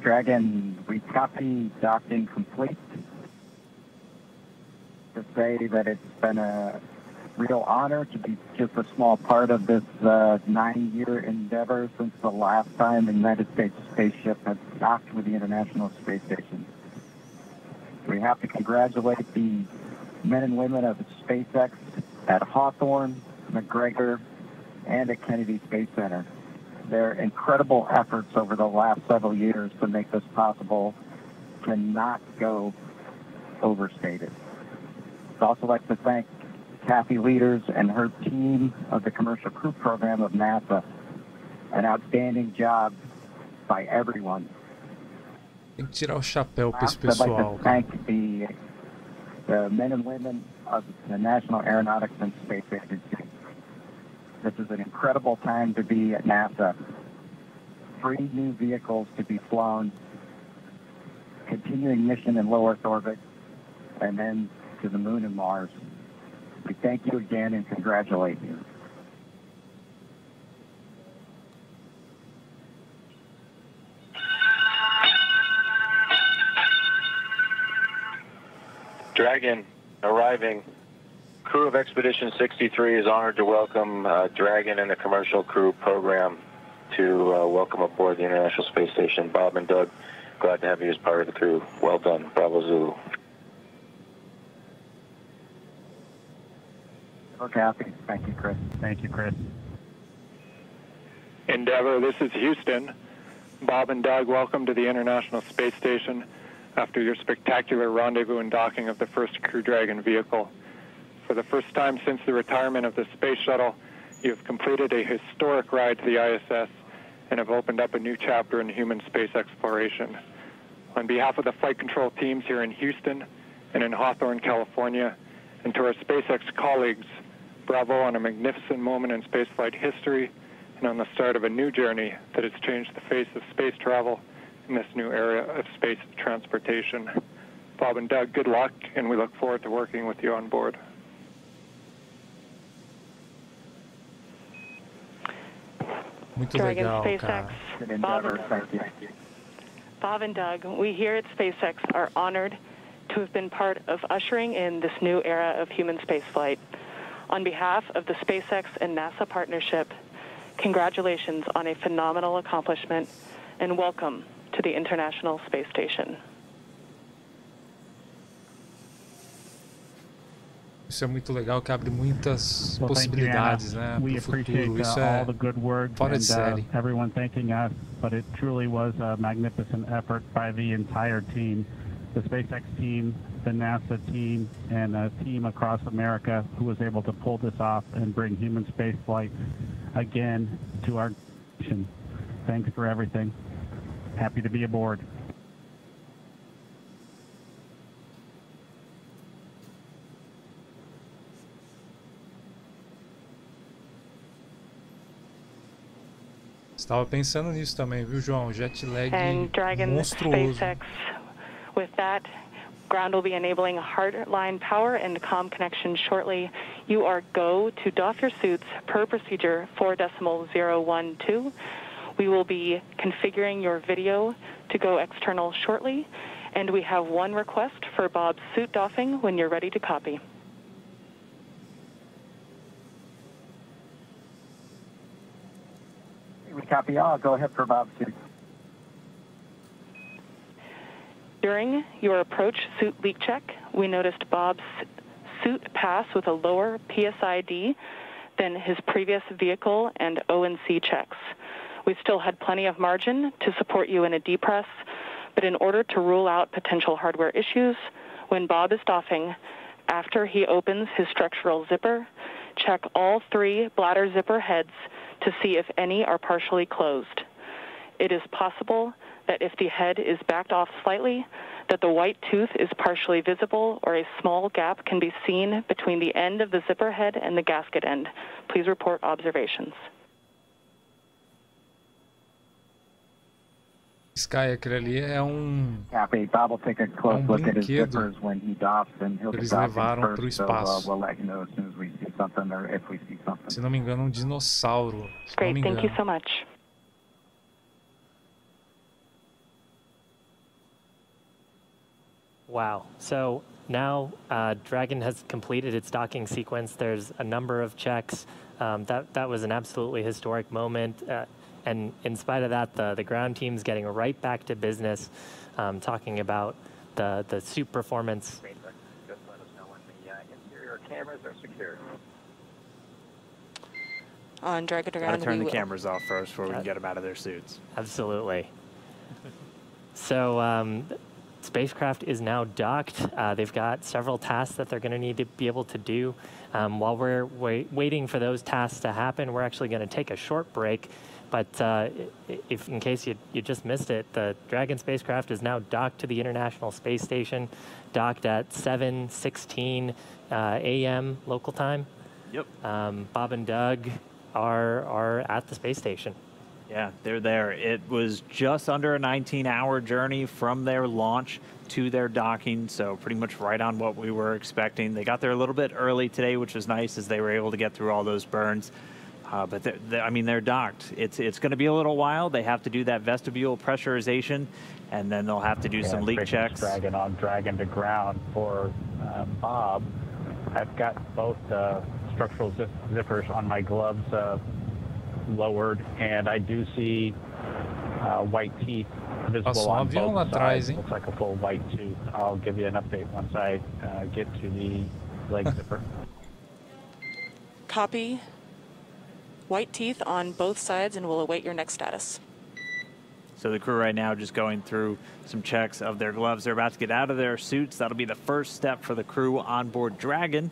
Dragon, we copy docking complete. To say that it's been a real honor to be just a small part of this 9-year endeavor since the last time the United States spaceship has docked with the International Space Station. We have to congratulate the men and women of SpaceX at Hawthorne, McGregor, and at Kennedy Space Center. Their incredible efforts over the last several years to make this possible cannot go overstated. I'd also like to thank Kathy Leaders and her team of the Commercial Crew Program of NASA. An outstanding job by everyone. Tem que tirar o chapéu para esse I'd like pessoal. to thank the men and women of the National Aeronautics and Space Agency. This is an incredible time to be at NASA. 3 new vehicles to be flown, continuing mission in low Earth orbit, and then to the moon and Mars. We thank you again and congratulate you. Dragon arriving. Crew of Expedition 63 is honored to welcome Dragon and the Commercial Crew Program to welcome aboard the International Space Station. Bob and Doug, glad to have you as part of the crew. Well done. Bravo Zulu. Kathy. Thank you, Chris. Thank you, Chris. Endeavour, this is Houston. Bob and Doug, welcome to the International Space Station after your spectacular rendezvous and docking of the first Crew Dragon vehicle. For the first time since the retirement of the Space Shuttle, you have completed a historic ride to the ISS and have opened up a new chapter in human space exploration. On behalf of the flight control teams here in Houston and in Hawthorne, California, and to our SpaceX colleagues, bravo on a magnificent moment in spaceflight history and on the start of a new journey that has changed the face of space travel in this new era of space transportation. Bob and Doug, good luck, and we look forward to working with you on board. Muito Dragon legal, SpaceX. cara. Bob and Doug, we here at SpaceX are honored to have been part of ushering in this new era of human spaceflight. On behalf of the SpaceX and NASA partnership, congratulations on a phenomenal accomplishment and welcome to the International Space Station. Isso é muito legal, que abre muitas Well, thank you, possibilidades, Anna. né, We para o appreciate futuro. Isso all the good work fora de and série. everyone thanking us, but it truly was a magnificent effort by the entire team, the SpaceX team, the NASA team, and a team across America who was able to pull this off and bring human spaceflight again to our nation. Thanks for everything. Happy to be aboard. Estava pensando nisso também, viu, João? Jet lag And Dragon monstruoso. SpaceX, with that, Ground will be enabling hardline power and comm connection shortly. You are go to doff your suits per procedure 4.012. We will be configuring your video to go external shortly, and we have one request for Bob's suit doffing when you're ready to copy. We copy all. Go ahead for Bob's suit. During your approach suit leak check, we noticed Bob's suit pass with a lower PSID than his previous vehicle and O&C checks. We still had plenty of margin to support you in a depress, but in order to rule out potential hardware issues, when Bob is doffing, after he opens his structural zipper, check all 3 bladder zipper heads to see if any are partially closed. It is possible that if the head is backed off slightly, that the white tooth is partially visible or a small gap can be seen between the end of the zipper head and the gasket end. Please report observations. Sky, aquele ali é Copy. Bob will take a close look at his zippers when he doffs, and he'll eles levaram para o espaço. So we'll let you know as soon as we see something or if we see something. Se não me engano, dinossauro. Great, thank you so much. Wow. So now Dragon has completed its docking sequence. There's a number of checks. That was an absolutely historic moment. And in spite of that, the ground team's getting right back to business, talking about the suit performance. Just let us know when the interior cameras are secure. On Dragon to Ground, Gotta turn the cameras off first before we can get them out of their suits. Absolutely. So spacecraft is now docked. They've got several tasks that they're going to need to be able to do. While we're waiting for those tasks to happen, we're actually going to take a short break. But if, in case you just missed it, the Dragon spacecraft is now docked to the International Space Station, docked at 7:16 a.m. local time. Yep. Bob and Doug are at the space station. Yeah, they're there. It was just under a 19-hour journey from their launch to their docking, so pretty much right on what we were expecting. They got there a little bit early today, which was nice, as they were able to get through all those burns. But they're docked. It's going to be a little while. They have to do that vestibule pressurization, and then they'll have to do some leak checks. Dragon on Dragon to Ground for Bob. I've got both structural zippers on my gloves lowered, and I do see white teeth visible on both sides. Looks like a full white tooth. I'll give you an update once I get to the leg zipper. Copy. White teeth on both sides, and we'll await your next status. So the crew right now just going through some checks of their gloves. They're about to get out of their suits. That'll be the first step for the crew on board Dragon.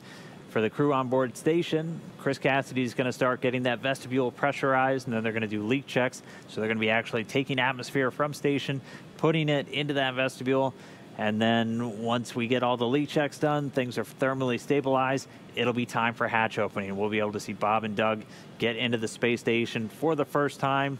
For the crew on board station, Chris Cassidy is going to start getting that vestibule pressurized, and then they're going to do leak checks. So they're going to be actually taking atmosphere from station, putting it into that vestibule, and then once we get all the leak checks done, things are thermally stabilized, it'll be time for hatch opening. We'll be able to see Bob and Doug get into the space station for the first time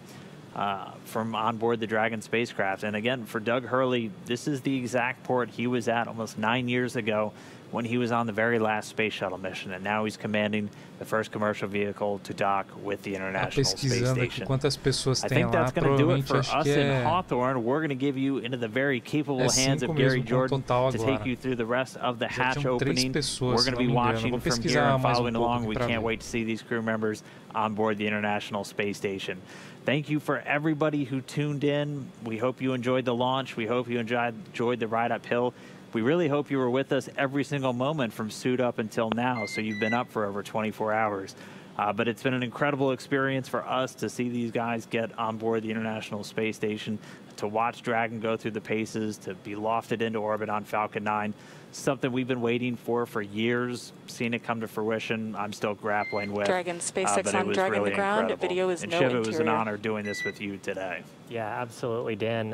from on board the Dragon spacecraft. And again, for Doug Hurley, this is the exact port he was at almost 9 years ago when he was on the very last space shuttle mission, and now he's commanding the first commercial vehicle to dock with the International Space Station. Quantas pessoas I tem think lá, that's going to do it for us in Hawthorne. We're going to give you into the very capable hands of Gary Jordan to take you through the rest of the hatch opening. We're going to be watching from here and following along. We can't wait to see these crew members on board the International Space Station. Thank you for everybody who tuned in. We hope you enjoyed the launch. We hope you enjoyed the ride uphill. We really hope you were with us every single moment from suit up until now, so you've been up for over 24 hours. But it's been an incredible experience for us to see these guys get on board the International Space Station, to watch Dragon go through the paces, to be lofted into orbit on Falcon 9. Something we've been waiting for years, seeing it come to fruition. I'm still grappling with. Dragon SpaceX on Dragon really to Ground. Incredible. Video is and no Shiv, interior. It was an honor doing this with you today. Yeah, absolutely, Dan.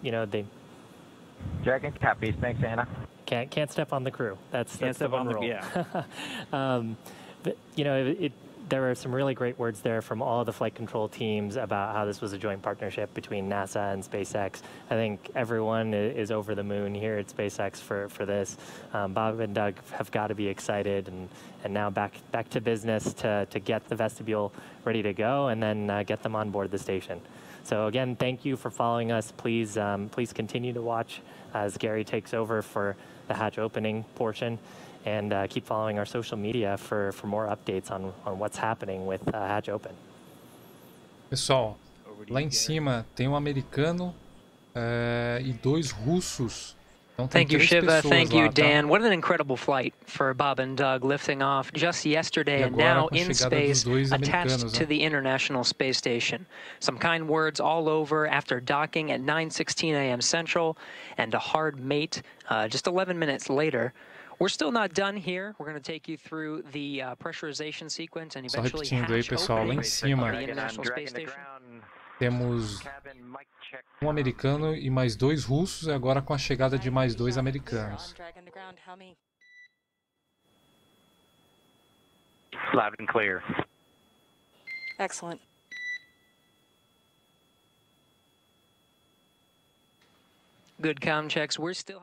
They Dragon copies. Thanks, Anna. can't step on the crew. That's the step one on the rule. yeah. But, there were some really great words there from all the flight control teams about how this was a joint partnership between NASA and SpaceX. I think everyone is over the moon here at SpaceX for this. Bob and Doug have got to be excited, and now back to business to get the vestibule ready to go and then get them on board the station. So again, thank you for following us. Please continue to watch as Gary takes over for the hatch opening portion. And keep following our social media for more updates on what's happening with Hatch Open. Pessoal, lá em cima tem um americano e 2 russos. Então, thank you, Shiva. Thank you, lá, Dan. Tá? What an incredible flight for Bob and Doug, lifting off just yesterday and now in space, attached to the International Space Station. Some kind words all over after docking at 9:16 a.m. Central, and a hard mate just 11 minutes later. We're still not done here. We're going to take you through the pressurization sequence and eventually aí, pessoal, lá em cima temos um americano e mais 2 russos, e agora com a chegada de mais 2 americanos. Loud and clear. Excellent. Good comm checks. We're still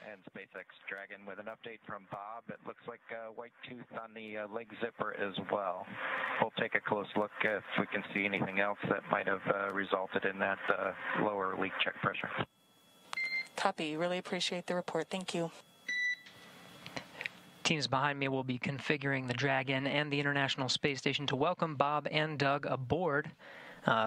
and SpaceX Dragon with an update from Bob. It looks like a white tooth on the leg zipper as well. We'll take a close look if we can see anything else that might have resulted in that lower leak check pressure. Copy. Really appreciate the report. Thank you. Teams behind me will be configuring the Dragon and the International Space Station to welcome Bob and Doug aboard.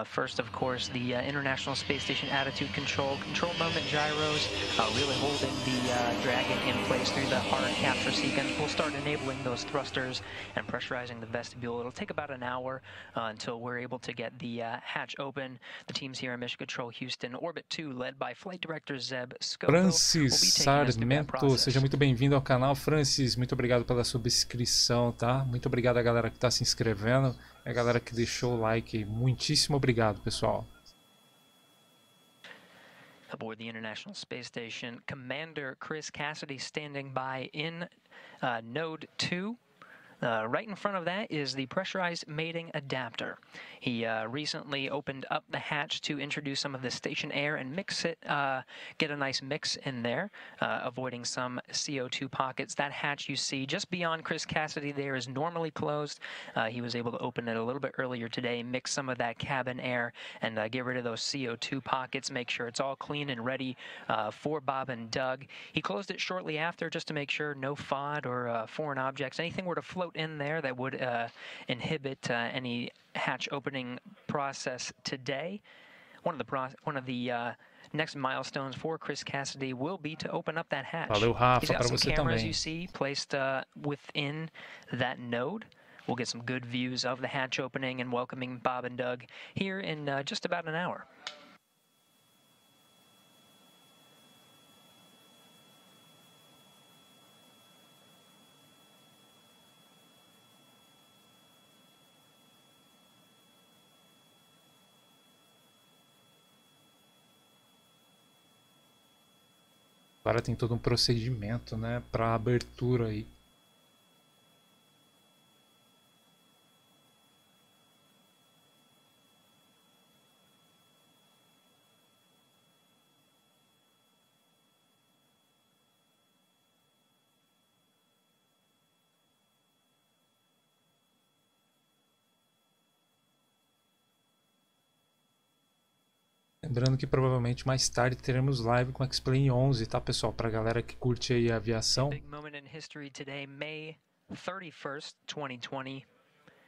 First, of course, the International Space Station attitude control moment gyros, really holding the Dragon in place through the hard capture sequence. We'll start enabling those thrusters and pressurizing the vestibule. It'll take about an hour until we're able to get the hatch open. The teams here in Mission Control Houston, Orbit 2, led by Flight Director Zeb Scoville, Francis Sarmento, seja muito bem-vindo ao canal. Francis, muito obrigado pela subscrição, tá? Muito obrigado a galera que está se inscrevendo. A galera que deixou o like, muitíssimo obrigado, pessoal. Aboard the International Space Station, Commander Chris Cassidy standing by in Node 2. Right in front of that is the pressurized mating adapter. He recently opened up the hatch to introduce some of the station air and mix it, get a nice mix in there, avoiding some CO2 pockets. That hatch you see just beyond Chris Cassidy there is normally closed. He was able to open it a little bit earlier today, mix some of that cabin air, and get rid of those CO2 pockets, make sure it's all clean and ready for Bob and Doug. He closed it shortly after just to make sure no FOD or foreign objects, anything were to float in there that would inhibit any hatch opening process today. One of the next milestones for Chris Cassidy will be to open up that hatch. Valeu, Rafa, He's got some cameras também. you see placed within that node. We'll get some good views of the hatch opening and welcoming Bob and Doug here in just about an hour. Agora tem todo um procedimento, né, para abertura aí. Lembrando que provavelmente mais tarde teremos live com X-Plane 11, tá, pessoal? Pra galera que curte aí a aviação. Big moment in history today, May 31st, 2020.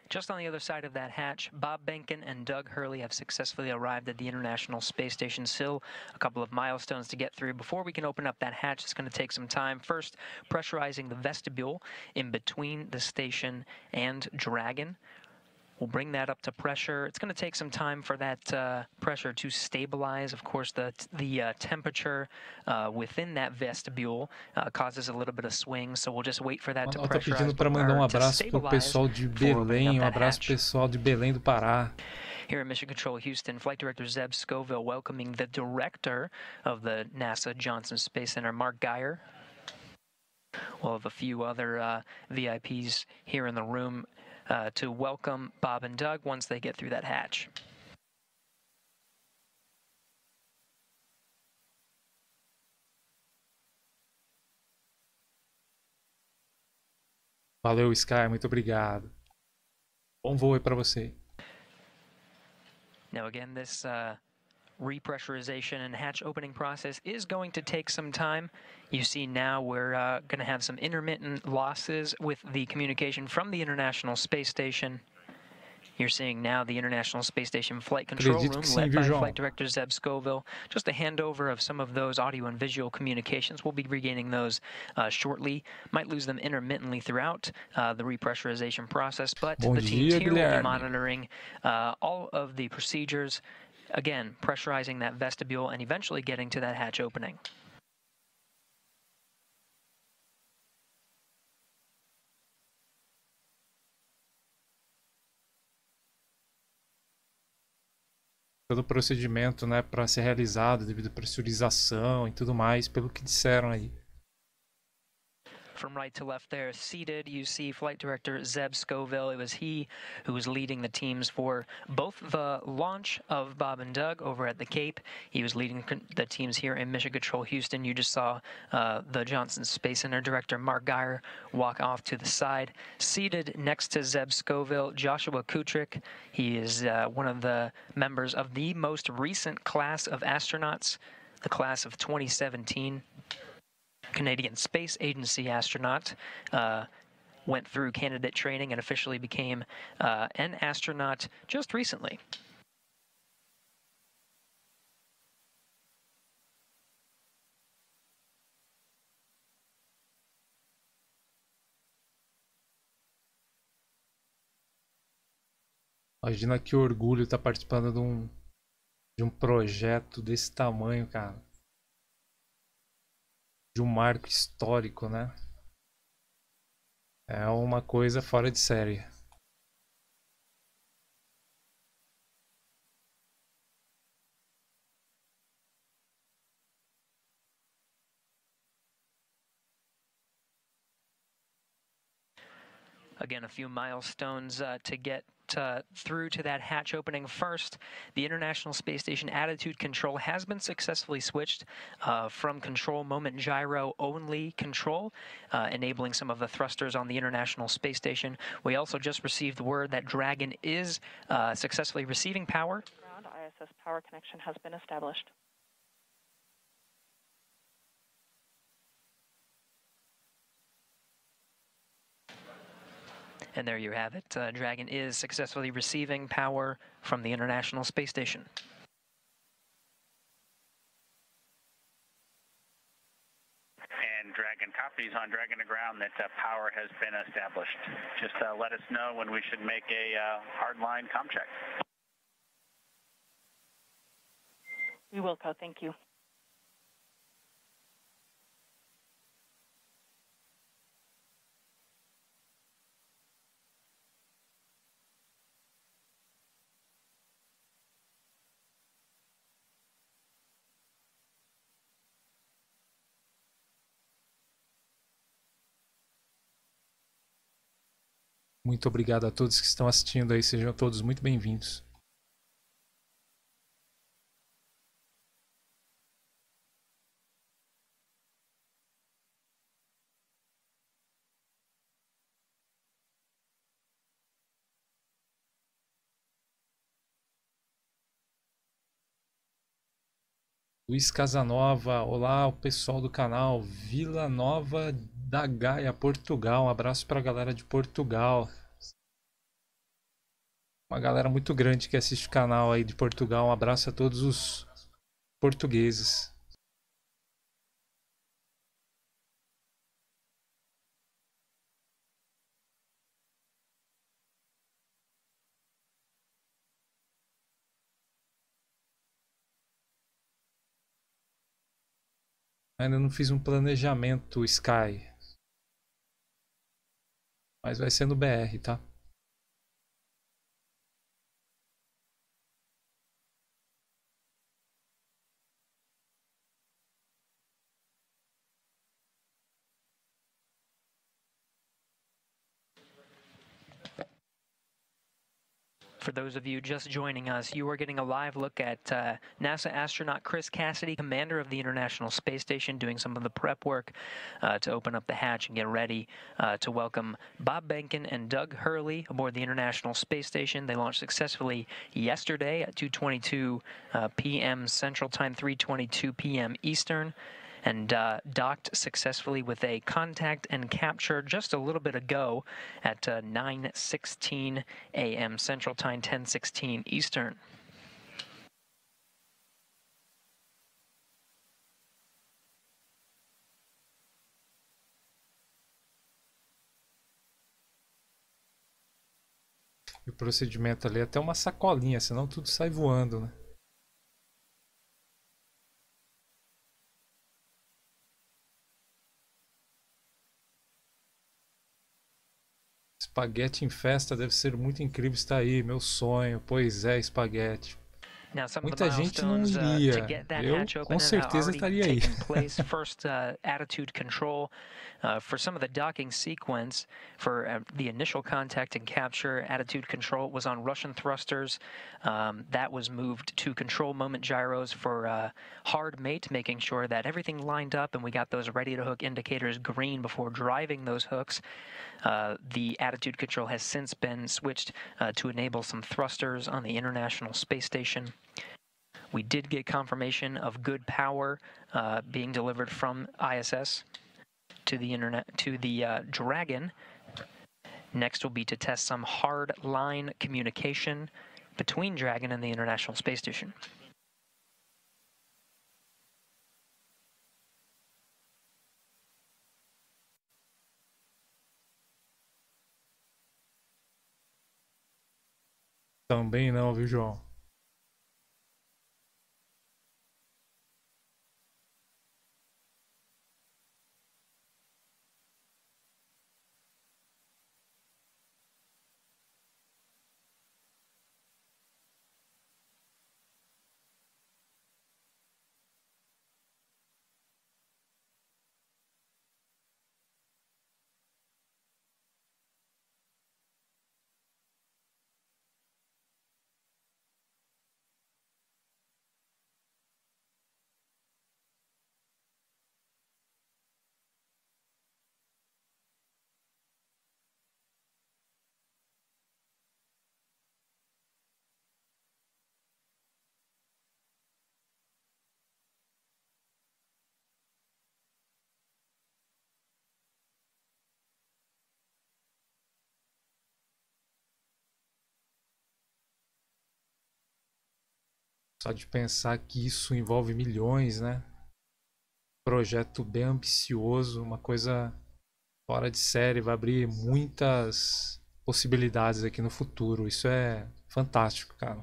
Just on the other side of that hatch, Bob Behnken and Doug Hurley have successfully arrived at the International Space Station. Still a couple of milestones to get through. Before we can open up that hatch, it's going to take some time. First, pressurizing the vestibule in between the station and Dragon. We'll bring that up to pressure. It's going to take some time for that pressure to stabilize. Of course, the temperature within that vestibule causes a little bit of swing, so we'll just wait for that to Tá pressurize pedindo para mandar abraço pro pessoal de Belém, abraço pessoal de Belém do Pará. Here at Mission Control Houston, Flight Director Zeb Scoville welcoming the director of the NASA Johnson Space Center, Mark Geyer. We'll have a few other VIPs here in the room to welcome Bob and Doug once they get through that hatch. Valeu, Sky, muito obrigado. Bom voo aí para você. Now again, this repressurization and hatch opening process is going to take some time. You see now we're going to have some intermittent losses with the communication from the International Space Station. You're seeing now the International Space Station Flight Control Room led by Flight Director Zeb Scoville. Just a handover of some of those audio and visual communications. We'll be regaining those shortly. Might lose them intermittently throughout the repressurization process, but the teams here will be monitoring all of the procedures. Again, pressurizing that vestibule and eventually getting to that hatch opening. Todo o procedimento, né, para ser realizado devido à pressurização e tudo mais, pelo que disseram aí. From right to left there, seated, you see Flight Director Zeb Scoville. It was he who was leading the teams for both the launch of Bob and Doug over at the Cape. He was leading the teams here in Mission Control Houston. You just saw the Johnson Space Center Director Mark Geyer walk off to the side. Seated next to Zeb Scoville, Joshua Kutrick. He is one of the members of the most recent class of astronauts, the class of 2017. Canadian Space Agency astronaut, went through candidate training and officially became an astronaut just recently. Imagina que orgulho estar participando de um projeto desse tamanho, cara. De um marco histórico, né? É uma coisa fora de série. Again, a few milestones to get through to that hatch opening. First, the International Space Station attitude control has been successfully switched from control moment gyro only control, enabling some of the thrusters on the International Space Station. We also just received word that Dragon is successfully receiving power. Ground ISS power connection has been established. And there you have it. Dragon is successfully receiving power from the International Space Station. And Dragon copies on Dragon to ground that power has been established. Just let us know when we should make a hardline comm check. We will, Co. Thank you. Muito obrigado a todos que estão assistindo aí, sejam todos muito bem-vindos. Luiz Casanova, olá o pessoal do canal Vila Nova da Gaia, Portugal. Um abraço para a galera de Portugal. Uma galera muito grande que assiste o canal aí de Portugal. Um abraço a todos os portugueses. Ainda não fiz um planejamento Sky. Mas vai ser no BR, tá? For those of you just joining us, you are getting a live look at NASA astronaut Chris Cassidy, commander of the International Space Station, doing some of the prep work to open up the hatch and get ready to welcome Bob Behnken and Doug Hurley aboard the International Space Station. They launched successfully yesterday at 2:22 p.m. Central Time, 3:22 p.m. Eastern, and docked successfully with a contact and capture just a little bit ago at 9:16 a.m. Central Time, 10:16 Eastern. E o procedimento ali é até uma sacolinha, senão tudo sai voando, né? Espaguete em festa deve ser muito incrível estar aí, meu sonho. Pois é, espaguete. Muita gente não iria. Eu com certeza estaria aí. First, attitude control for some of the docking sequence for the initial contact and capture. Attitude control was on Russian thrusters. That was moved to control moment gyros for hard mate, making sure that everything lined up and we got those ready to hook indicators green before driving those hooks. The attitude control has since been switched to enable some thrusters on the International Space Station. We did get confirmation of good power being delivered from ISS to the Dragon. Next will be to test some hard line communication between Dragon and the International Space Station. Também não, viu, João? Só de pensar que isso envolve milhões, né? Projeto bem ambicioso, uma coisa fora de série, vai abrir muitas possibilidades aqui no futuro. Isso é fantástico, cara.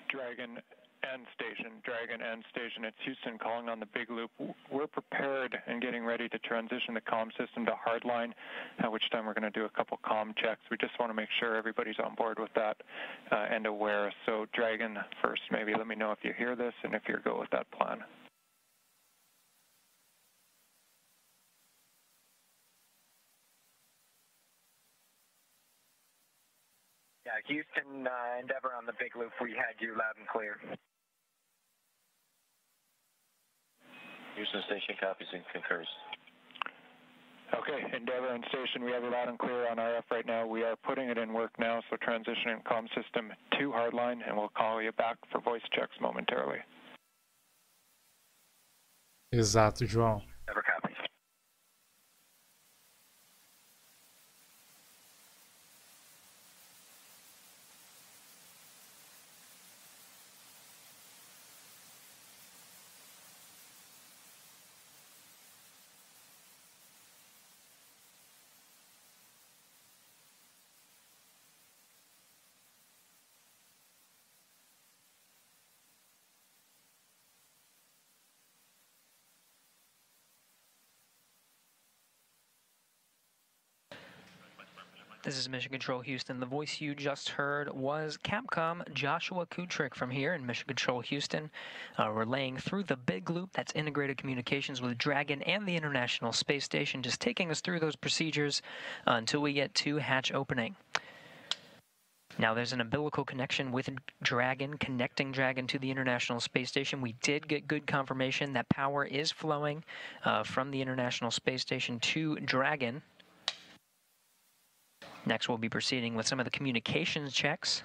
Dragon and station. It's Houston calling on the Big Loop. We're prepared and getting ready to transition the comm system to hardline, at which time we're going to do a couple comm checks. We just want to make sure everybody's on board with that and aware. So Dragon, first, maybe let me know if you hear this and if you're go with that plan. Yeah, Houston, Endeavor on the Big Loop. We had you loud and clear. Houston Station copies and concurs. Okay, Endeavor and Station, we have it loud and clear on RF right now. We are putting it in work now, so transitioning comm system to hardline, and we'll call you back for voice checks momentarily. Exato, João. Endeavor copies. This is Mission Control Houston. The voice you just heard was Capcom Joshua Kutrick from here in Mission Control Houston, relaying through the big loop. That's integrated communications with Dragon and the International Space Station, just taking us through those procedures until we get to hatch opening. Now, there's an umbilical connection with Dragon, connecting Dragon to the International Space Station. We did get good confirmation that power is flowing from the International Space Station to Dragon. Next, we'll be proceeding with some of the communications checks.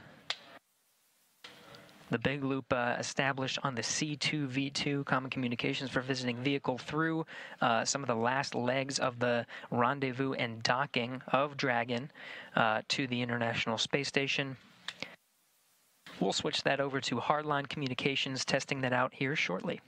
The big loop established on the C2V2 Common Communications for Visiting Vehicle through some of the last legs of the rendezvous and docking of Dragon to the International Space Station. We'll switch that over to hardline communications, testing that out here shortly.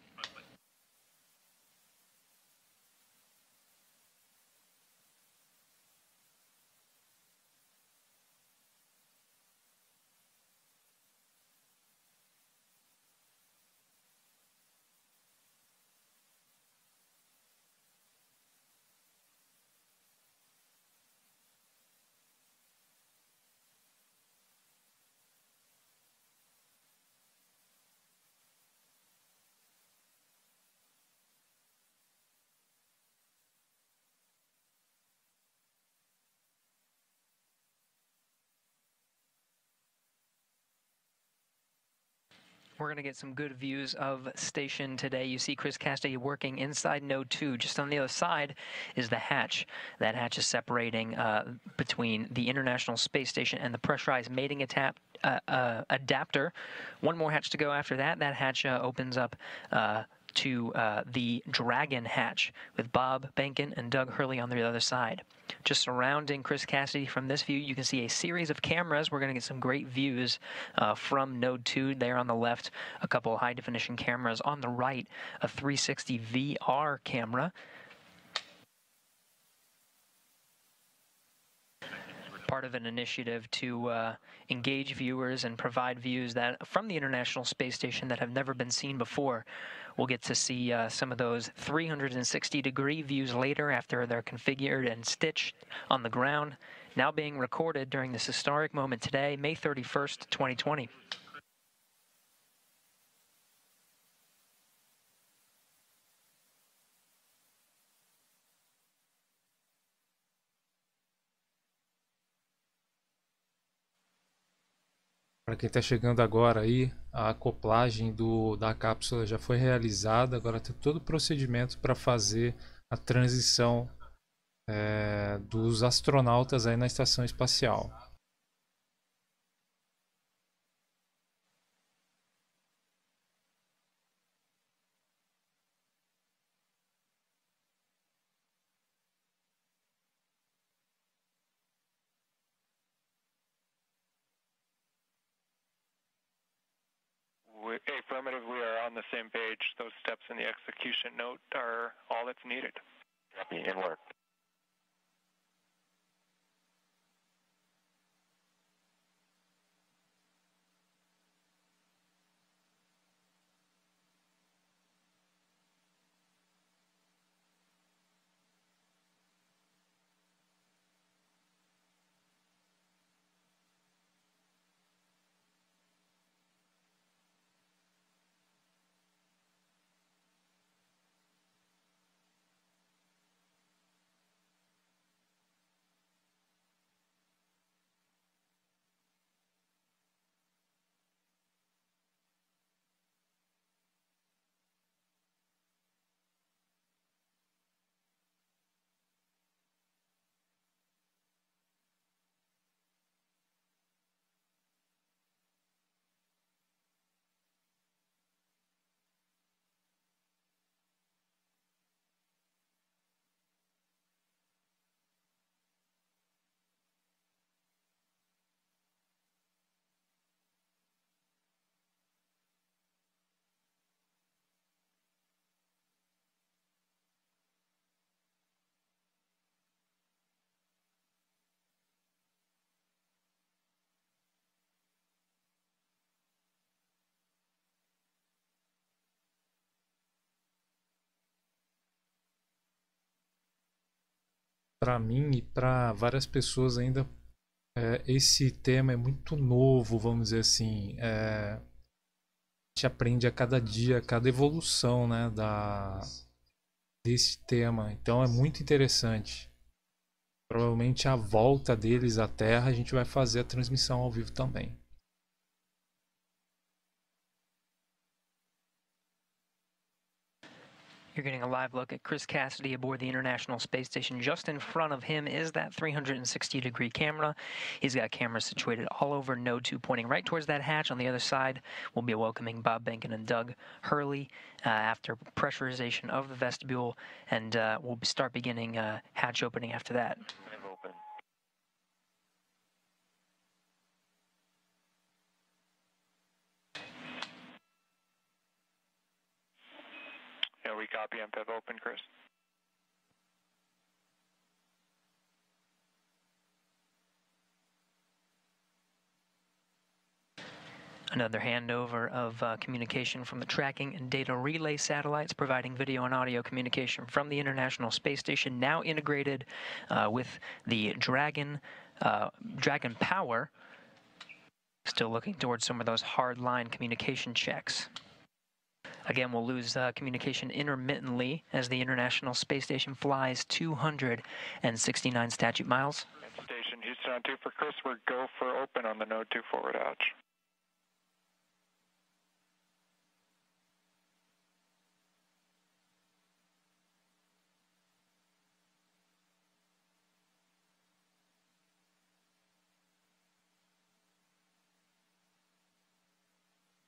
We're going to get some good views of station today. You see Chris Cassidy working inside Node 2. Just on the other side is the hatch. That hatch is separating between the International Space Station and the pressurized mating adapter. One more hatch to go after that. That hatch opens up to the Dragon hatch with Bob Behnken and Doug Hurley on the other side. Just surrounding Chris Cassidy from this view, you can see a series of cameras. We're going to get some great views from Node 2 there on the left, a couple high-definition cameras. On the right, a 360 VR camera. Part of an initiative to engage viewers and provide views that from the International Space Station that have never been seen before. We'll get to see some of those 360-degree views later after they're configured and stitched on the ground, now being recorded during this historic moment today, May 31st, 2020. Para quem está chegando agora aí, a acoplagem da cápsula já foi realizada. Agora tem todo o procedimento para fazer a transição dos astronautas aí na estação espacial. Affirmative, we are on the same page. Those steps in the execution note are all that's needed. Copy and work. Para mim e para várias pessoas ainda esse tema é muito novo, vamos dizer assim. A gente aprende a cada dia, a cada evolução, né, desse tema. Então é muito interessante. Provavelmente a volta deles à Terra a gente vai fazer a transmissão ao vivo também. You're getting a live look at Chris Cassidy aboard the International Space Station. Just in front of him is that 360-degree camera. He's got cameras situated all over Node 2, pointing right towards that hatch. On the other side, we'll be welcoming Bob Behnken and Doug Hurley after pressurization of the vestibule, and we'll start beginning hatch opening after that. Yeah, we copy MPEV open, Chris. Another handover of communication from the tracking and data relay satellites, providing video and audio communication from the International Space Station, now integrated with the Dragon Power. Still looking towards some of those hard-line communication checks. Again, we'll lose communication intermittently as the International Space Station flies 269 statute miles. Station Houston on 2 for Chris. We're go for open on the Node 2 forward hatch.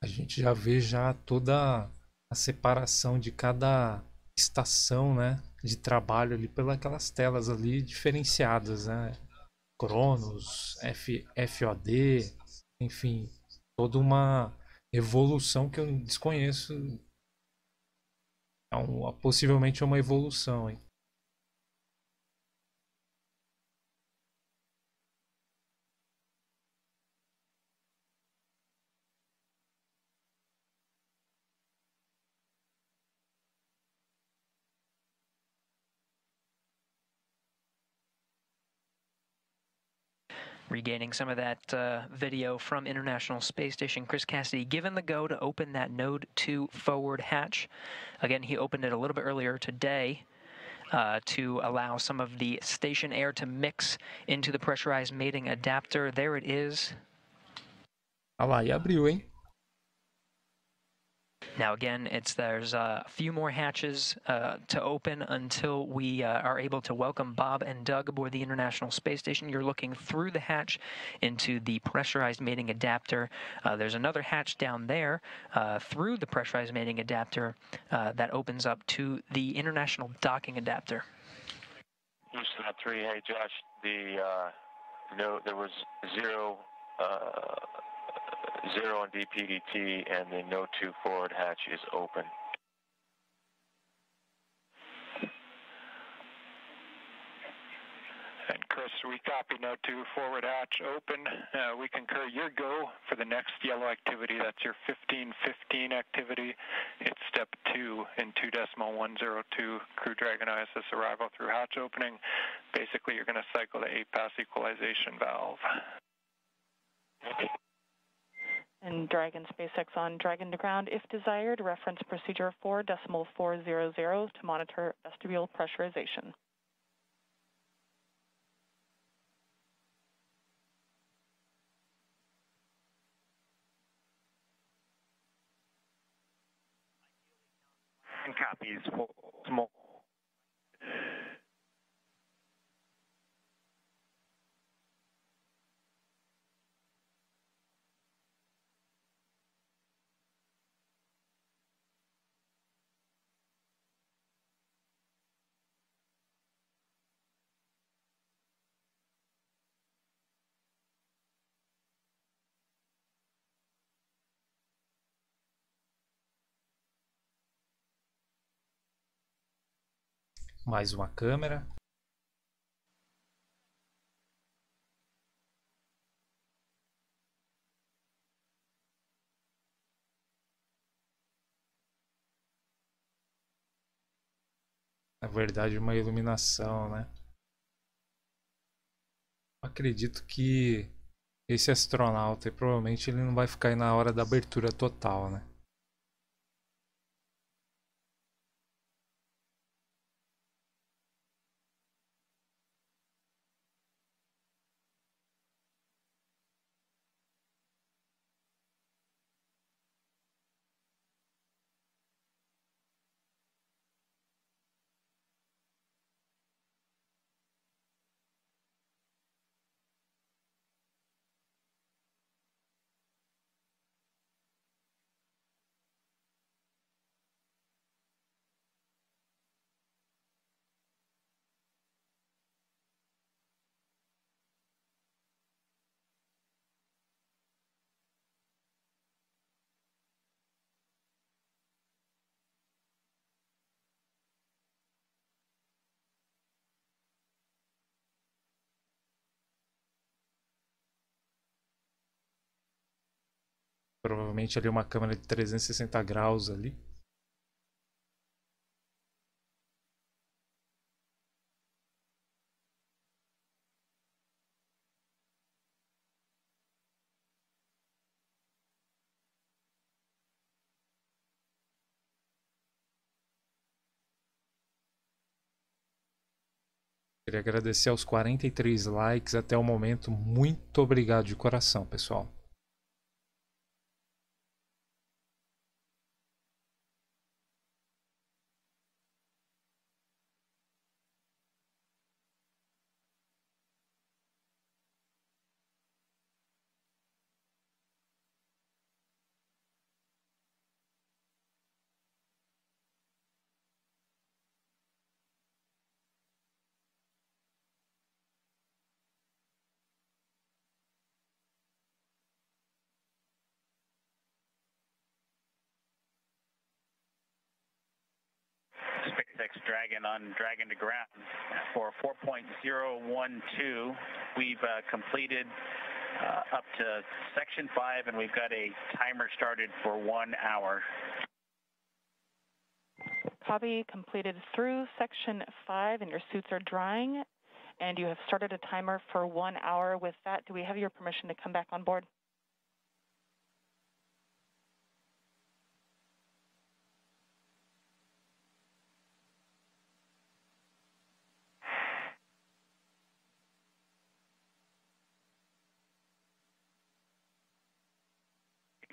A gente já vê já toda a separação de cada estação, né, de trabalho ali pelas telas ali diferenciadas, né? Cronos, FOD, enfim, toda uma evolução que eu desconheço. Possivelmente uma evolução, hein? Regaining some of that video from International Space Station, Chris Cassidy given the go to open that Node 2 forward hatch. Again, he opened it a little bit earlier today to allow some of the station air to mix into the pressurized mating adapter. There it is. Ah lá, e abriu, hein? Now again, there's a few more hatches to open until we are able to welcome Bob and Doug aboard the International Space Station. You're looking through the hatch into the pressurized mating adapter. There's another hatch down there through the pressurized mating adapter that opens up to the International Docking Adapter. Houston on 3, hey Josh, there was zero on DPDT, and the Node 2 forward hatch is open. And Chris, we copy Node 2 forward hatch open. We concur your go for the next yellow activity. That's your 1515 activity. It's step 2 in 2.102 Crew Dragon ISS arrival through hatch opening. Basically, you're going to cycle the 8-pass equalization valve. And Dragon SpaceX on Dragon to ground, if desired, reference procedure 4.400 to monitor vestibule pressurization. And copies small. Mais uma câmera. Na verdade, uma iluminação, né? Acredito que esse astronauta, provavelmente ele não vai ficar aí na hora da abertura total, né? Provavelmente ali uma câmera de 360 graus ali. Queria agradecer aos 43 likes até o momento. Muito obrigado de coração, pessoal. SpaceX Dragon on Dragon to ground for 4.012. We've completed up to section 5, and we've got a timer started for 1 hour. Copy, completed through section 5, and your suits are drying, and you have started a timer for 1 hour. With that, do we have your permission to come back on board?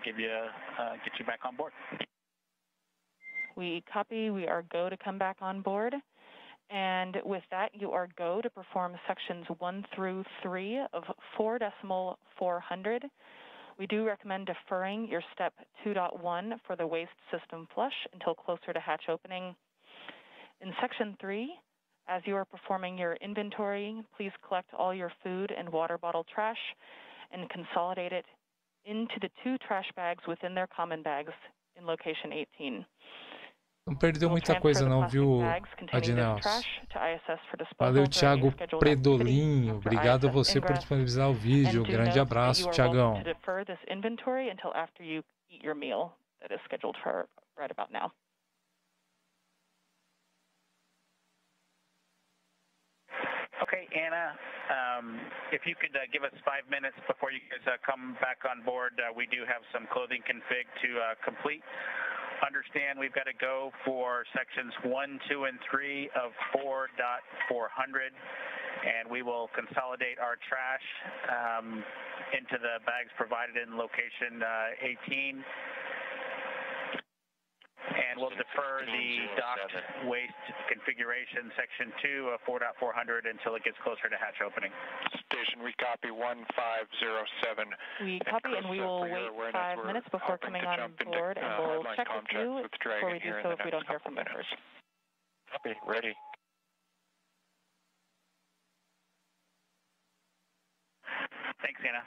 Get you back on board. We copy. We are go to come back on board. And with that, you are go to perform sections 1 through 3 of 4.400. We do recommend deferring your step 2.1 for the waste system flush until closer to hatch opening. In section 3, as you are performing your inventory, please collect all your food and water bottle trash and consolidate it into the 2 trash bags within their common bags in location 18. Não perdeu muita coisa não, viu, Adinelson? Valeu, Thiago Predolinho. Obrigado a você por disponibilizar o vídeo. Grande abraço, Thiagão. Okay, Anna, if you could give us 5 minutes before you guys come back on board, we do have some clothing config to complete. Understand we've got to go for sections 1, 2, and 3 of 4.400, and we will consolidate our trash into the bags provided in location 18. And we'll defer the docked waste configuration, section 2 of 4.400, until it gets closer to hatch opening. Station, we copy 1507. We copy, and we will wait 5 minutes before coming on board, and we'll check with you before we do so if we don't hear from you first. Copy, ready. Thanks, Anna.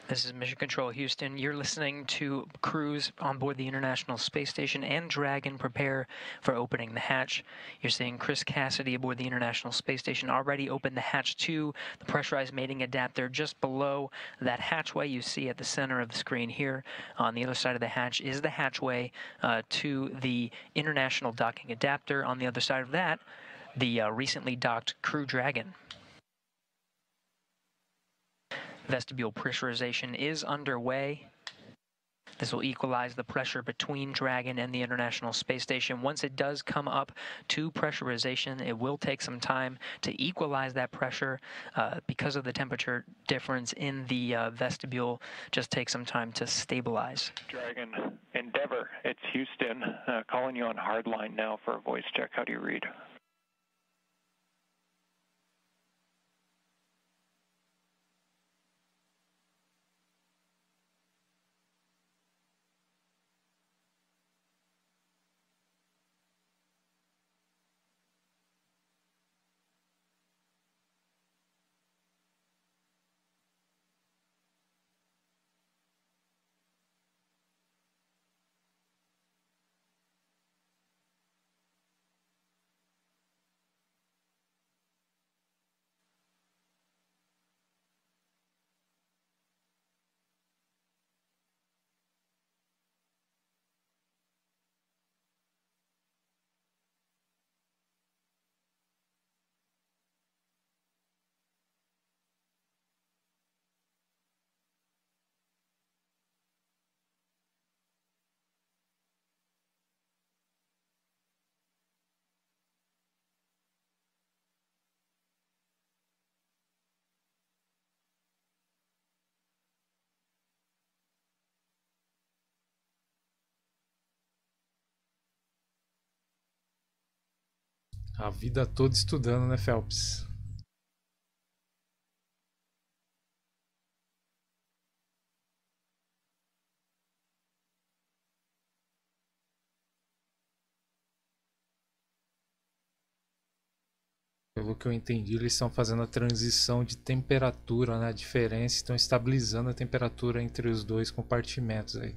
This is Mission Control Houston. You're listening to crews on board the International Space Station and Dragon prepare for opening the hatch. You're seeing Chris Cassidy aboard the International Space Station already open the hatch to the pressurized mating adapter just below that hatchway you see at the center of the screen here. On the other side of the hatch is the hatchway to the International docking adapter. On the other side of that, the recently docked Crew Dragon. Vestibule pressurization is underway. This will equalize the pressure between Dragon and the International Space Station. Once it does come up to pressurization, it will take some time to equalize that pressure because of the temperature difference in the vestibule. Just take some time to stabilize. Dragon, Endeavour, it's Houston. Calling you on hardline now for a voice check. How do you read? A vida toda estudando, né, Phelps? Pelo que eu entendi, eles estão fazendo a transição de temperatura, né? A diferença, estão estabilizando a temperatura entre os dois compartimentos aí.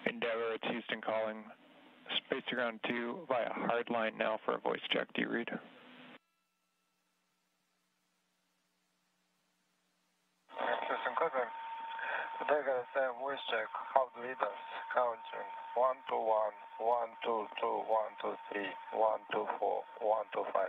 Endeavour, it's Houston calling. Space to ground 2 via hardline now for a voice check. Do you read? Houston, clear. Dragon, voice check. How do lead us? Counting 121, 122, 123, 124, 125.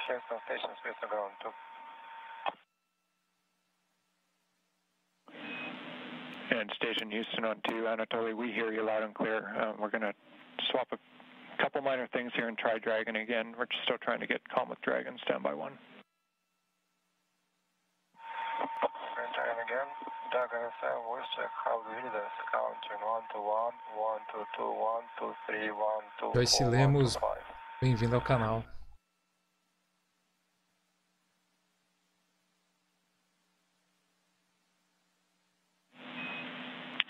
Houston Station, space to ground 2. And Station Houston on 2. Anatoly, we hear you loud and clear. We're going to swap a couple minor things here and try Dragon again. We're still trying to get calm with Dragon. Stand by 1. Dragon again. Dragon FM, voice check. How do lead us? Counting 121, 122, 123, 124, Joyce Lemos, bem-vindo ao canal.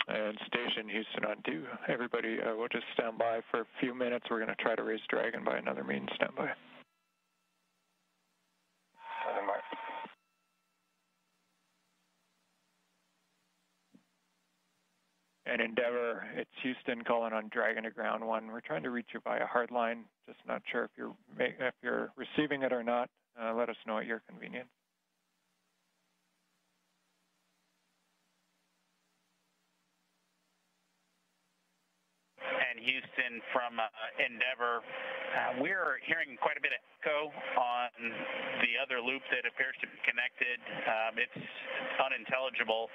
And Station Houston on 2. Everybody, we'll just stand by for a few minutes. We're going to try to raise Dragon by another means. Stand by. And Endeavour, it's Houston calling on Dragon to ground 1. We're trying to reach you via hardline. Just not sure if you're receiving it or not. Let us know at your convenience. And Houston from Endeavour, we're hearing quite a bit of echo on the other loop that appears to be connected. It's unintelligible,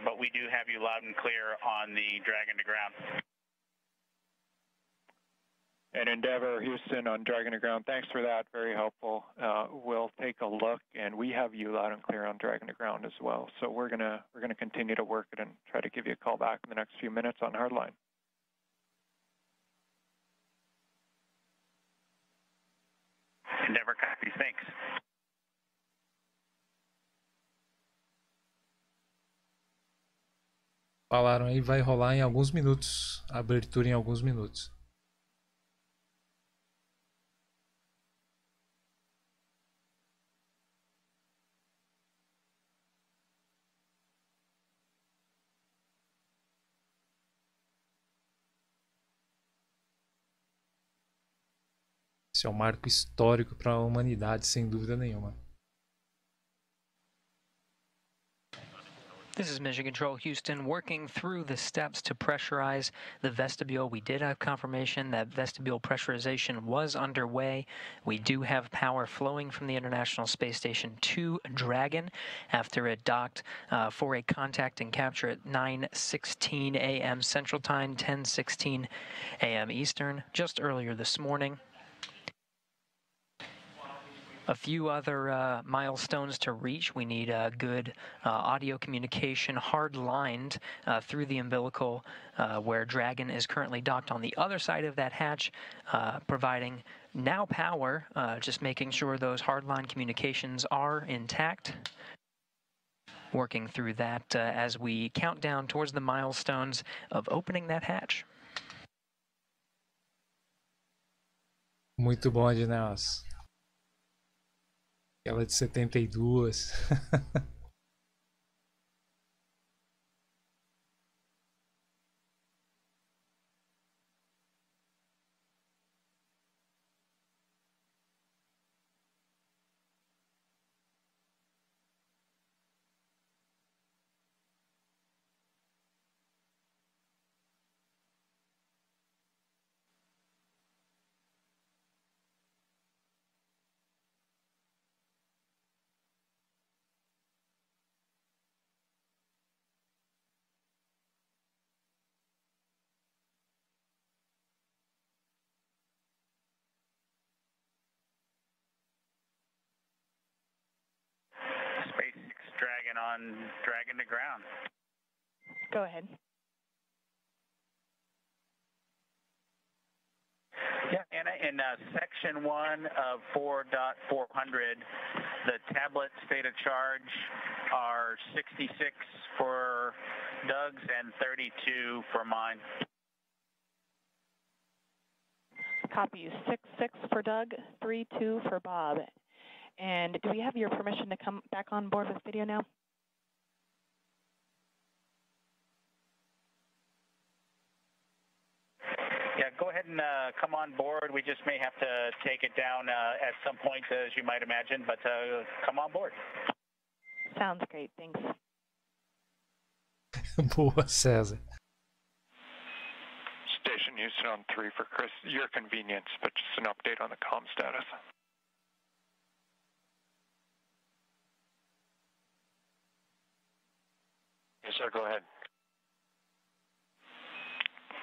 but we do have you loud and clear on the Dragon to ground. And Endeavour, Houston on Dragon to ground. Thanks for that. Very helpful. We'll take a look, and we have you loud and clear on Dragon to ground as well. So we're gonna continue to work it and try to give you a call back in the next few minutes on hardline. Endeavour copies. Thanks. Falaram aí, vai rolar em alguns minutos. A abertura em alguns minutos. Esse é um marco histórico para a humanidade, sem dúvida nenhuma. This is Mission Control Houston, working through the steps to pressurize the vestibule. We did have confirmation that vestibule pressurization was underway. We do have power flowing from the International Space Station to Dragon after it docked for a contact and capture at 9:16 a.m. Central Time, 10:16 a.m. Eastern, just earlier this morning. A few other milestones to reach. We need good audio communication hard-lined through the umbilical where Dragon is currently docked on the other side of that hatch, providing now power, just making sure those hard-line communications are intact. Working through that as we count down towards the milestones of opening that hatch. Muito bom, Adnelas. Aquela de 72. Dragon on Dragon to ground. Go ahead. Yeah, and in section 1 of 4.400, the tablet state of charge are 66 for Doug's and 32 for mine. Copy. 66 for Doug, 32 for Bob. And do we have your permission to come back on board with video now? Yeah, go ahead and come on board. We just may have to take it down at some point, as you might imagine, but come on board. Sounds great. Thanks. Boa, César. Station Houston on 3 for Chris. Your convenience, but just an update on the comm status. Yes, sir, go ahead.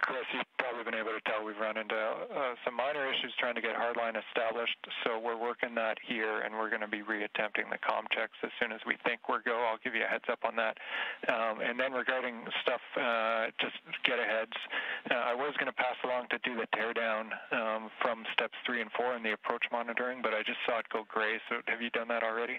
Chris, you've probably been able to tell we've run into some minor issues trying to get hardline established, so we're working that here, and we're going to be reattempting the comm checks as soon as we think we're go. I'll give you a heads up on that. And then regarding stuff, just get aheads. I was going to pass along to do the teardown from steps 3 and 4 in the approach monitoring, but I just saw it go gray, so have you done that already?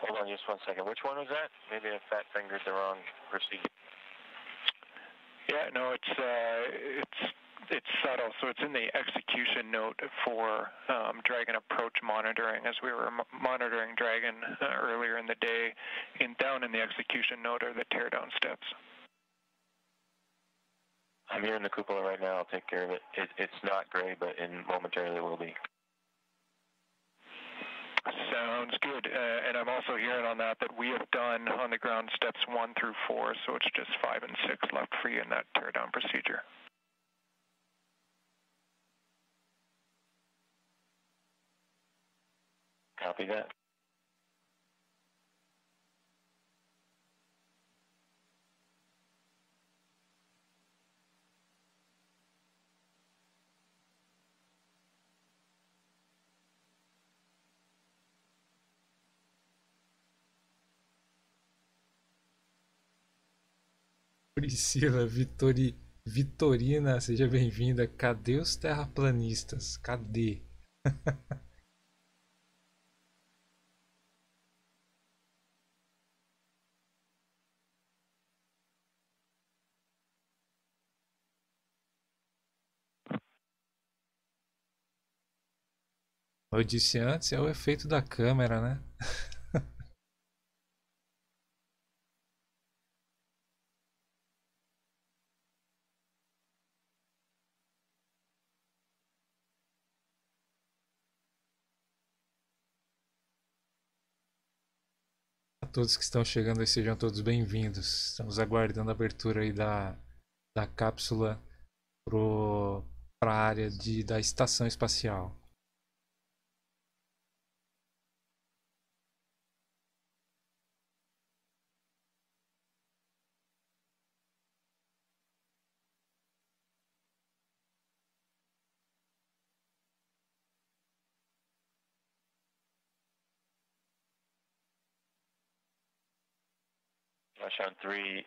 Hold on just 1 second. Which one was that? Maybe I fat fingered the wrong procedure. Yeah, no, it's subtle. So it's in the execution note for Dragon approach monitoring. As we were monitoring Dragon earlier in the day, down in the execution note are the teardown steps. I'm here in the cupola right now. I'll take care of it. It's not gray, but momentarily will be. Sounds good. And I'm also hearing on that we have done on the ground steps 1 through 4, so it's just 5 and 6 left for you in that teardown procedure. Copy that. Priscila Vitorina, seja bem-vinda. Cadê os terraplanistas? Cadê? Como eu disse antes, é o efeito da câmera, né? A todos que estão chegando aí, sejam todos bem-vindos. Estamos aguardando a abertura aí da cápsula para a área da estação espacial. Vashon 3,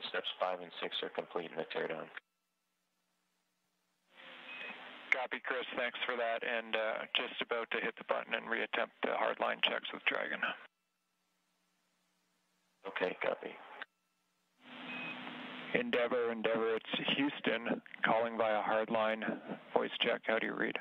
steps 5 and 6 are complete in the teardown. Copy, Chris. Thanks for that. And just about to hit the button and reattempt the hardline checks with Dragon. Okay, copy. Endeavor, it's Houston calling via hardline voice check. How do you read?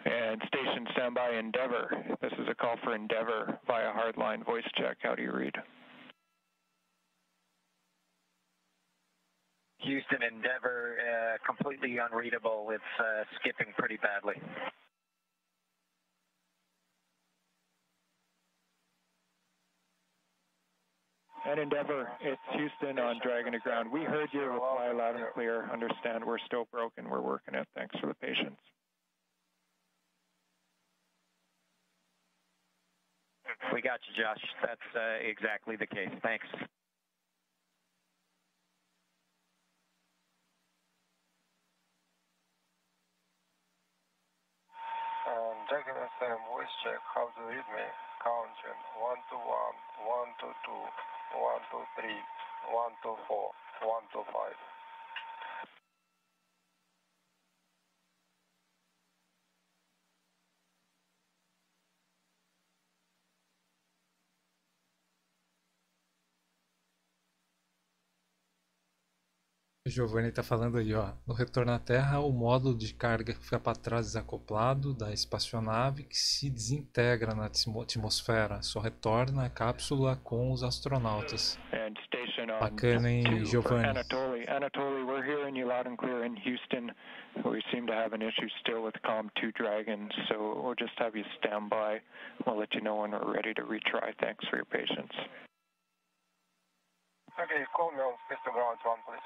And station standby Endeavor. This is a call for Endeavor via hardline voice check. How do you read? Houston Endeavor, completely unreadable. It's skipping pretty badly. And Endeavor, it's Houston on Dragon to ground. We heard your reply loud and clear. Understand we're still broken. We're working it. Thanks for the patience. We got you, Josh. That's exactly the case. Thanks. Dragon FM voice check. How do you read me? Counting 121, 122, 123, 124, 125. O Giovanni está falando aí, ó. No retorno à Terra, o módulo de carga fica para trás desacoplado da espaçonave que se desintegra na atmosfera. Só retorna a cápsula com os astronautas. Bacana, hein, Giovanni? Anatoly, we're hearing you loud and clear in Houston. We seem to have an issue still with COM2 Dragon, so we'll just have you stand by. We'll let you know when we're ready to retry. Thanks for your patience. Okay, call me on space to ground 1, please.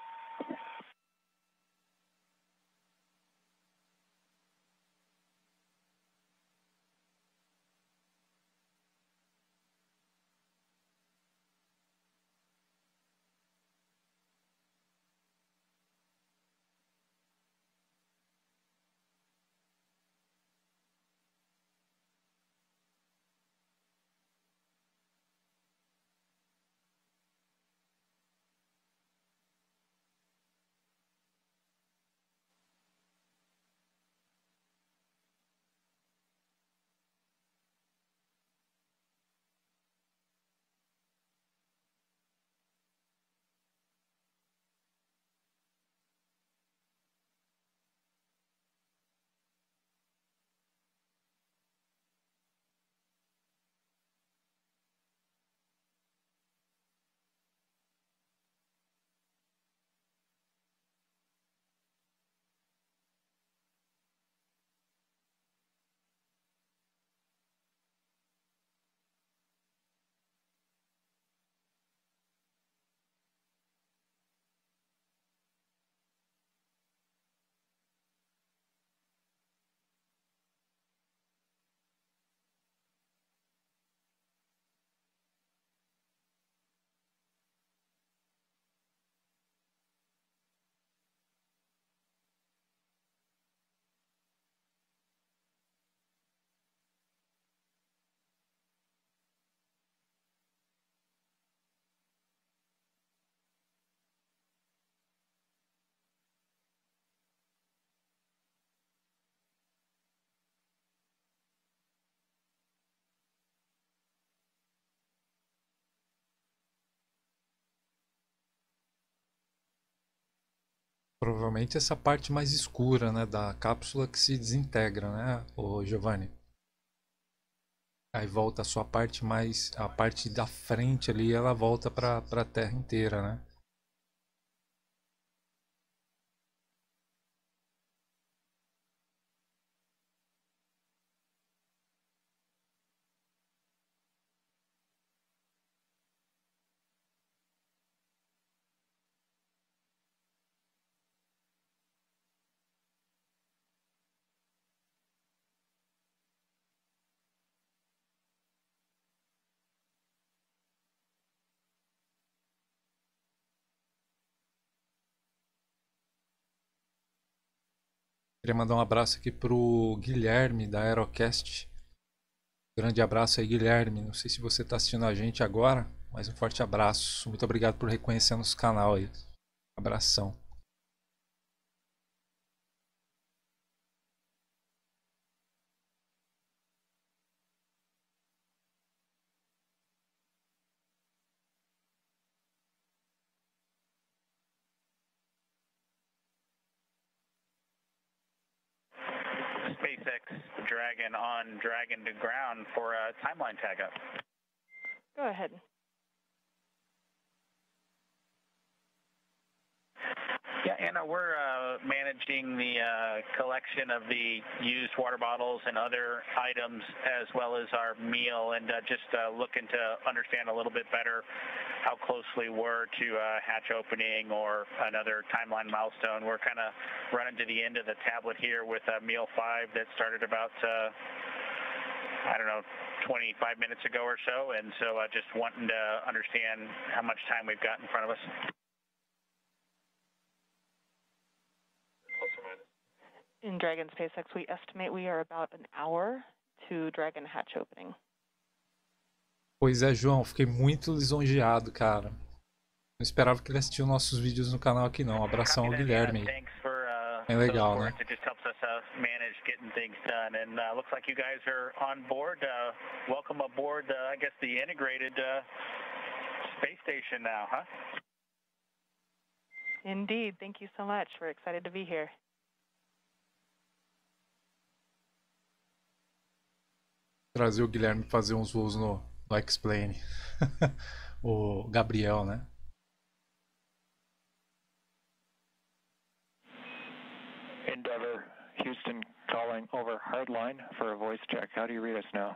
Provavelmente essa parte mais escura, né, da cápsula que se desintegra, né, o Giovanni? Aí volta a sua parte mais, a parte da frente ali, ela volta para a Terra inteira, né? Queria mandar um abraço aqui pro Guilherme da Aerocast. Grande abraço aí, Guilherme. Não sei se você está assistindo a gente agora, mas um forte abraço. Muito obrigado por reconhecer nosso canal aí. Abração. SpaceX Dragon on Dragon to ground for a timeline tag up. Go ahead. Yeah, Anna, we're managing the collection of the used water bottles and other items as well as our meal, and just looking to understand a little bit better how closely we're to hatch opening or another timeline milestone. We're kind of running to the end of the tablet here with meal 5 that started about, 25 minutes ago or so, and so just wanting to understand how much time we've got in front of us. In Dragon SpaceX, we estimate we are about an hour to Dragon hatch opening. Pois é, João, fiquei muito lisonjeado, cara. Não esperava que ele assistiu nossos vídeos no canal aqui não. Um abração ao Guilherme. É legal, né? It just helps us manage getting things done, and looks like you guys are on board. Welcome aboard, I guess, the integrated space station now, huh? Indeed. Thank you so much. We're excited to be here. Trazer o Guilherme fazer uns voos no X-Plane. O Gabriel, né? Endeavor, Houston calling over hardline for a voice check. How do you read us now?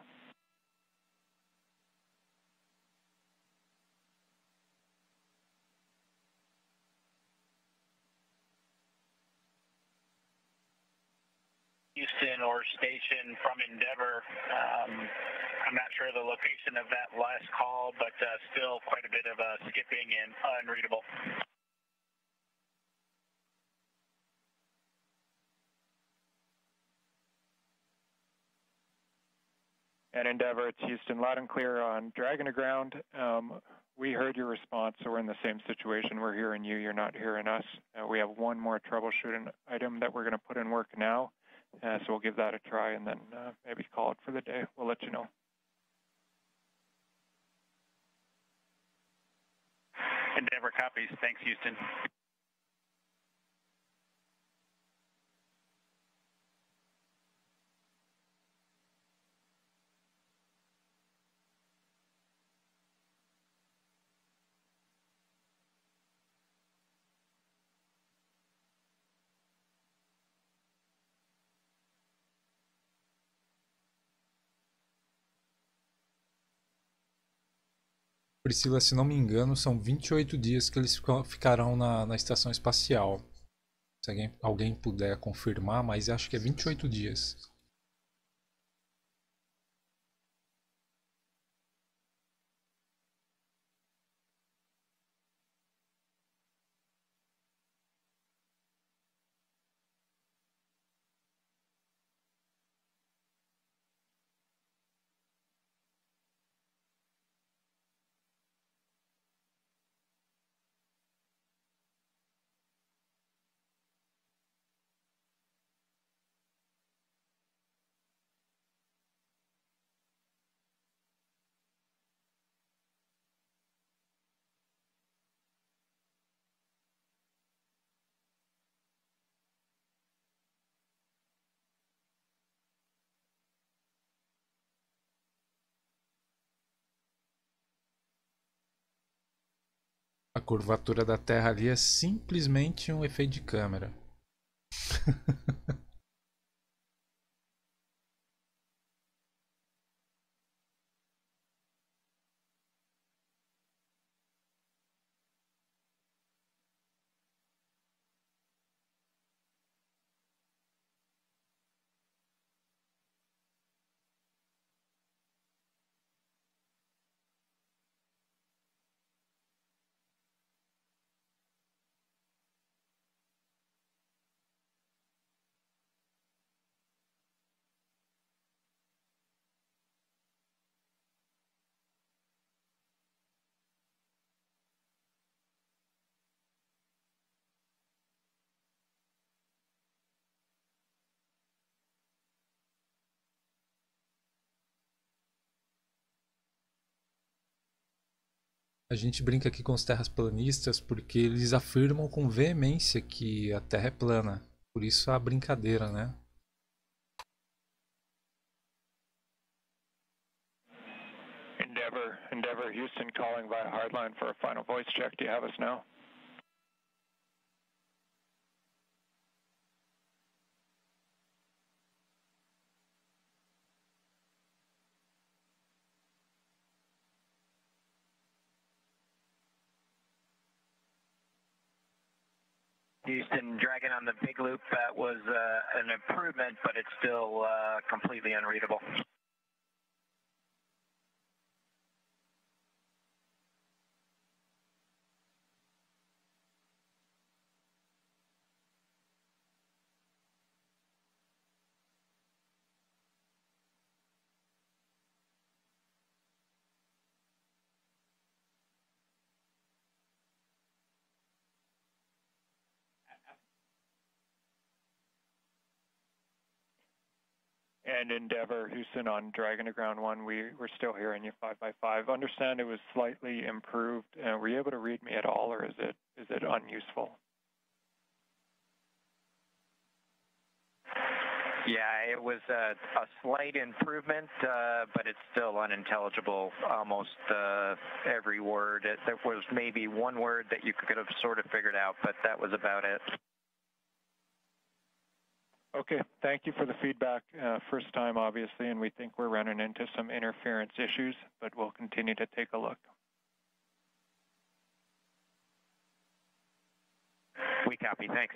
Houston or station from Endeavor. I'm not sure the location of that last call, but still quite a bit of skipping and unreadable. And Endeavor, it's Houston, loud and clear on Dragon to ground. We heard your response, so we're in the same situation. We're hearing you, you're not hearing us. We have one more troubleshooting item that we're going to put in work now. So we'll give that a try and then maybe call it for the day. We'll let you know. Endeavor copies. Thanks, Houston. Priscila, se não me engano, são 28 dias que eles ficarão na estação espacial. Se alguém puder confirmar, mas acho que é 28 dias. A curvatura da Terra ali é simplesmente um efeito de câmera. A gente brinca aqui com os terraplanistas porque eles afirmam com veemência que a Terra é plana. Por isso a brincadeira, né? Endeavor, Houston calling via hardline for a final voice check. Do you have us now? Houston, Dragon on the big loop, that was an improvement, but it's still completely unreadable. And Endeavor, Houston on Dragon to ground 1, we're still hearing you 5x5. Understand it was slightly improved. Were you able to read me at all, or is it unuseful? Yeah, it was a slight improvement, but it's still unintelligible, almost every word. There was maybe one word that you could have sort of figured out, but that was about it. Okay, thank you for the feedback. First time, obviously, and we think we're running into some interference issues, but we'll continue to take a look. We copy, thanks.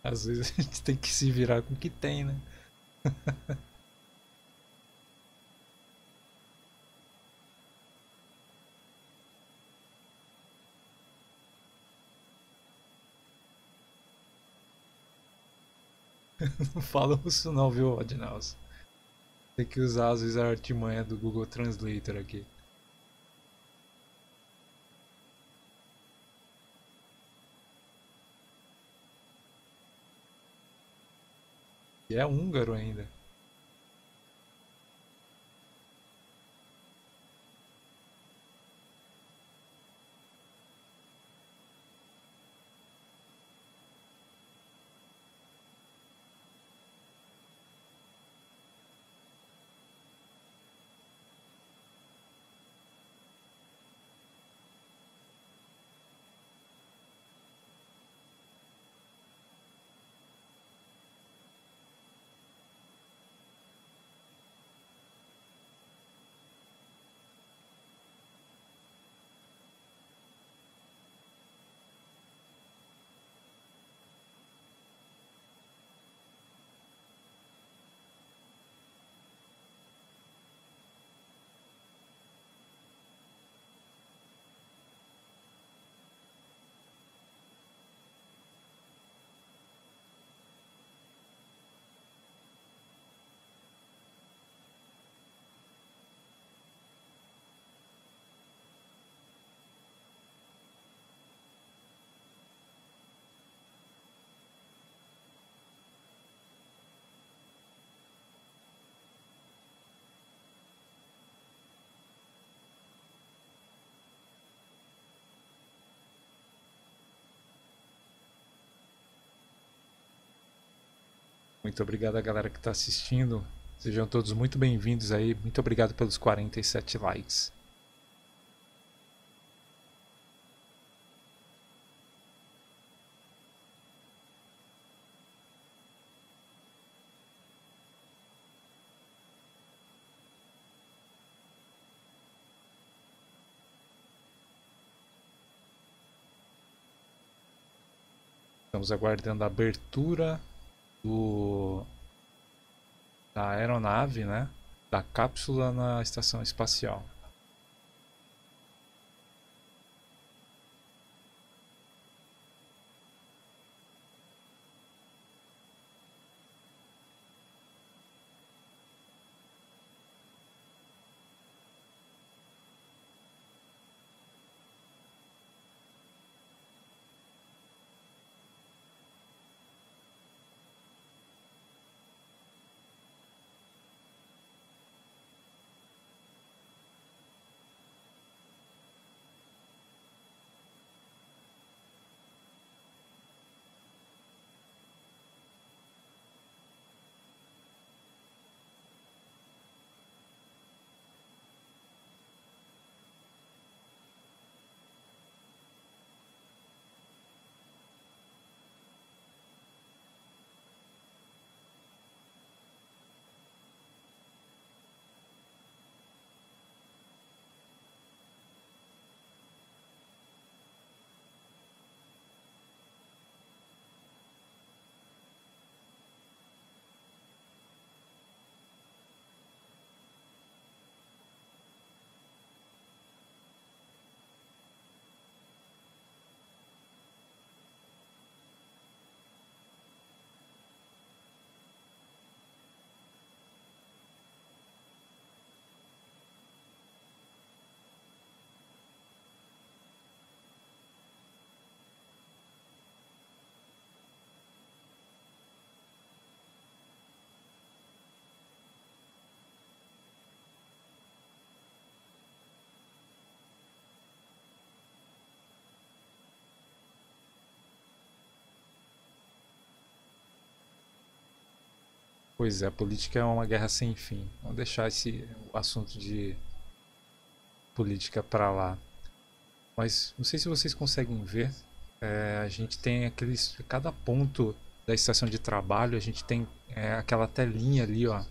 Às vezes a gente tem que se virar com o que tem, né? Não fala russo não, viu, Adnaus? Tem que usar às vezes a artimanha do Google Translator aqui. E é húngaro ainda. Muito obrigado a galera que está assistindo. Sejam todos muito bem-vindos aí. Muito obrigado pelos 47 likes. Estamos aguardando a abertura da aeronave, né? Da cápsula na estação espacial. Pois é, a política é uma guerra sem fim. Vamos deixar esse assunto de política para lá. Mas não sei se vocês conseguem ver. A gente tem aqueles. Cada ponto da estação de trabalho, a gente tem aquela telinha ali, ó.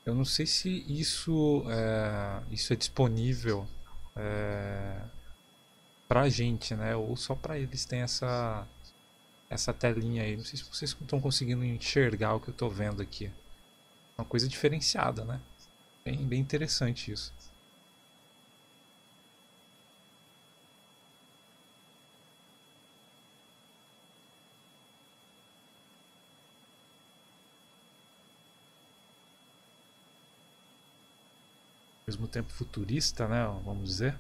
Eu não sei se isso é disponível pra gente, né? Ou só pra eles tem essa essa telinha aí. Não sei se vocês estão conseguindo enxergar o que eu estou vendo aqui. Uma coisa diferenciada, né? Bem interessante isso. Ao mesmo tempo futurista, né? Vamos dizer.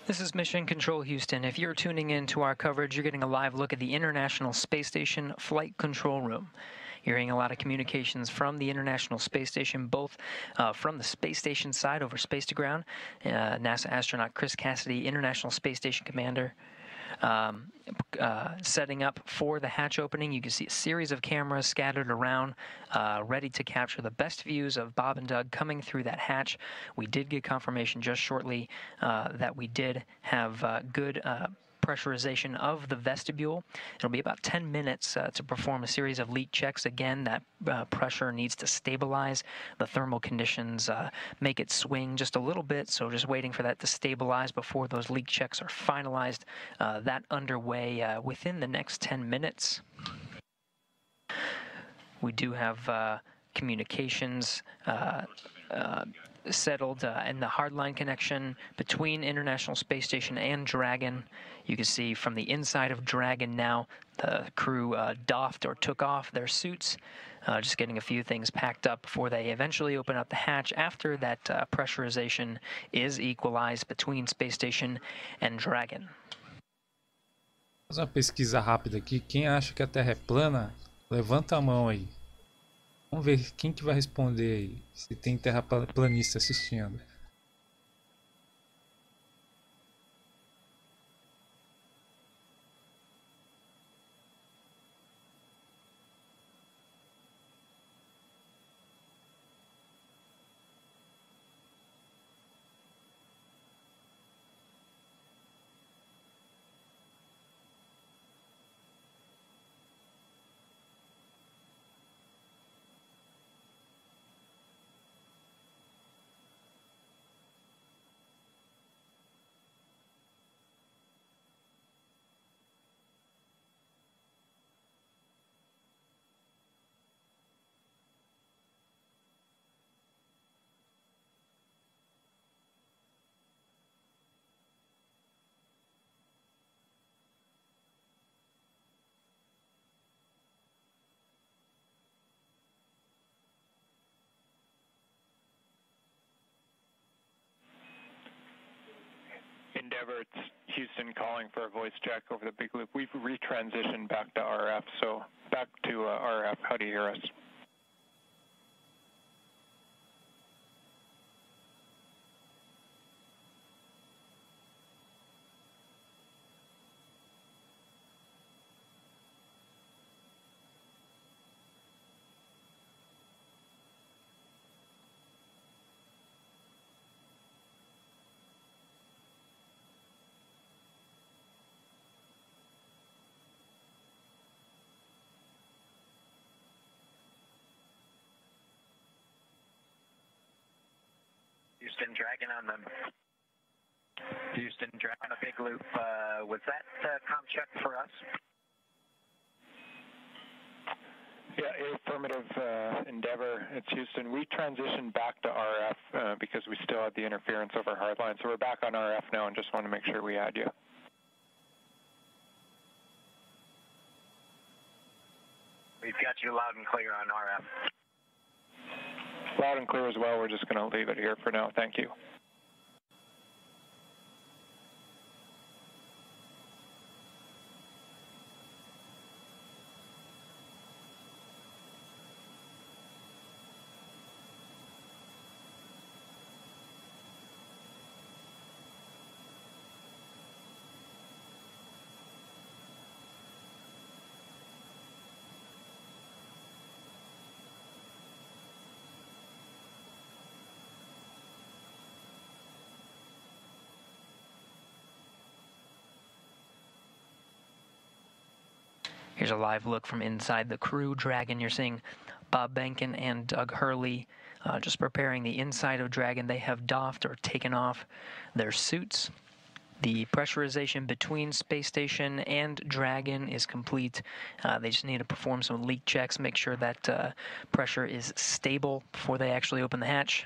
This is Mission Control Houston. If you're tuning in to our coverage, you're getting a live look at the International Space Station Flight Control Room. You're hearing a lot of communications from the International Space Station, both from the space station side over space to ground. NASA astronaut Chris Cassidy, International Space Station Commander, setting up for the hatch opening. You can see a series of cameras scattered around, ready to capture the best views of Bob and Doug coming through that hatch. We did get confirmation just shortly that we did have good pressurization of the vestibule. It'll be about 10 minutes to perform a series of leak checks. Again, that pressure needs to stabilize. The thermal conditions make it swing just a little bit, so just waiting for that to stabilize before those leak checks are finalized. That underway within the next 10 minutes. We do have communications settled in the hardline connection between International Space Station and Dragon. You can see from the inside of Dragon now, the crew doffed or took off their suits, just getting a few things packed up before they eventually open up the hatch after that pressurization is equalized between Space Station and Dragon. Vou fazer uma pesquisa rápida aqui. Quem acha que a Terra é plana, levanta a mão aí. Vamos ver quem que vai responder aí, se tem terraplanista assistindo. Endeavour, it's Houston calling for a voice check over the big loop. We've retransitioned back to RF, so back to RF. How do you hear us? Houston Dragon on the Houston Dragon on a big loop. Was that comm check for us? Yeah, affirmative, Endeavour. It's Houston. We transitioned back to RF because we still had the interference over hardline. So we're back on RF now and just want to make sure we had you. We've got you loud and clear on RF. Loud and clear as well. We're just going to leave it here for now. Thank you. Here's a live look from inside the Crew Dragon. You're seeing Bob Behnken and Doug Hurley just preparing the inside of Dragon. They have doffed or taken off their suits. The pressurization between Space Station and Dragon is complete. They just need to perform some leak checks, make sure that pressure is stable before they actually open the hatch.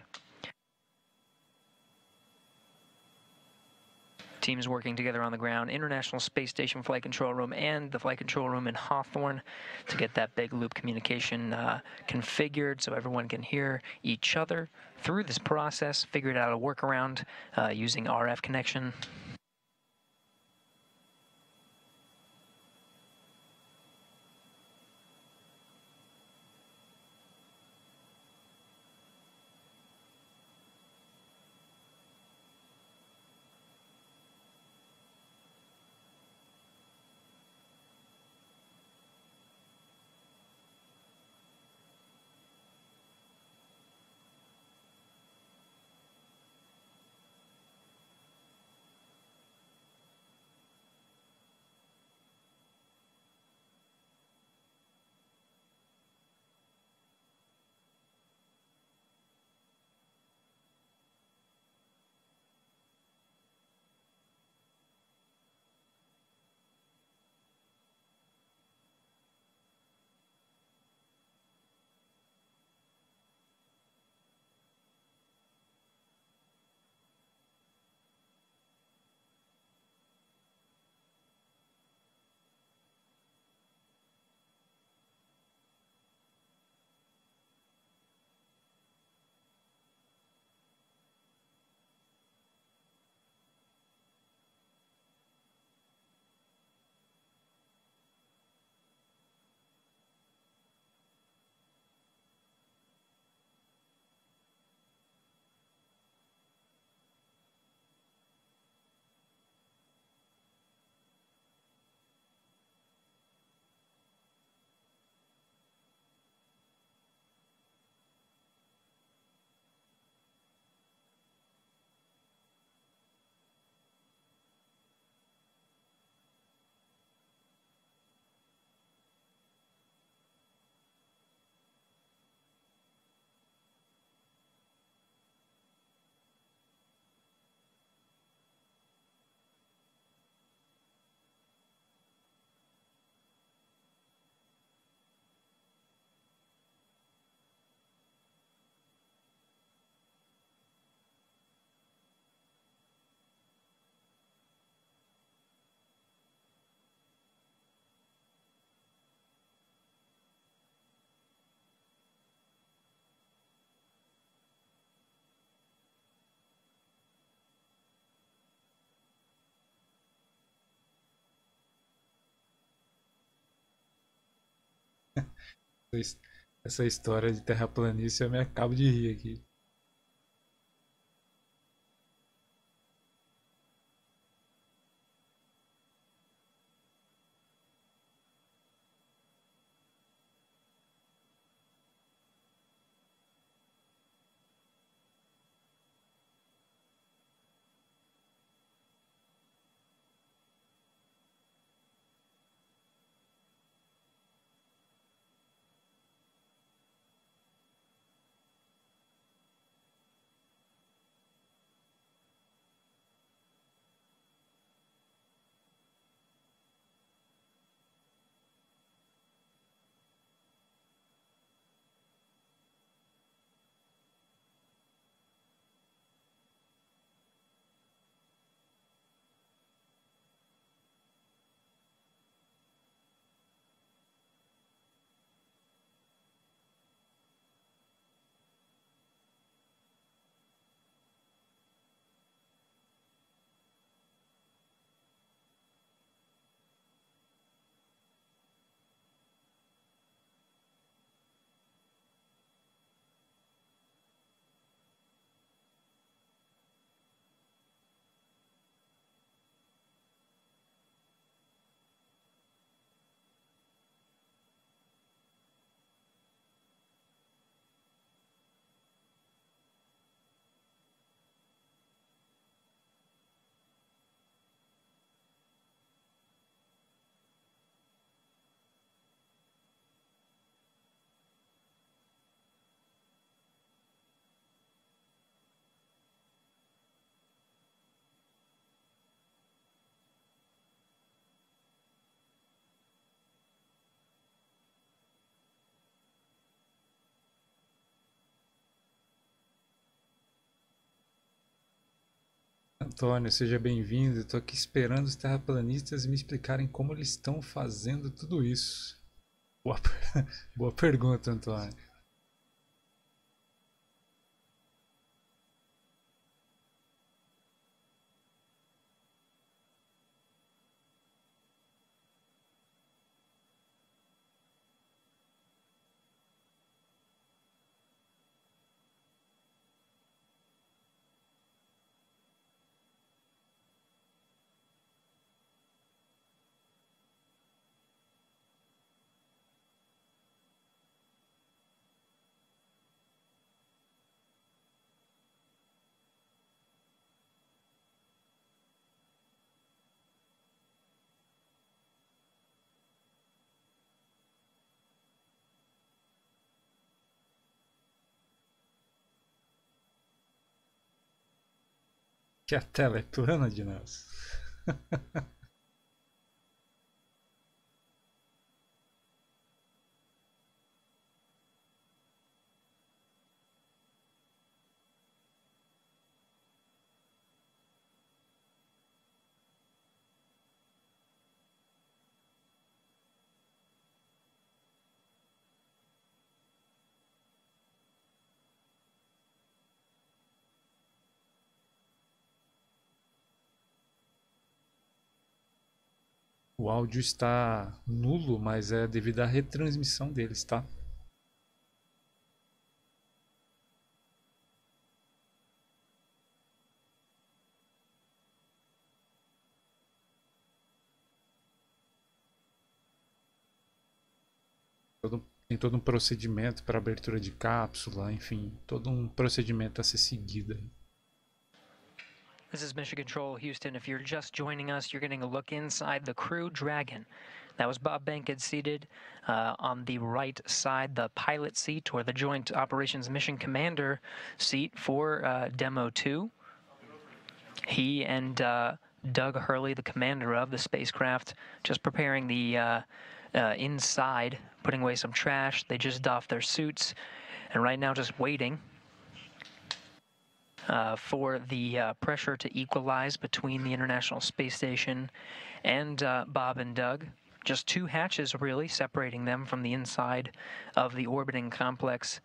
Teams working together on the ground, International Space Station Flight Control Room and the Flight Control Room in Hawthorne to get that big loop communication configured so everyone can hear each other through this process, figured out a workaround using RF connection. Essa história de terraplanície eu me acabo de rir aqui. Antônio, seja bem-vindo. Estou aqui esperando os terraplanistas me explicarem como eles estão fazendo tudo isso. Boa, boa pergunta, Antônio. Que a tela é plana de nós. O áudio está nulo, mas é devido à retransmissão deles, tá? Tem todo um procedimento para abertura de cápsula, enfim, todo um procedimento a ser seguido. This is Mission Control, Houston. If you're just joining us, you're getting a look inside the Crew Dragon. That was Bob Bankhead seated on the right side, the pilot seat, or the Joint Operations Mission Commander seat for Demo 2. He and Doug Hurley, the commander of the spacecraft, just preparing the inside, putting away some trash. They just doffed their suits, and right now just waiting for the pressure to equalize between the International Space Station and Bob and Doug. Just two hatches, really, separating them from the inside of the orbiting complex.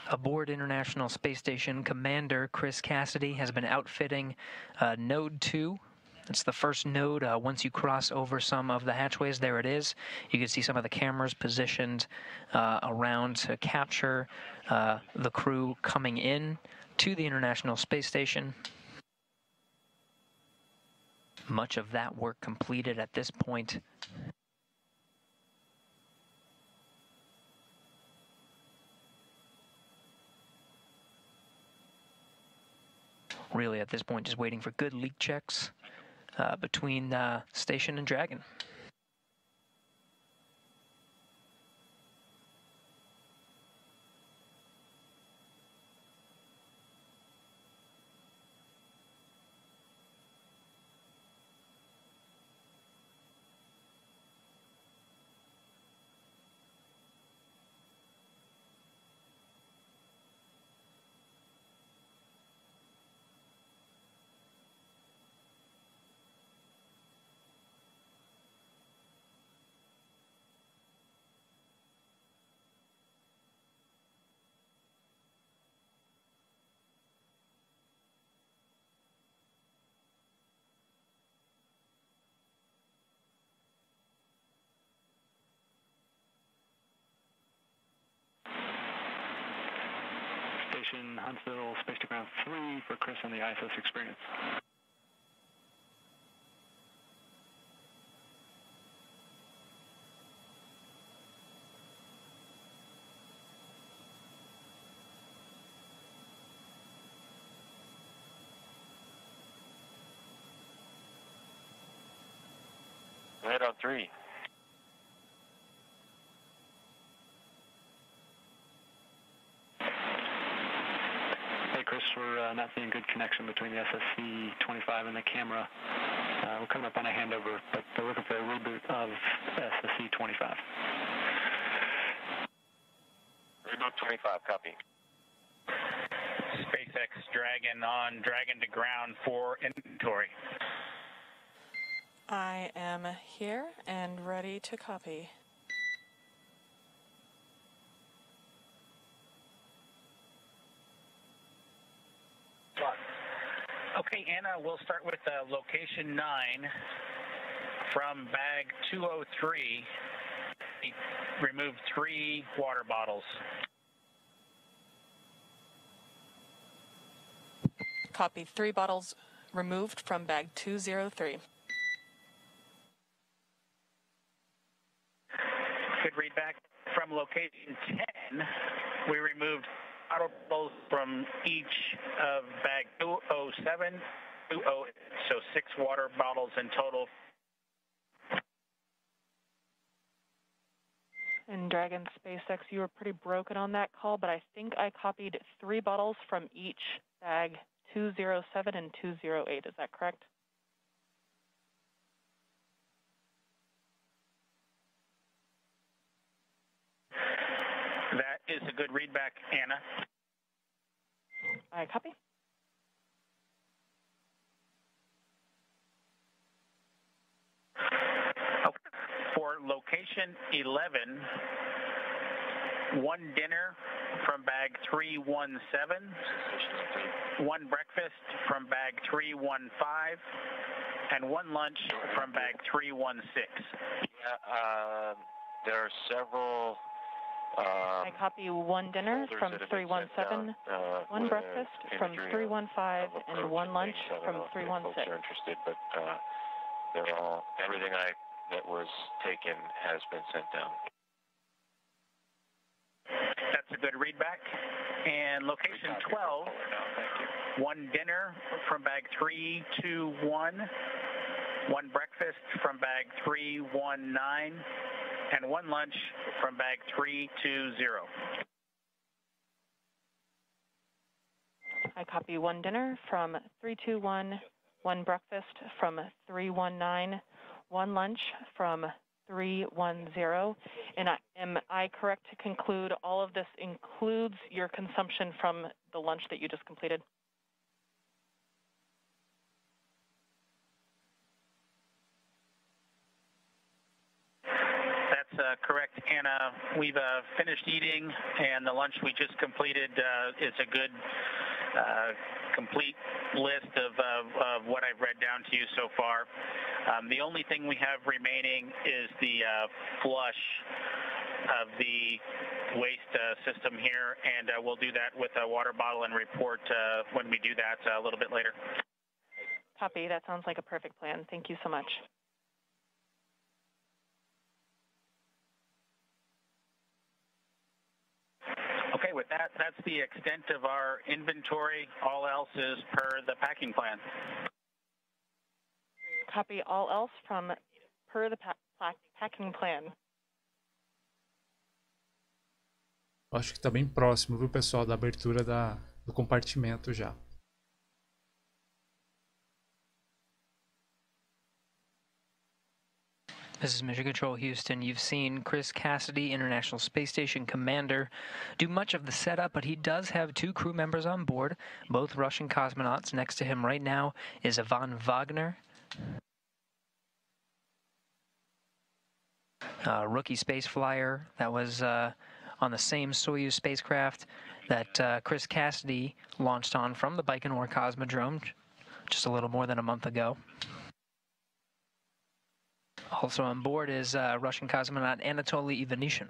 Aboard International Space Station, Commander Chris Cassidy has been outfitting Node 2. It's the first node. Once you cross over some of the hatchways, there it is. You can see some of the cameras positioned around to capture the crew coming in to the International Space Station. Much of that work completed at this point. Really, at this point, just waiting for good leak checks between Station and Dragon. Huntsville, Spacecraft 3 for Chris on the ISS experience. Head on 3. Chris, we're not seeing good connection between the SSC-25 and the camera. We're coming up on a handover, but they're looking for a reboot of SSC-25. Reboot 25, copy. SpaceX Dragon on Dragon to ground for inventory. I am here and ready to copy. Okay, Anna, we'll start with location 9 from bag 203. Remove 3 water bottles. Copy. 3 bottles removed from bag 203. Good read back. From location 10, we removed bottles from each of bag 207, 208, so 6 water bottles in total. And Dragon SpaceX, you were pretty broken on that call, but I think I copied 3 bottles from each bag 207 and 208. Is that correct? That is a good read back, Anna. I copy. Okay. For location 11, 1 dinner from bag 317, 1 breakfast from bag 315, and 1 lunch from bag 316. Yeah, there are several. I copy 1 dinner from 317, 1 breakfast from 315, and 1 lunch from 316. Folks are interested, but they're all everything that was taken has been sent down. That's a good read back. And location 12, 1 dinner from bag 321, 1 breakfast from bag 319, and 1 lunch from bag 320. I copy 1 dinner from 321, 1 breakfast from 319, 1 lunch from 310. And am I correct to conclude all of this includes your consumption from the lunch that you just completed? That's correct, Anna. We've finished eating, and the lunch we just completed is a good, complete list of what I've read down to you so far. The only thing we have remaining is the flush of the waste system here, and we'll do that with a water bottle and report when we do that a little bit later. Copy. That sounds like a perfect plan. Thank you so much. Okay, with that, that's the extent of our inventory. All else is per the packing plan. Copy. All else from per the packing plan. Acho que está bem próximo, viu, pessoal, da abertura do compartimento já. This is Mission Control Houston. You've seen Chris Cassidy, International Space Station Commander, do much of the setup, but he does have 2 crew members on board, both Russian cosmonauts. Next to him right now is Ivan Wagner, rookie space flyer that was on the same Soyuz spacecraft that Chris Cassidy launched on from the Baikonur Cosmodrome just a little more than a month ago. Also on board is Russian cosmonaut Anatoly Ivanishin.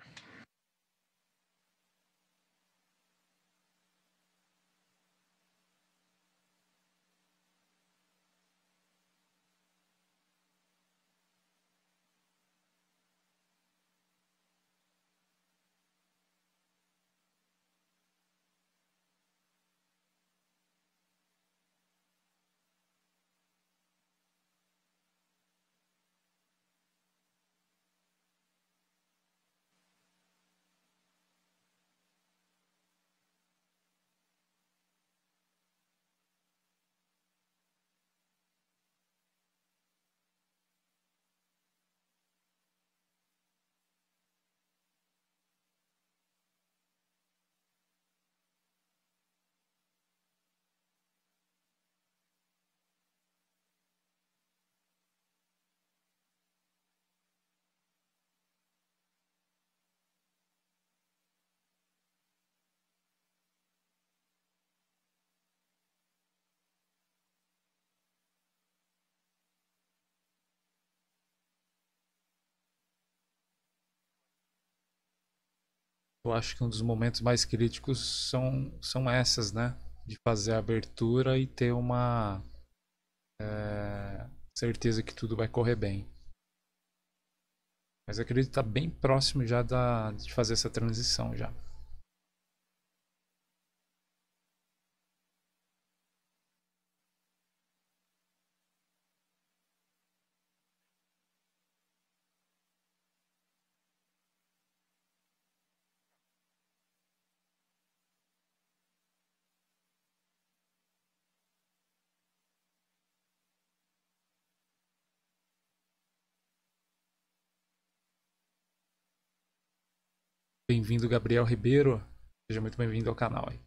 Eu acho que um dos momentos mais críticos são essas, né? De fazer a abertura e ter uma certeza que tudo vai correr bem. Mas eu acredito que tá bem próximo já de fazer essa transição já. Bem-vindo, Gabriel Ribeiro. Seja muito bem-vindo ao canal aí.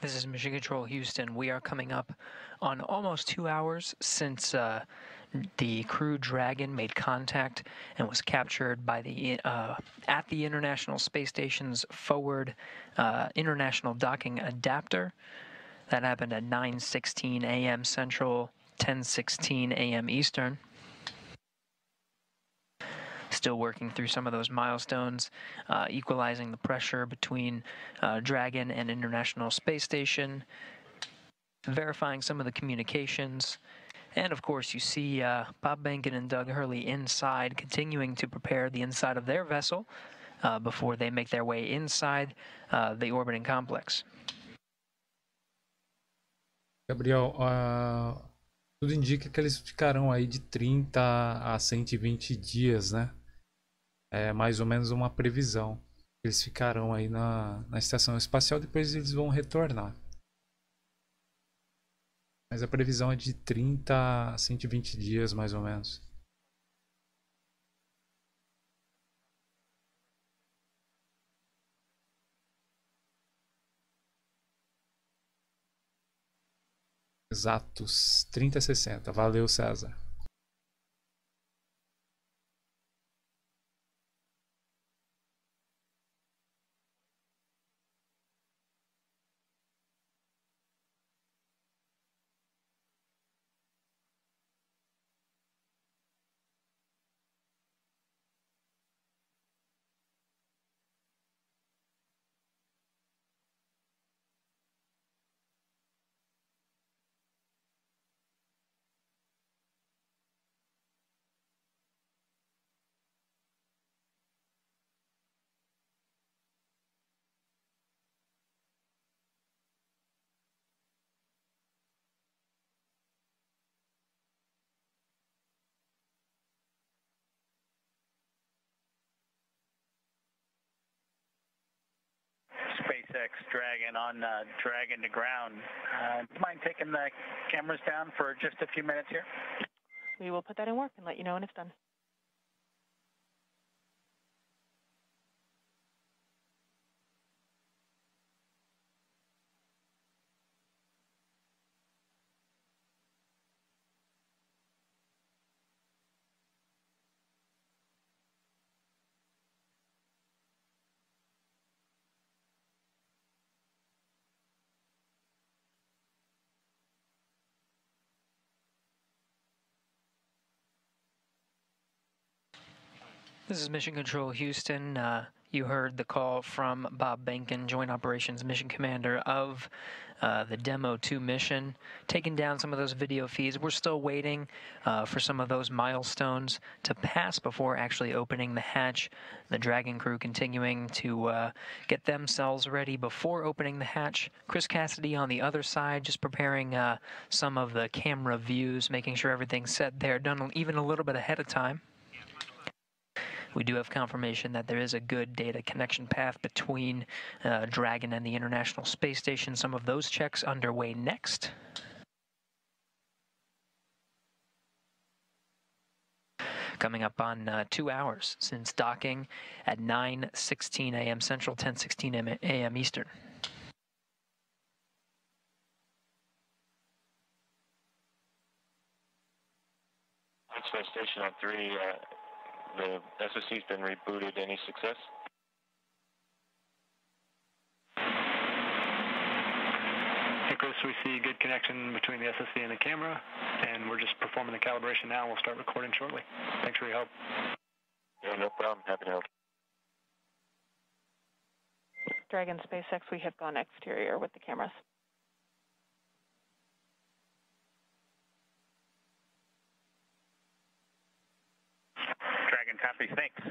This is Mission Control Houston. We are coming up on almost 2 hours since the Crew Dragon made contact and was captured by at the International Space Station's forward International Docking Adapter. That happened at 9:16 a.m. Central, 10:16 a.m. Eastern. Still working through some of those milestones, equalizing the pressure between Dragon and International Space Station, verifying some of the communications, and of course you see Bob Behnken and Doug Hurley inside, continuing to prepare the inside of their vessel before they make their way inside the orbiting complex. Gabriel, tudo indica que eles ficarão aí de 30 a 120 dias, né? É mais ou menos uma previsão. Eles ficarão aí na estação espacial, depois eles vão retornar. Mas a previsão é de 30 a 120 dias, mais ou menos. Exatos, 30 a 60. Valeu, César. SpaceX Dragon on Dragon to ground. Do you mind taking the cameras down for just a few minutes here? We will put that in work and let you know when it's done. This is Mission Control Houston. You heard the call from Bob Behnken, Joint Operations Mission Commander of the Demo 2 mission, taking down some of those video feeds. We're still waiting for some of those milestones to pass before actually opening the hatch. The Dragon crew continuing to get themselves ready before opening the hatch. Chris Cassidy on the other side, just preparing some of the camera views, making sure everything's set there, done even a little bit ahead of time. We do have confirmation that there is a good data connection path between Dragon and the International Space Station. Some of those checks underway next. Coming up on 2 hours since docking at 9:16 a.m. Central, 10:16 a.m. Eastern. Space Station on 3. The SSC's been rebooted. Any success? Hey, Chris, we see good connection between the SSC and the camera, and we're just performing the calibration now. We'll start recording shortly. Thanks for your help. Yeah, no problem. Happy to help. Dragon SpaceX, we have gone exterior with the cameras. Dragon copy, thanks.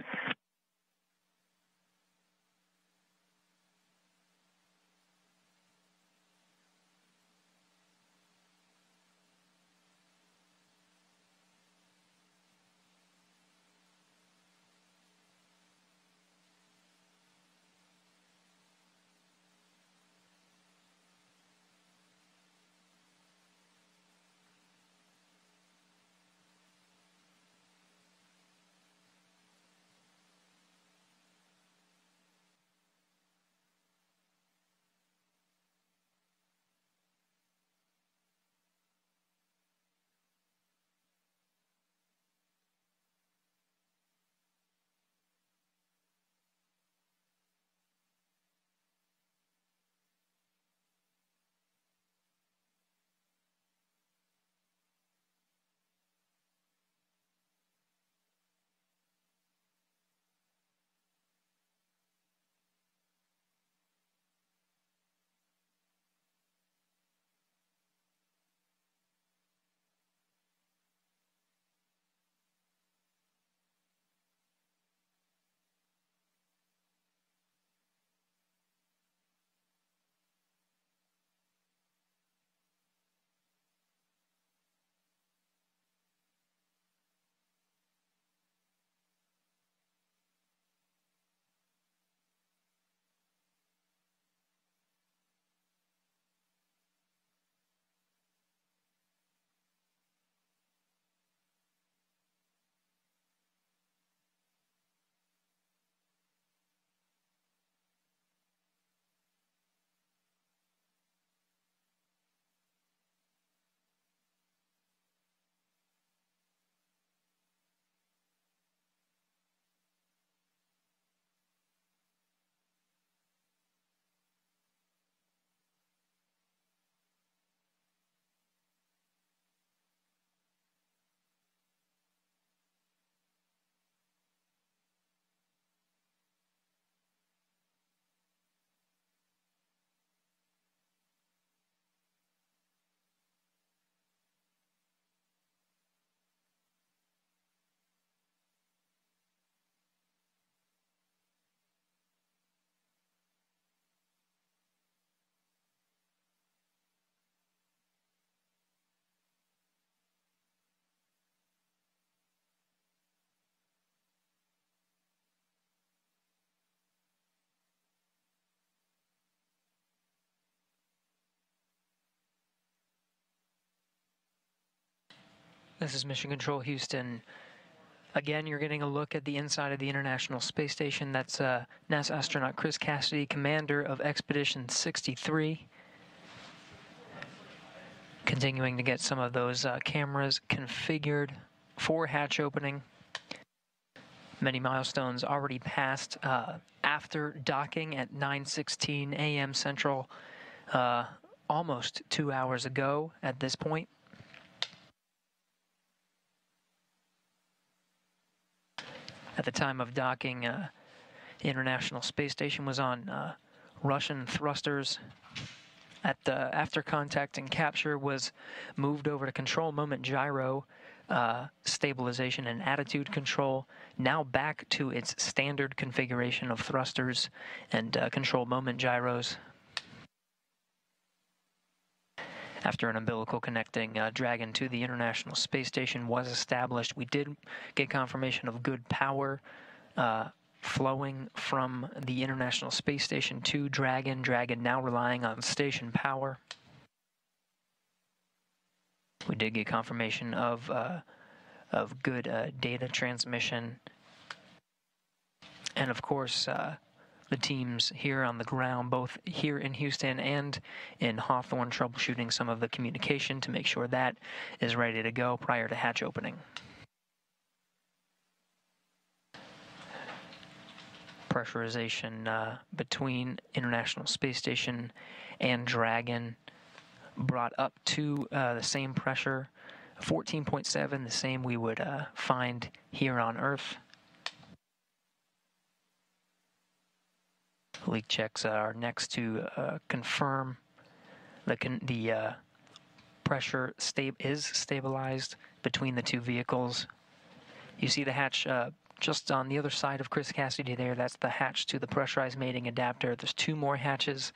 This is Mission Control Houston. Again, you're getting a look at the inside of the International Space Station. That's NASA astronaut Chris Cassidy, commander of Expedition 63. Continuing to get some of those cameras configured for hatch opening. Many milestones already passed after docking at 9:16 a.m. Central, almost 2 hours ago at this point. At the time of docking, the International Space Station was on Russian thrusters. After contact and capture, was moved over to control moment gyro, stabilization and attitude control, now back to its standard configuration of thrusters and control moment gyros. After an umbilical connecting Dragon to the International Space Station was established, we did get confirmation of good power flowing from the International Space Station to Dragon. Dragon now relying on station power. We did get confirmation of good data transmission, and of course the teams here on the ground, both here in Houston and in Hawthorne, troubleshooting some of the communication to make sure that is ready to go prior to hatch opening. Pressurization between International Space Station and Dragon brought up to the same pressure, 14.7, the same we would find here on Earth. Leak checks are next to confirm the pressure is stabilized between the two vehicles. You see the hatch just on the other side of Chris Cassidy there. That's the hatch to the pressurized mating adapter. There's two more hatches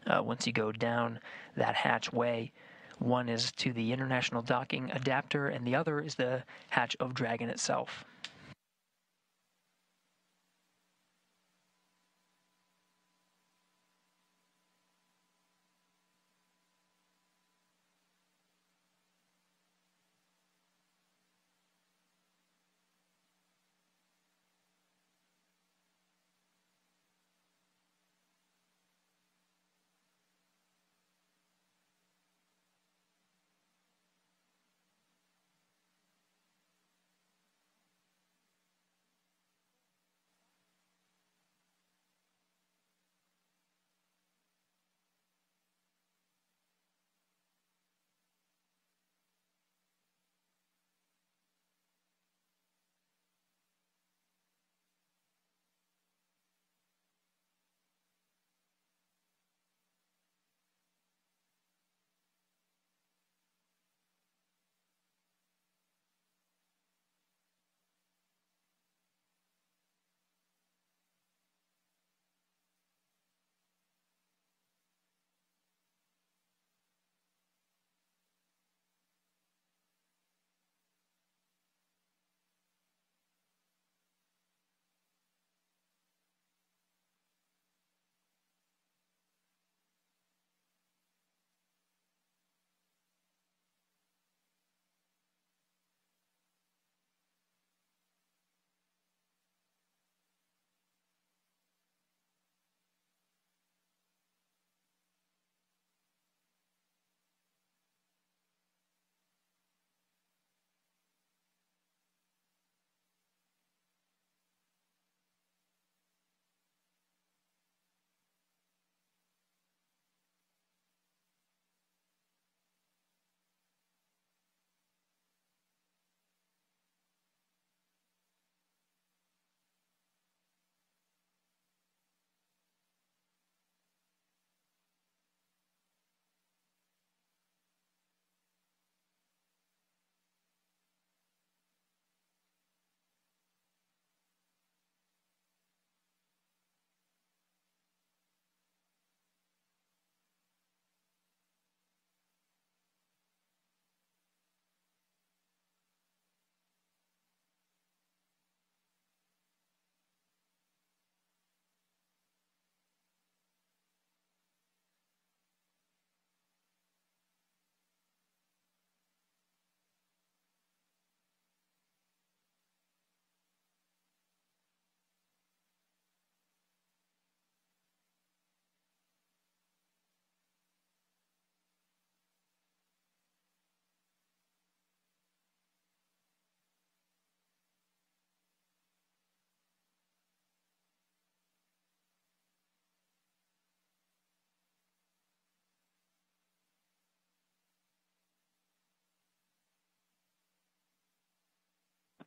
once you go down that hatchway. One is to the international docking adapter, and the other is the hatch of Dragon itself.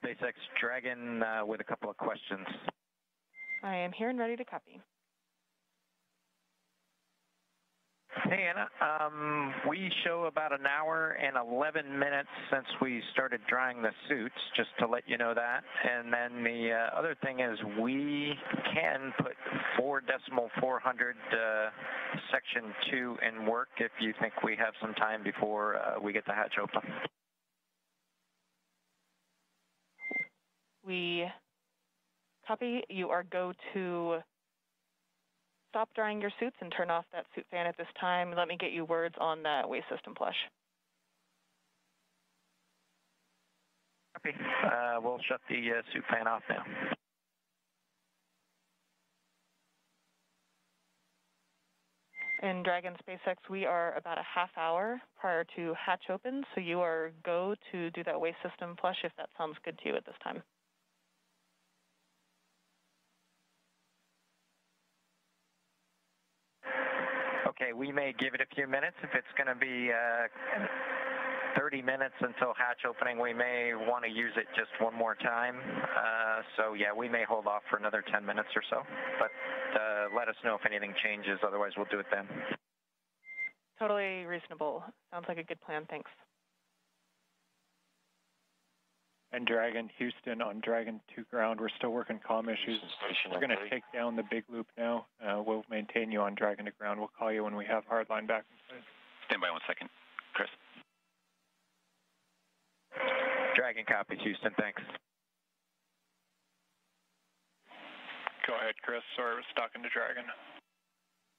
SpaceX Dragon with a couple of questions. I am here and ready to copy. Hey, Anna. We show about an hour and 11 minutes since we started drying the suits, just to let you know that. And then the other thing is we can put 4.400 Section 2 in work if you think we have some time before we get the hatch open. We copy. You are go to stop drying your suits and turn off that suit fan at this time. Let me get you words on that waste system flush. Copy. We'll shut the suit fan off now. In Dragon SpaceX, we are about a half hour prior to hatch open, so you are go to do that waste system flush if that sounds good to you at this time. Okay, we may give it a few minutes. If it's going to be 30 minutes until hatch opening, we may want to use it just one more time. So, yeah, we may hold off for another 10 minutes or so. But let us know if anything changes. Otherwise, we'll do it then. Totally reasonable. Sounds like a good plan. Thanks. And Dragon, Houston on Dragon 2 ground. We're still working comm issues. We're going to take down the big loop now. We'll maintain you on Dragon to ground. We'll call you when we have hardline back in place. Stand by 1 second. Chris. Dragon copies, Houston. Thanks. Go ahead, Chris. Sorry, we're stuck into Dragon.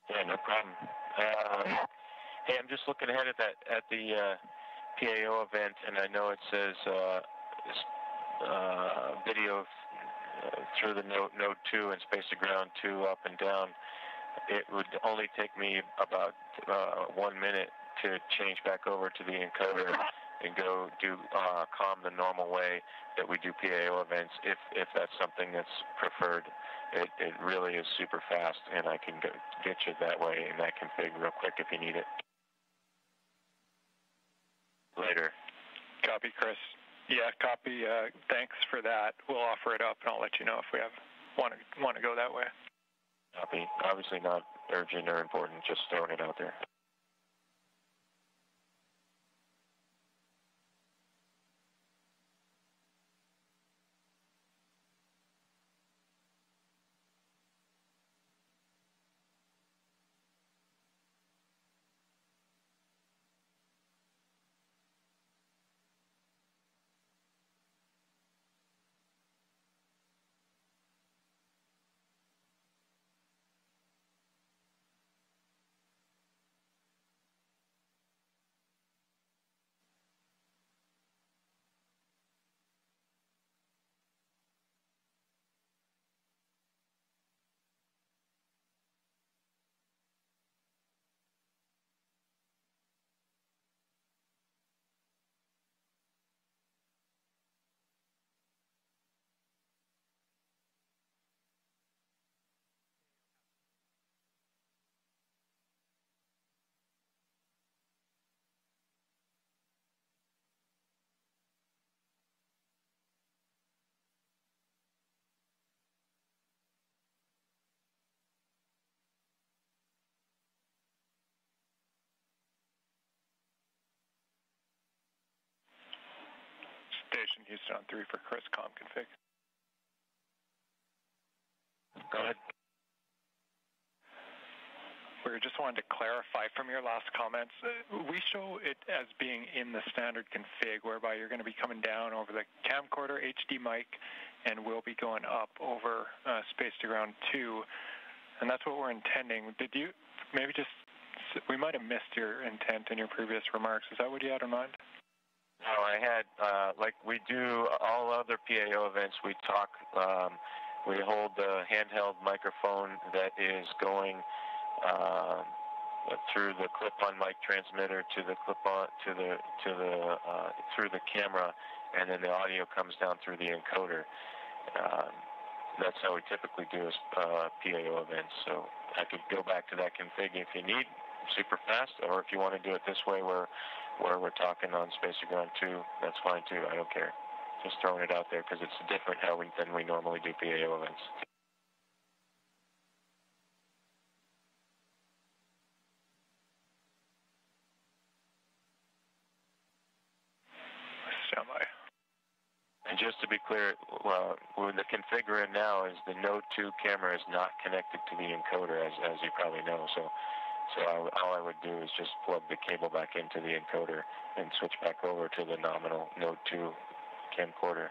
Yeah, no problem. Hey, I'm just looking ahead at the PAO event, and I know it says video through the node 2 and space to ground 2 up and down. It would only take me about 1 minute to change back over to the encoder and go do comm the normal way that we do PAO events, if that's something that's preferred. It really is super fast, and I can get you that way in that config real quick if you need it. Later. Copy, Chris. Yeah, copy. Thanks for that. We'll offer it up, and I'll let you know if we want to go that way. Copy. Obviously not urgent or important, just throwing it out there. Station Houston on 3 for Chris comm config. Go ahead. We just wanted to clarify from your last comments. We show it as being in the standard config, whereby you're going to be coming down over the camcorder HD mic, and we'll be going up over space to ground 2, and that's what we're intending. Did you maybe just? We might have missed your intent in your previous remarks. Is that what you had in mind? No, I had, like we do all other PAO events, we talk, we hold the handheld microphone that is going through the clip-on mic transmitter to the clip-on, through the camera, and then the audio comes down through the encoder. That's how we typically do PAO events. So I could go back to that config if you need, super fast, or if you want to do it this way where we're talking on space to ground 2, that's fine too. I don't care. Just throwing it out there because it's different than we normally do PAO events. Standby. And just to be clear, the configure now is the Node 2 camera is not connected to the encoder, as you probably know. So all I would do is just plug the cable back into the encoder and switch back over to the nominal Node 2 camcorder.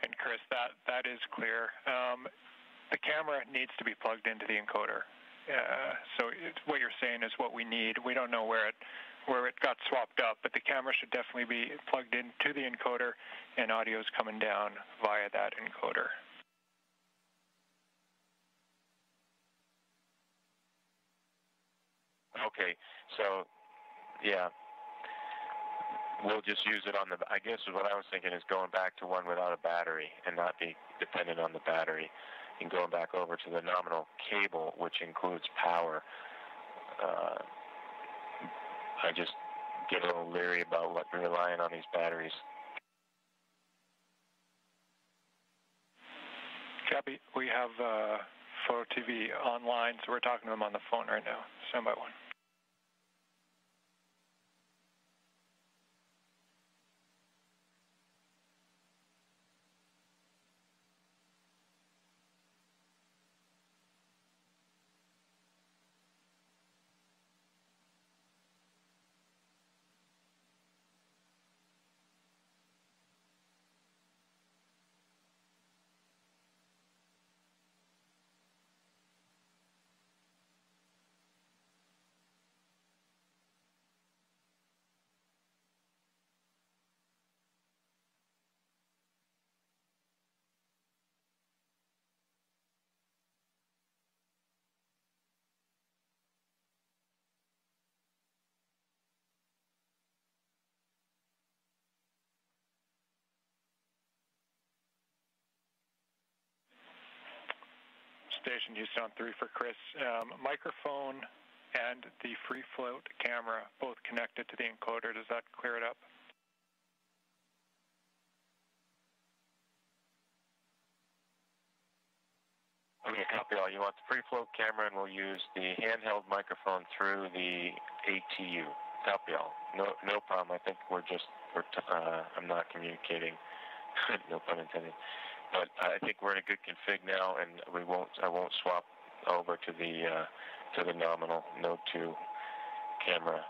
And Chris, that is clear. The camera needs to be plugged into the encoder. So what you're saying is what we need. We don't know where it got swapped up, but the camera should definitely be plugged into the encoder, and audio is coming down via that encoder. Okay, so yeah, we'll just use it on the. I guess what I was thinking is going back to one without a battery and not be dependent on the battery, and going back over to the nominal cable, which includes power. I just get a little leery about relying on these batteries. Copy. We have Photo TV online, so we're talking to them on the phone right now. Stand by one. Station Houston on 3 for Chris. Microphone and the free float camera both connected to the encoder. Does that clear it up? Okay, copy all. You want the free float camera, and we'll use the handheld microphone through the ATU. Copy all. No problem. I think I'm not communicating. No pun intended. But I think we're in a good config now, and I won't swap over to the nominal Node 2 camera.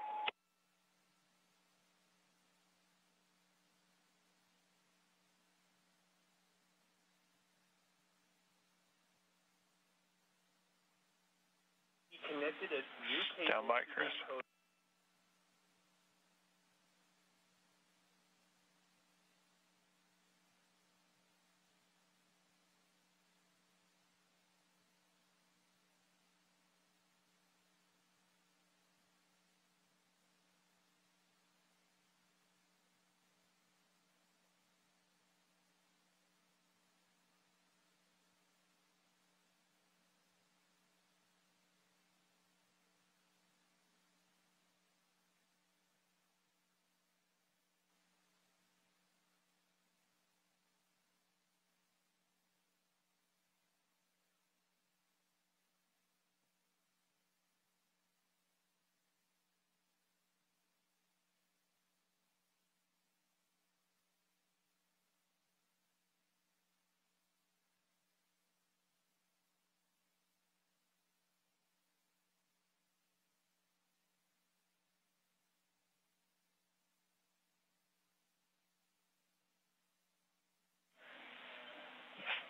Stand by, Chris.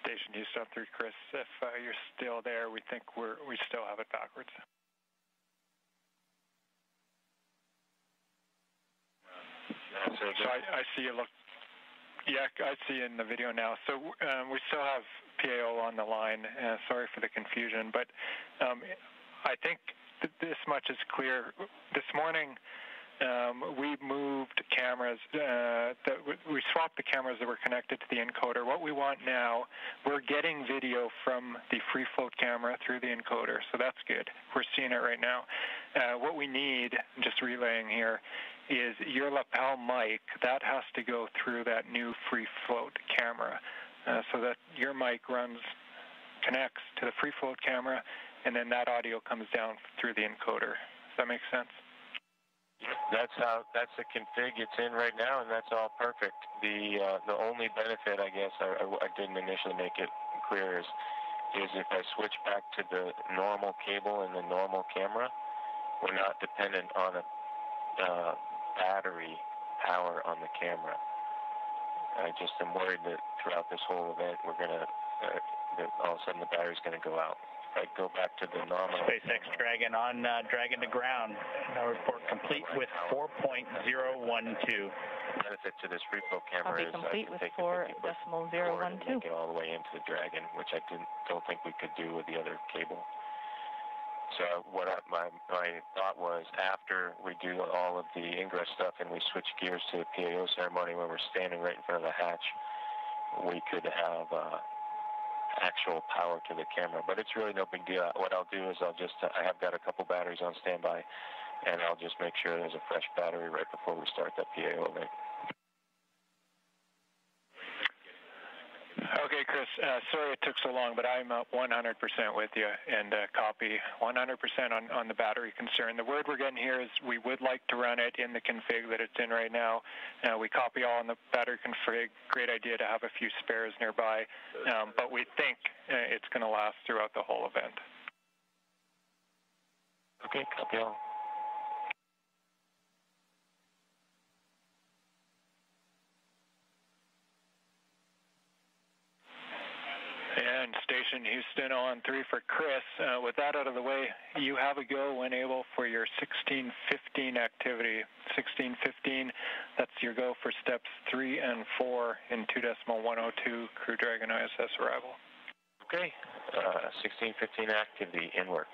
Station Houston 3, Chris. If you're still there, we think we still have it backwards. So I see you look. Yeah, I see in the video now. So we still have PAO on the line. Sorry for the confusion, but I think this much is clear. This morning, we moved cameras, we swapped the cameras that were connected to the encoder. What we want now, we're getting video from the free float camera through the encoder, so that's good. We're seeing it right now. What we need, just relaying here, is your lapel mic. That has to go through that new free float camera, so that your mic connects to the free float camera, and then that audio comes down through the encoder. Does that make sense? That's the config it's in right now, and that's all perfect. The only benefit, I guess, I didn't initially make it clear, is if I switch back to the normal cable and the normal camera, we're not dependent on a battery power on the camera. I just am worried that throughout this whole event, we're gonna that all of a sudden the battery's gonna go out. If I go back to the normal. SpaceX Dragon on Dragon to ground. Now report complete with 4.012. The benefit to this free float camera is complete with 4.012. Make it all the way into the Dragon, which I don't think we could do with the other cable. So my thought was, after we do all of the ingress stuff and we switch gears to the PAO ceremony when we're standing right in front of the hatch, we could have actual power to the camera. But it's really no big deal. What I'll do is I have got a couple batteries on standby, and I'll just make sure there's a fresh battery right before we start that PAO event. Okay, Chris, sorry it took so long, but I'm 100% with you, and copy 100% on the battery concern. The word we're getting here is we would like to run it in the config that it's in right now. We copy all on the battery config. Great idea to have a few spares nearby, but we think it's going to last throughout the whole event. Okay, copy all. And Station Houston on 3 for Chris. With that out of the way, you have a go when able for your 1615 activity. 1615, that's your go for steps 3 and 4 in 2.102 Crew Dragon ISS arrival. Okay, 1615 activity, in work.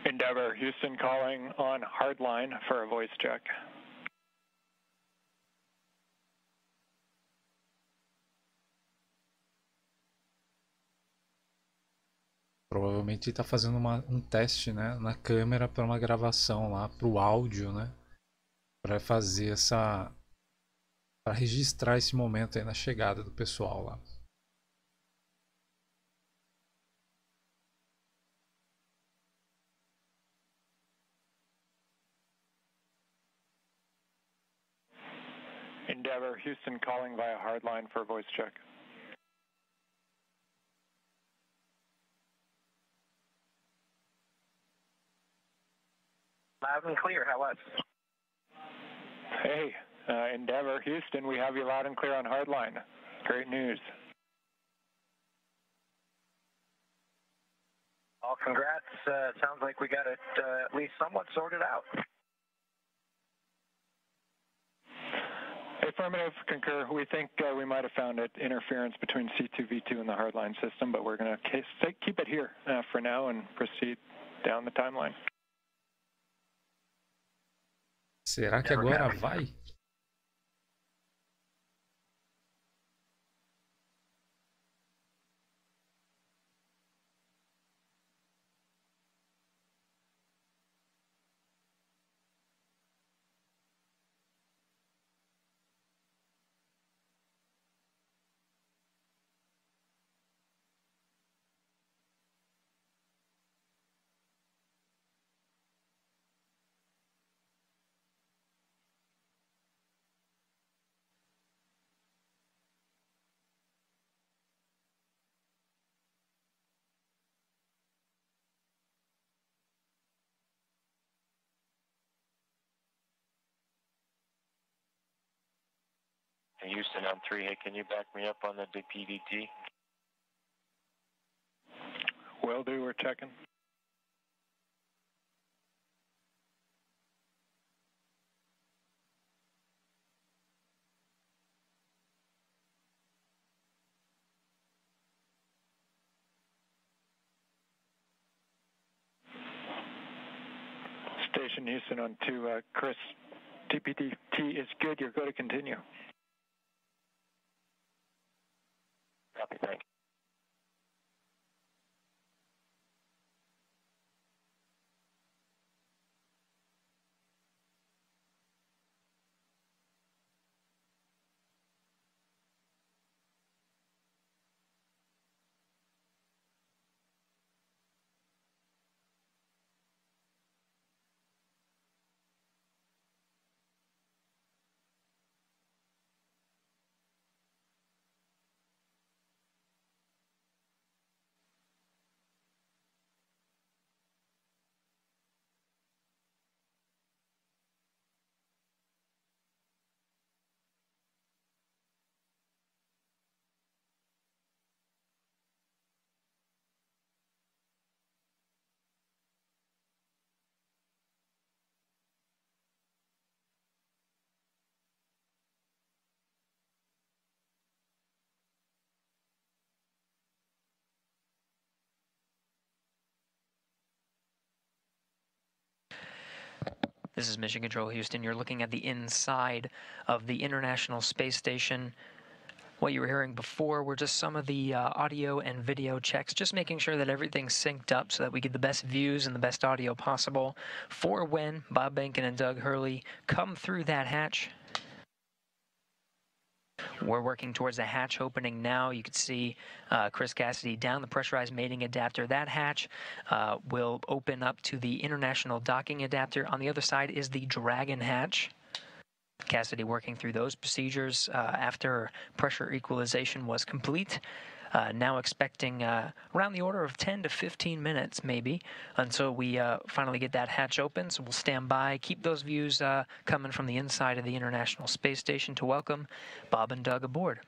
Endeavour, Houston calling on hardline for a voice check. Provavelmente está fazendo um teste, né, na câmera para uma gravação lá para o áudio, né, para fazer para registrar esse momento aí na chegada do pessoal lá. Endeavour, Houston calling via hardline for a voice check. Loud and clear, how was? Hey, Endeavour, Houston, we have you loud and clear on hardline. Great news. Well, congrats. Sounds like we got it at least somewhat sorted out. Affirmative, concur. We think we might have found it interference between C2, V2 and the hardline system, but we're going to keep it here for now and proceed down the timeline. Será que agora vai? Houston on 3, hey, can you back me up on the PDT? Will do, we're checking. Expedition Houston on 2, Chris. TPT is good. You're going to continue. Copy, thank you. This is Mission Control Houston. You're looking at the inside of the International Space Station. What you were hearing before were just some of the audio and video checks, just making sure that everything's synced up so that we get the best views and the best audio possible for when Bob Behnken and Doug Hurley come through that hatch. We're working towards the hatch opening now. You can see Chris Cassidy down the pressurized mating adapter. That hatch will open up to the international docking adapter. On the other side is the Dragon hatch. Cassidy working through those procedures after pressure equalization was complete. Now expecting around the order of 10 to 15 minutes maybe until we finally get that hatch open. So we'll stand by, keep those views coming from the inside of the International Space Station to welcome Bob and Doug aboard.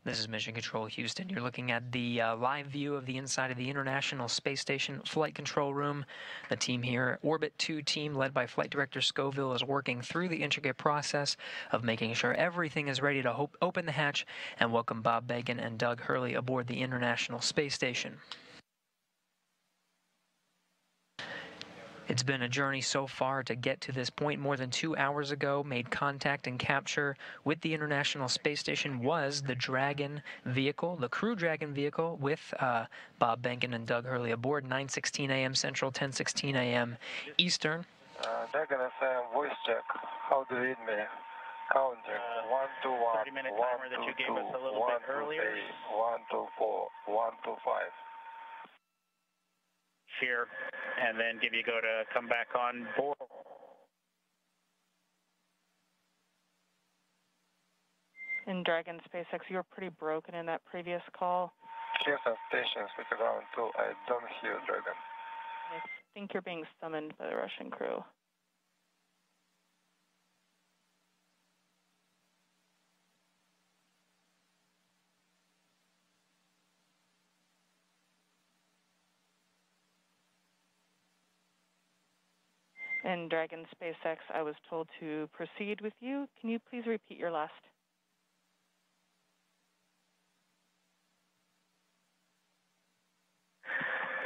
This is Mission Control Houston. You're looking at the live view of the inside of the International Space Station Flight Control Room. The team here, Orbit 2 team, led by Flight Director Scoville, is working through the intricate process of making sure everything is ready to open the hatch and welcome Bob Behnken and Doug Hurley aboard the International Space Station. It's been a journey so far to get to this point. More than 2 hours ago, made contact and capture with the International Space Station was the Dragon vehicle, the Crew Dragon vehicle, with Bob Behnken and Doug Hurley aboard, 9:16 a.m. Central, 10:16 a.m. Eastern. Dragon FM, voice check. How do you read me? Counting. 1, 2, 1, 30-minute 1, timer 2, that you gave 2, us a little 1, bit 2, earlier. 3, 1, 2, 4, 1, 2, 5. Here, and then give you go to come back on board. In Dragon SpaceX, you were pretty broken in that previous call. Houston Station, speak ground 2. I don't hear Dragon. I think you're being summoned by the Russian crew. In Dragon SpaceX, I was told to proceed with you. Can you please repeat your last?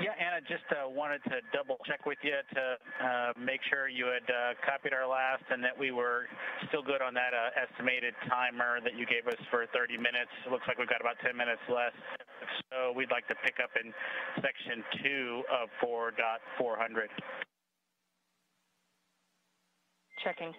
Yeah, Anna, just wanted to double check with you to make sure you had copied our last and that we were still good on that estimated timer that you gave us for 30 minutes. It looks like we've got about 10 minutes left. So we'd like to pick up in section 2 of 4.400. Checking.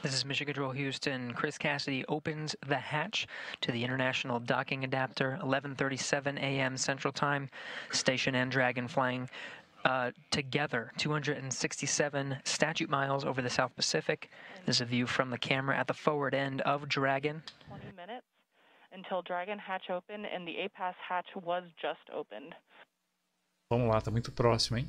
This is Mission Control Houston. Chris Cassidy opens the hatch to the International Docking Adapter, 11:37 a.m. Central Time. Station and Dragon flying together, 267 statute miles over the South Pacific. This is a view from the camera at the forward end of Dragon. 20 minutes until Dragon hatch opened, and the APAS hatch was just opened. Vamos lá, tá muito próximo, hein?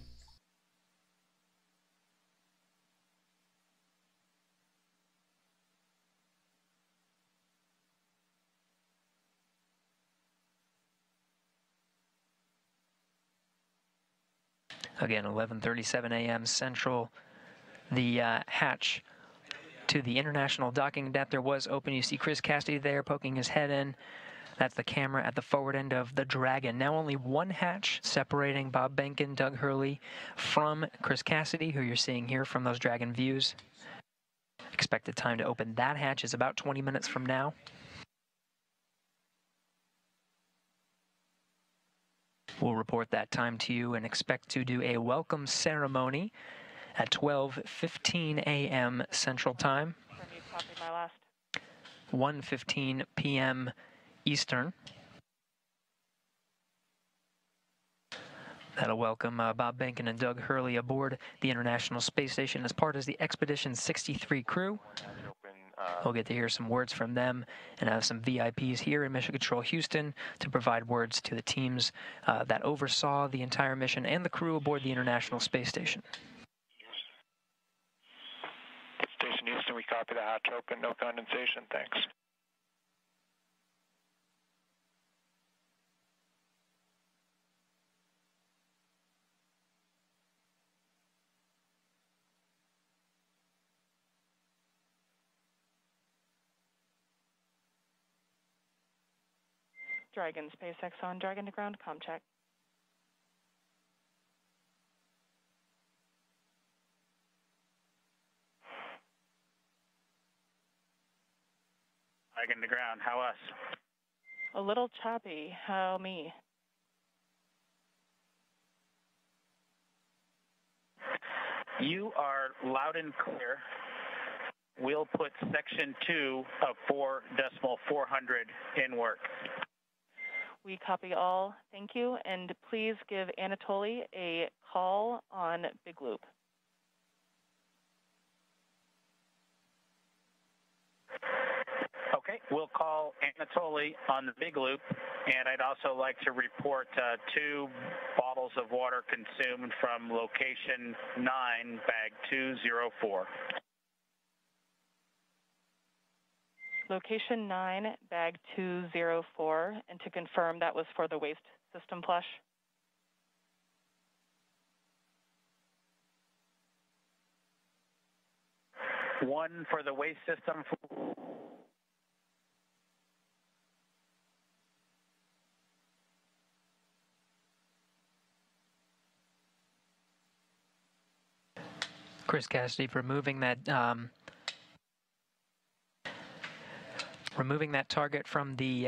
Again, 11:37 a.m. Central. The hatch to the International Docking Adapter was open. You see Chris Cassidy there poking his head in. That's the camera at the forward end of the Dragon. Now only one hatch separating Bob Behnken, Doug Hurley from Chris Cassidy, who you're seeing here from those Dragon views. Expected time to open that hatch is about 20 minutes from now. We'll report that time to you and expect to do a welcome ceremony at 12:15 a.m. Central Time, 1:15 p.m. Eastern. That'll welcome Bob Behnken and Doug Hurley aboard the International Space Station as part of the Expedition 63 crew. We'll get to hear some words from them and have some VIPs here in Mission Control Houston to provide words to the teams that oversaw the entire mission and the crew aboard the International Space Station. Station Houston, we copy the hatch open, no condensation, thanks. Dragon SpaceX on Dragon to ground, comm check. Dragon to ground, how us? A little choppy, how me? You are loud and clear. We'll put section 2 of 4.400 in work. We copy all. Thank you. And please give Anatoly a call on Big Loop. Okay, we'll call Anatoly on the Big Loop, and I'd also like to report 2 bottles of water consumed from location 9, bag 204. Location 9, bag 204, and to confirm that was for the waste system flush. 1 for the waste system. Chris Cassidy removing that target from the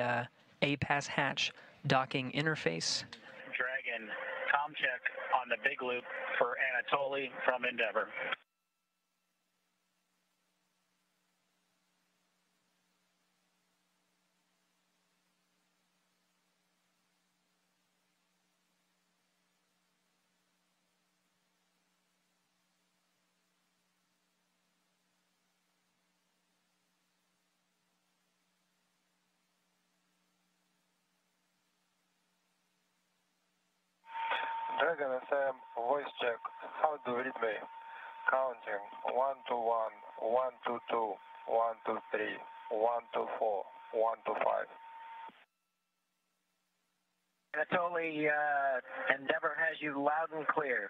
APAS hatch docking interface. Dragon, comm check on the big loop for Anatoly from Endeavour. Dragon FM, voice check. How do you read me? Counting 1 to 1, 1 to 2, 1 to 3, 1 to 4, 1 to 5. Anatoly, Endeavour has you loud and clear.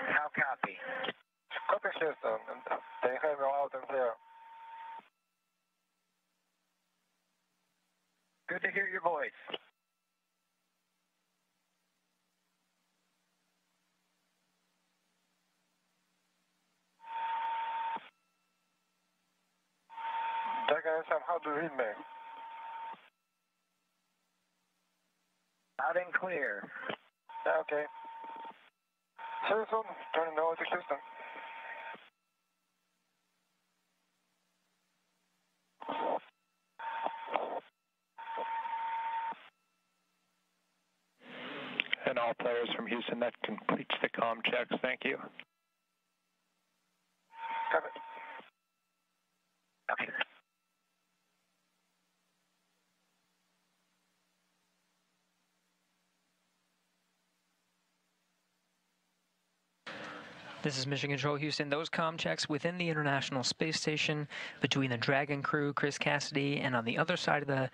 How copy? Copy, Houston. They have you loud and clear. Good to hear your voice. Dragon FM, how do you read me? Loud and clear. Yeah, okay. See you soon. Turning over to Houston. And all players from Houston, that completes the comm checks. Thank you. Copy. Okay. This is Mission Control Houston. Those comm checks within the International Space Station between the Dragon crew, Chris Cassidy, and on the other side of the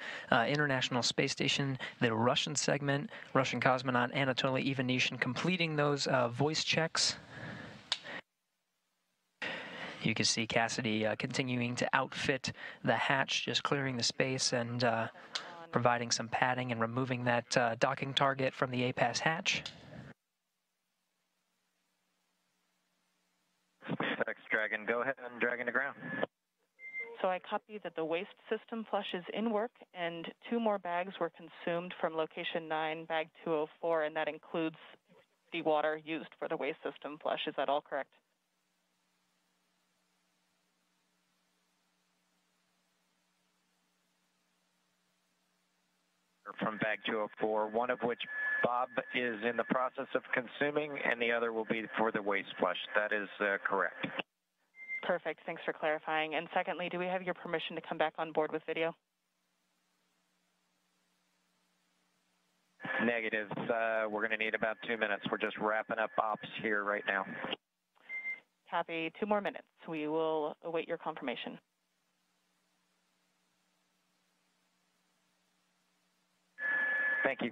International Space Station, the Russian segment, Russian cosmonaut Anatoly Ivanishin completing those voice checks. You can see Cassidy continuing to outfit the hatch, just clearing the space and providing some padding and removing that docking target from the APAS hatch. Thanks, Dragon. Go ahead and Dragon to ground. So I copy that the waste system flush is in work, and 2 more bags were consumed from location 9, bag 204, and that includes the water used for the waste system flush. Is that all correct? From bag 204, one of which Bob is in the process of consuming, and the other will be for the waste flush. That is correct. Perfect. Thanks for clarifying. And secondly, do we have your permission to come back on board with video? Negative. We're going to need about 2 minutes. We're just wrapping up ops here right now. Copy. 2 more minutes. We will await your confirmation. Thank you.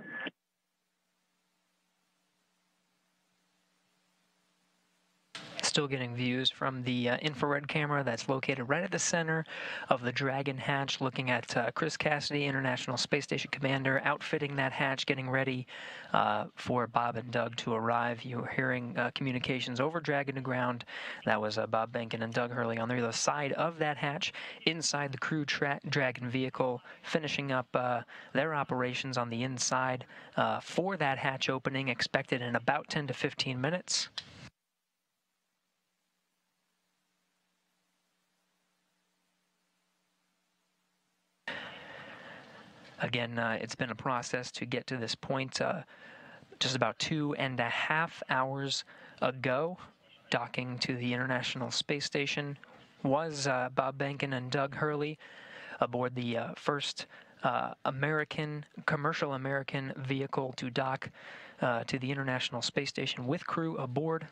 Still getting views from the infrared camera that's located right at the center of the Dragon hatch, looking at Chris Cassidy, International Space Station Commander, outfitting that hatch, getting ready for Bob and Doug to arrive. You're hearing communications over Dragon to ground. That was Bob Behnken and Doug Hurley on the other side of that hatch, inside the crew Dragon vehicle, finishing up their operations on the inside for that hatch opening, expected in about 10 to 15 minutes. Again, it's been a process to get to this point. Just about 2.5 hours ago, docking to the International Space Station was Bob Behnken and Doug Hurley aboard the first commercial American vehicle to dock to the International Space Station with crew aboard.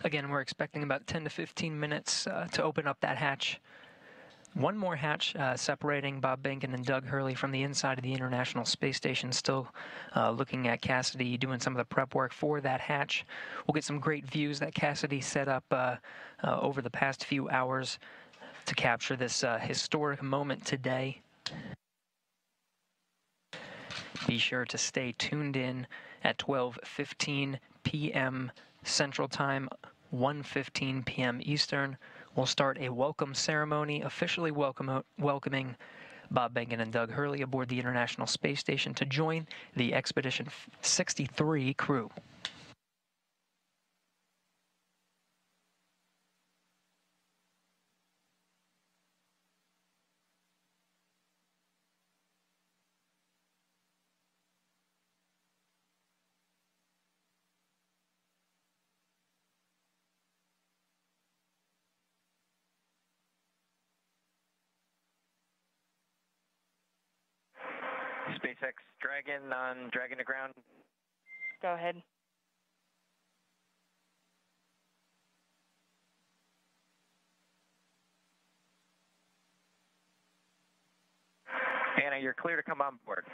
Again, we're expecting about 10 to 15 minutes to open up that hatch One more hatch separating Bob Behnken and Doug Hurley from the inside of the International Space Station. Still looking at Cassidy doing some of the prep work for that hatch. We'll get some great views that Cassidy set up over the past few hours to capture this historic moment today. Be sure to stay tuned in at 12:15 p.m. Central Time, 1:15 p.m. Eastern. We'll start a welcome ceremony officially welcoming Bob Behnken and Doug Hurley aboard the International Space Station to join the Expedition 63 crew. SpaceX Dragon on Dragon to ground. Go ahead. Anna, you're clear to come on board.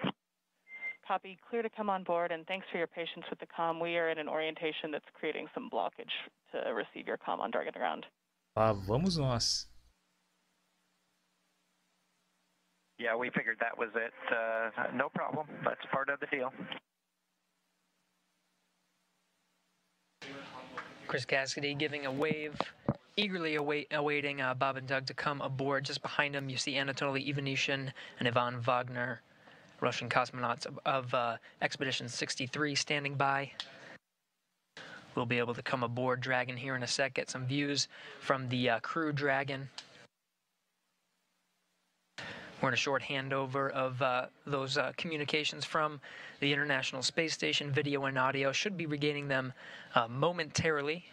Copy. Clear to come on board, and thanks for your patience with the comm. We are in an orientation that's creating some blockage to receive your comm on Dragon to ground. Vamos nós. Yeah, we figured that was it. No problem. That's part of the deal. Chris Cassidy giving a wave, eagerly awaiting Bob and Doug to come aboard. Just behind him, you see Anatoly Ivanishin and Ivan Wagner, Russian cosmonauts of Expedition 63 standing by. We'll be able to come aboard Dragon here in a sec, get some views from the crew Dragon. We're in a short handover of those communications from the International Space Station. Video and audio should be regaining them momentarily.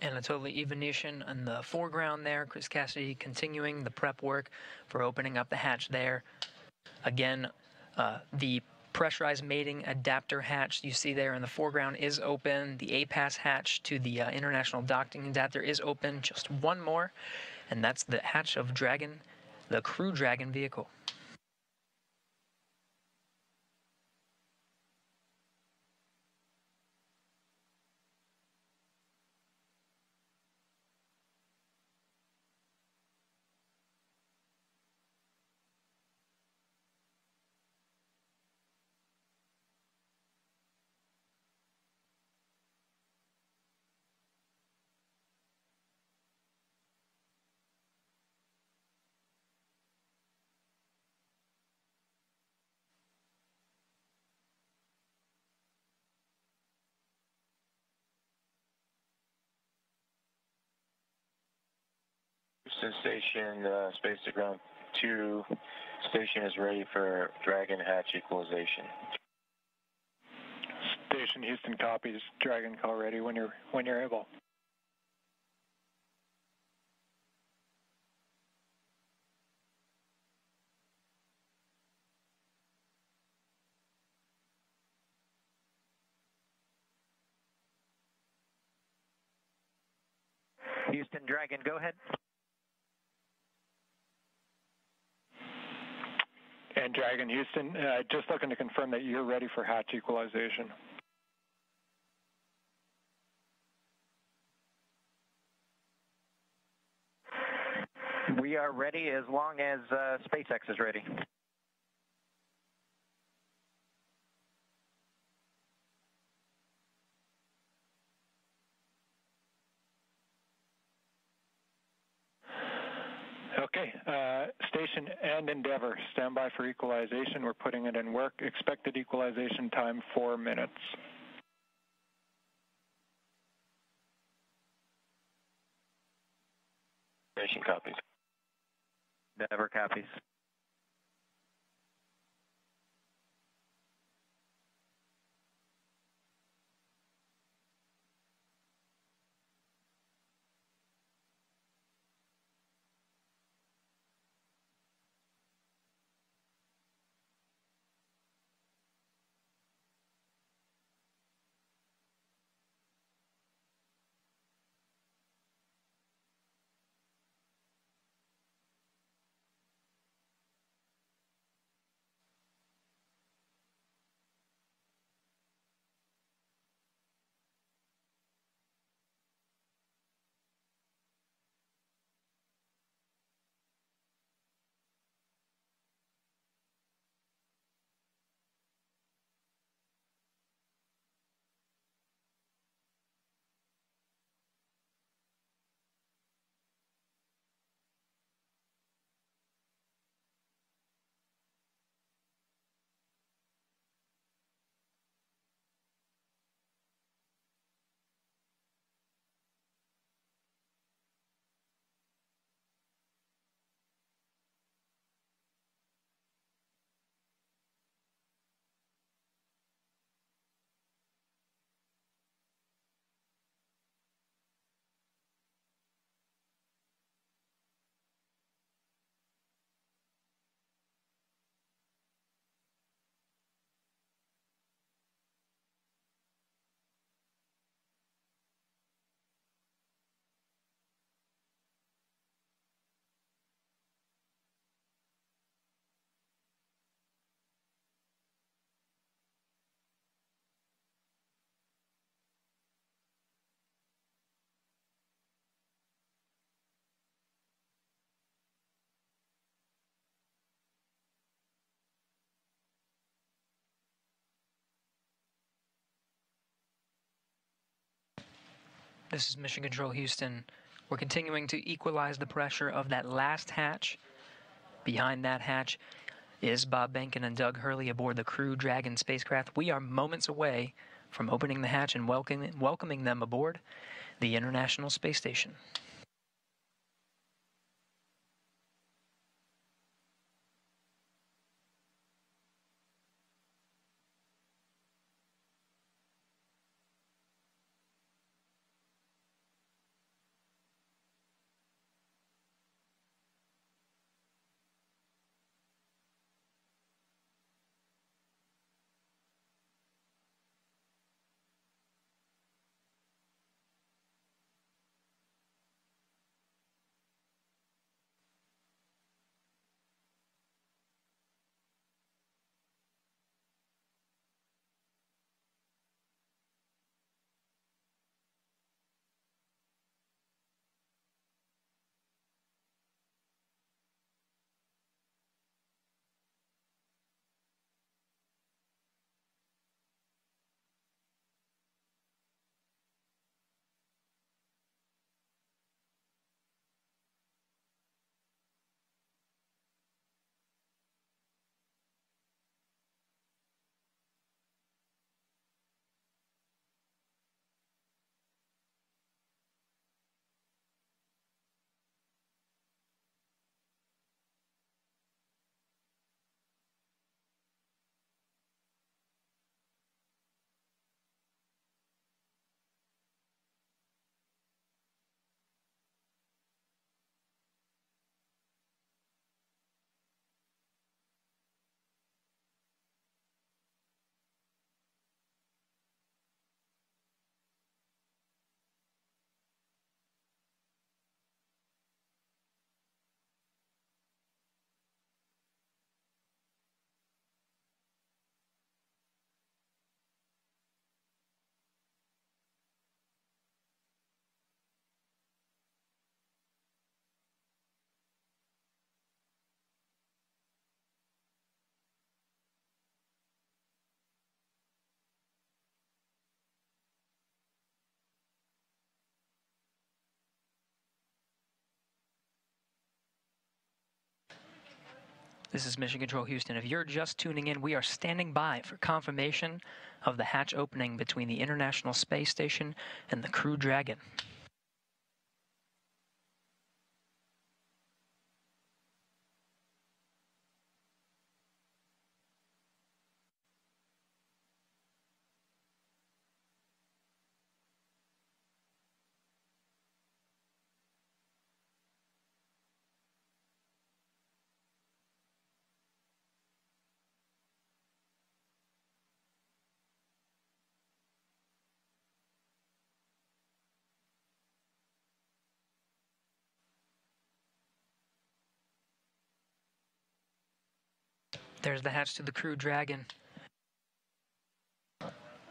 Anatoly Ivanishin in the foreground there. Chris Cassidy continuing the prep work for opening up the hatch there. Again, the pressurized mating adapter hatch you see there in the foreground is open. The APAS hatch to the International Docking Adapter is open. Just one more, and that's the hatch of Dragon, the Crew Dragon vehicle. Houston Station, space to ground 2. Station is ready for Dragon hatch equalization. Station Houston copies. Dragon call ready when you're able. Houston, Dragon, go ahead. And Dragon, Houston, just looking to confirm that you're ready for hatch equalization. We are ready as long as SpaceX is ready. Okay, station and Endeavour, stand by for equalization. We're putting it in work. Expected equalization time, 4 minutes. Station copies. Endeavour copies. This is Mission Control Houston. We're continuing to equalize the pressure of that last hatch. Behind that hatch is Bob Behnken and Doug Hurley aboard the Crew Dragon spacecraft. We are moments away from opening the hatch and welcoming them aboard the International Space Station. This is Mission Control Houston. If you're just tuning in, we are standing by for confirmation of the hatch opening between the International Space Station and the Crew Dragon. There's the hatch to the Crew Dragon.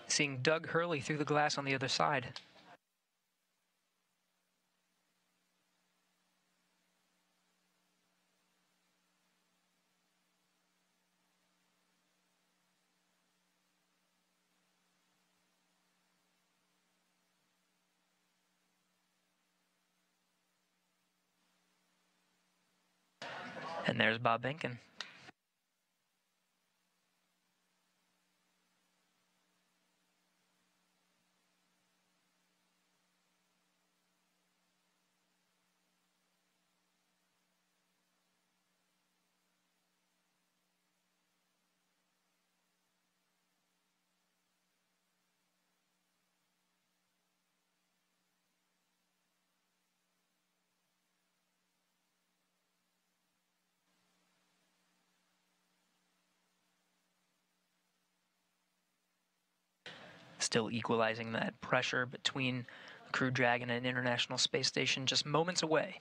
Seeing Doug Hurley through the glass on the other side. And there's Bob Behnken. Still equalizing that pressure between the Crew Dragon and International Space Station, just moments away.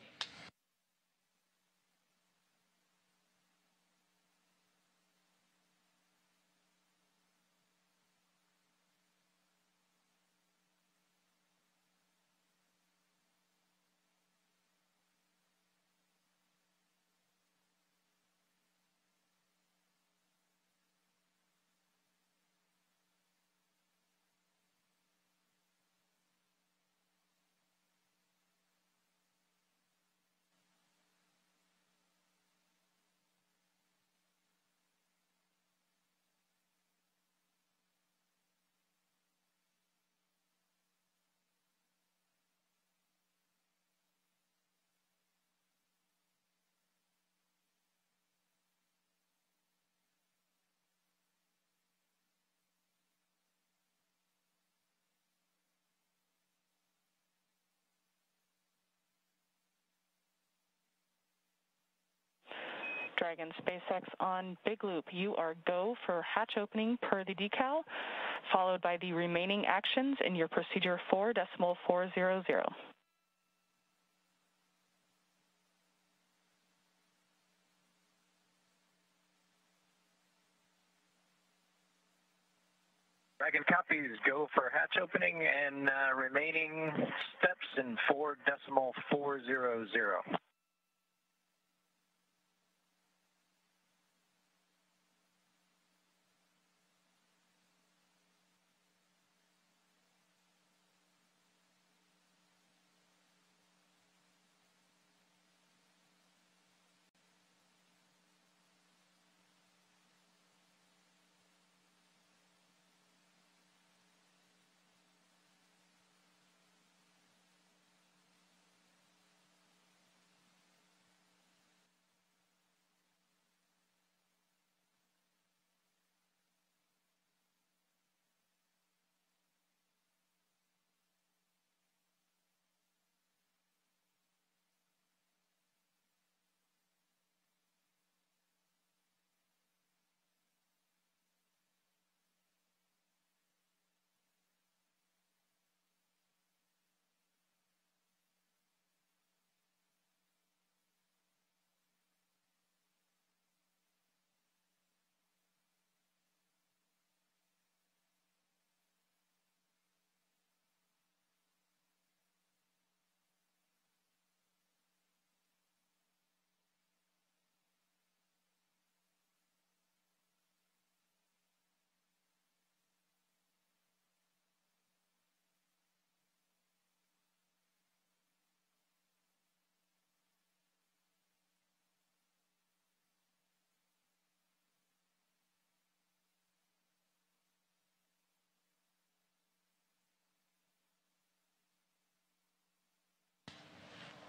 Dragon SpaceX on Big Loop. You are go for hatch opening per the decal, followed by the remaining actions in your procedure 4.400. Dragon copies, go for hatch opening and remaining steps in 4.400.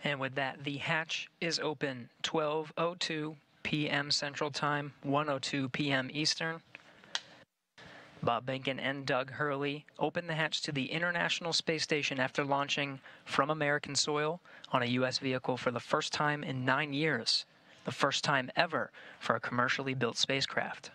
And with that, the hatch is open 12:02 p.m. Central Time, 1:02 p.m. Eastern. Bob Behnken and Doug Hurley opened the hatch to the International Space Station after launching from American soil on a U.S. vehicle for the first time in 9 years, the first time ever for a commercially built spacecraft.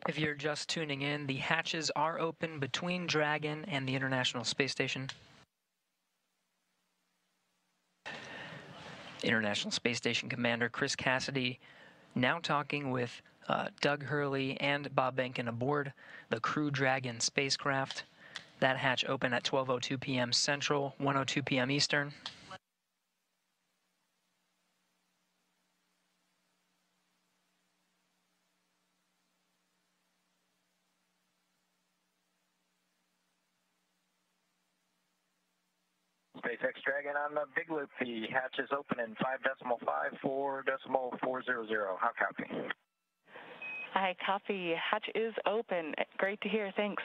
If you're just tuning in, the hatches are open between Dragon and the International Space Station. International Space Station Commander Chris Cassidy now talking with Doug Hurley and Bob Behnken aboard the Crew Dragon spacecraft. That hatch open at 12:02 p.m. Central, 1:02 p.m. Eastern. SpaceX Dragon on the Big Loop. The hatch is open in 5.54.400. How copy? I copy. Hatch is open. Great to hear. Thanks.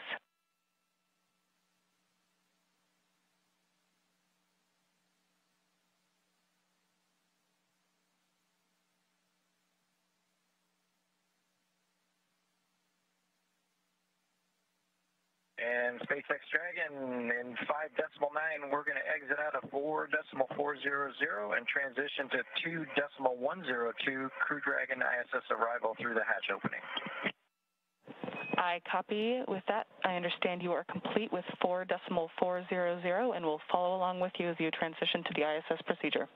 And SpaceX Dragon in 5.9, we're going to exit out of 4.400 and transition to 2.102 Crew Dragon ISS arrival through the hatch opening. I copy. With that, I understand you are complete with 4.400 and will follow along with you as you transition to the ISS procedure.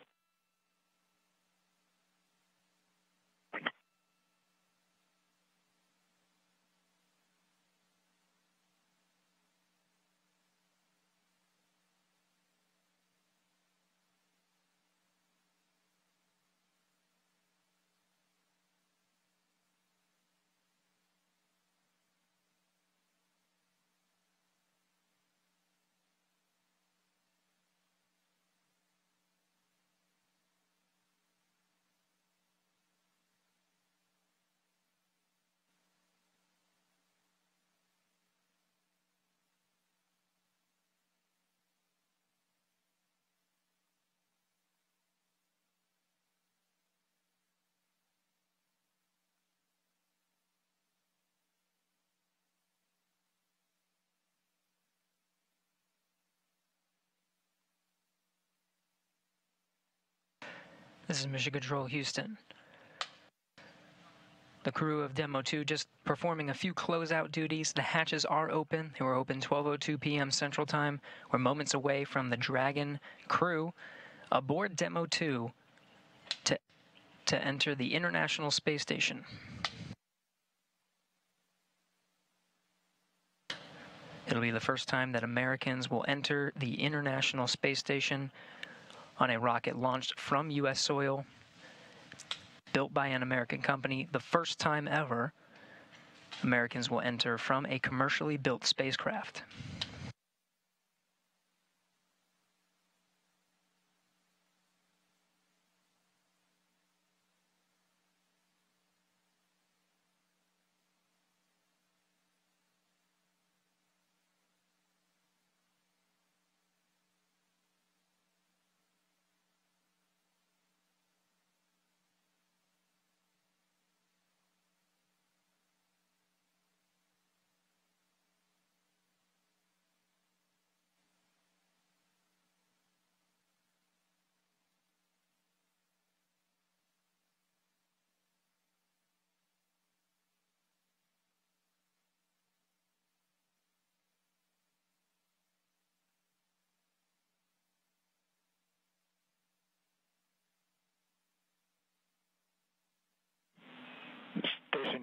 This is Mission Control Houston. The crew of Demo 2 just performing a few closeout duties. The hatches are open. They were open 12:02 p.m. Central Time. We're moments away from the Dragon crew aboard Demo 2 to enter the International Space Station. It'll be the first time that Americans will enter the International Space Station on a rocket launched from U.S. soil, built by an American company. The first time ever Americans will enter from a commercially built spacecraft.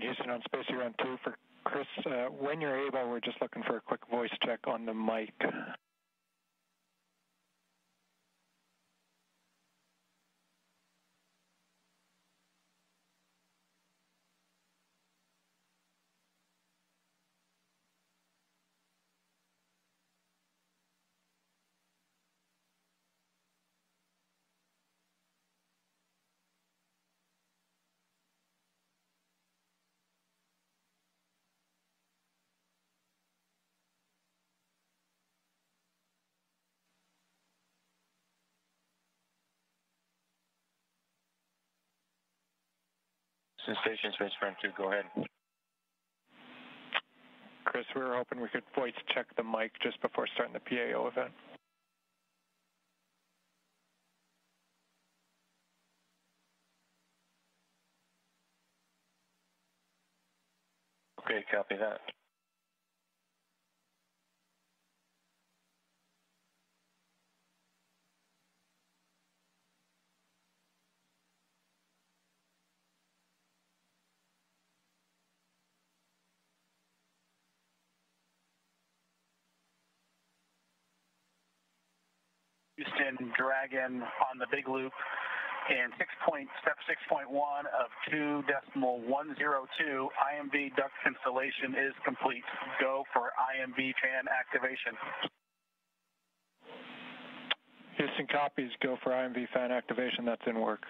Houston on Space Ground 2 for Chris. When you're able, we're just looking for a quick voice check on the mic. Station Space Ground 2, go ahead. Chris, we were hoping we could voice check the mic just before starting the PAO event. Okay, copy that. Houston Dragon on the big loop in step 6.1 of 2.102. IMV duct installation is complete. Go for IMV fan activation. Houston copies. Go for IMV fan activation. That's in work.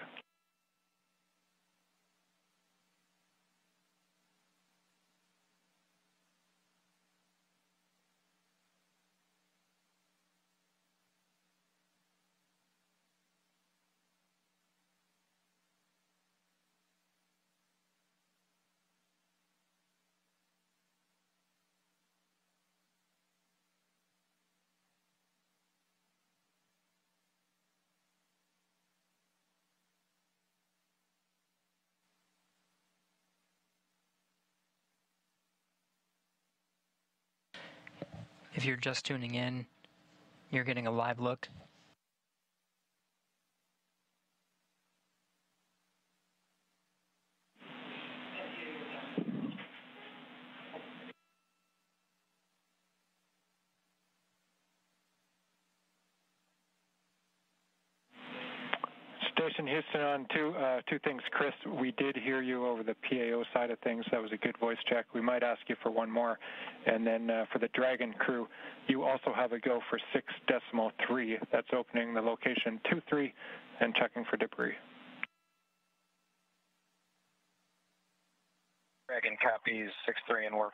If you're just tuning in, you're getting a live look. Station Houston on two things. Chris, we did hear you over the PAO side of things. That was a good voice check. We might ask you for one more. And then for the Dragon crew, you also have a go for 6.3. That's opening the location 2-3 and checking for debris. Dragon copies 6-3 in work.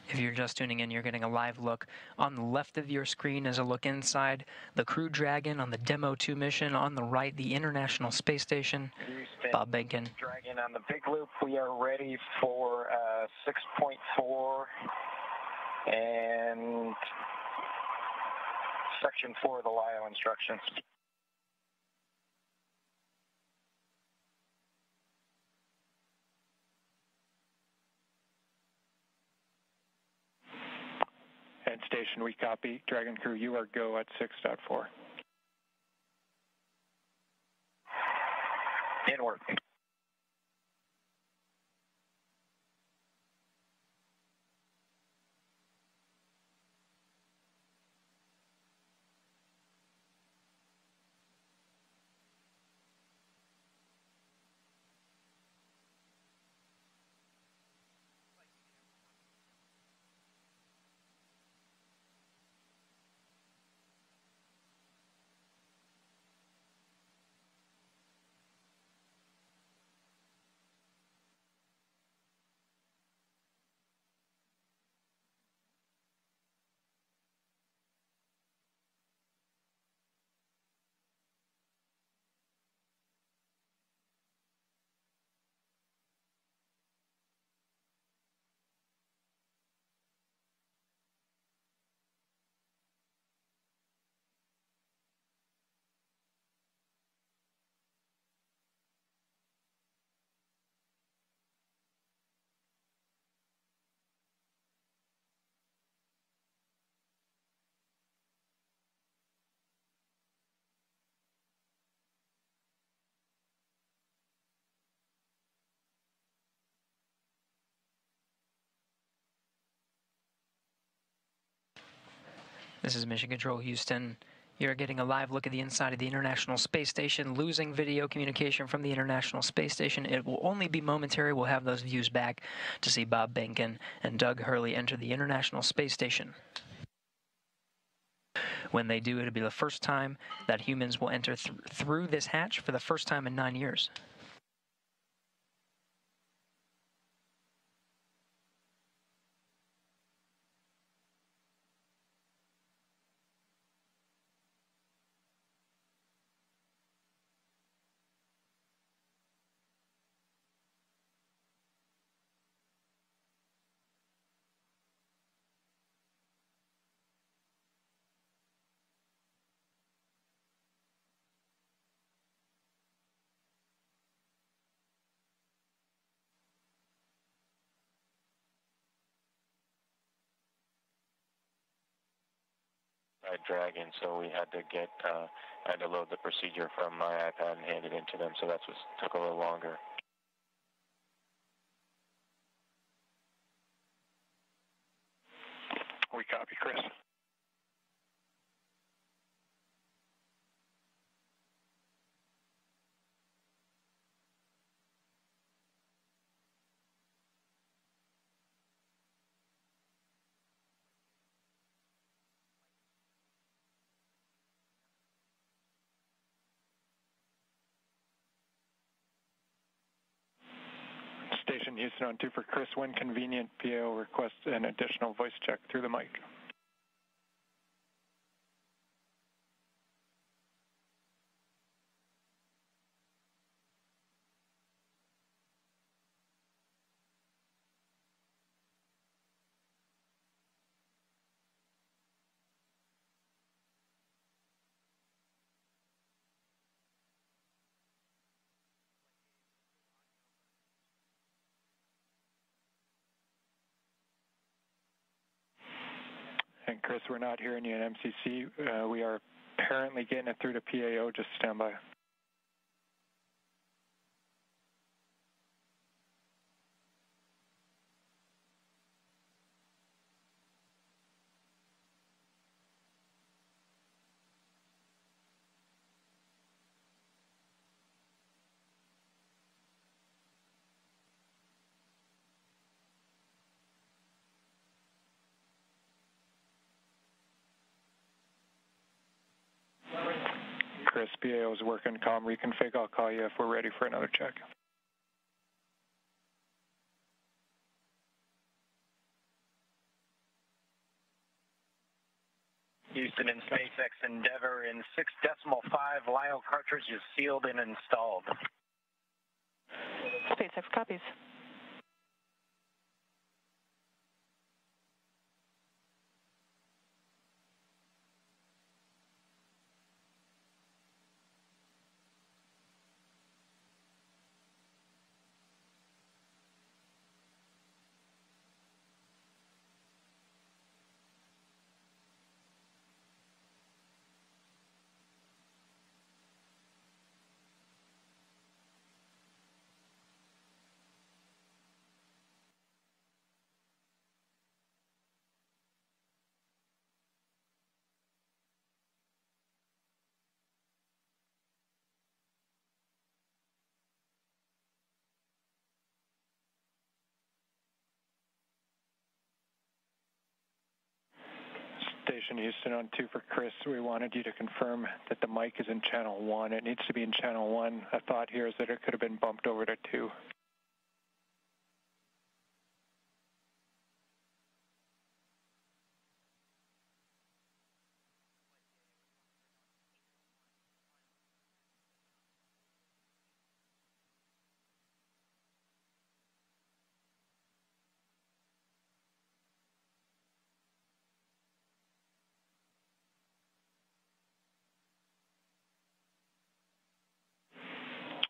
If you're just tuning in, you're getting a live look. On the left of your screen is a look inside the Crew Dragon on the Demo 2 mission. On the right, the International Space Station. Bob Behnken. Dragon on the big loop. We are ready for 6.4 and section 4 of the LIO instructions. And Station, we copy. Dragon crew, you are go at 6.4. In work. This is Mission Control Houston. You're getting a live look at the inside of the International Space Station, losing video communication from the International Space Station. It will only be momentary. We'll have those views back to see Bob Behnken and Doug Hurley enter the International Space Station. When they do, it'll be the first time that humans will enter through this hatch for the first time in 9 years. Dragon, so we had to I had to load the procedure from my iPad and hand it in to them, so that's what took a little longer. We copy, Chris. Station Houston on 2 for Chris. When convenient, PAO requests an additional voice check through the mic. And Chris, we're not hearing you in MCC. We are apparently getting it through to PAO. Just stand by. Chris, PAO is working comm reconfig. I'll call you if we're ready for another check. Houston and SpaceX Endeavour in 6.5 LIO cartridge is sealed and installed. SpaceX copies. Station Houston on 2 for Chris. We wanted you to confirm that the mic is in channel 1. It needs to be in channel 1. A thought here is that it could have been bumped over to 2.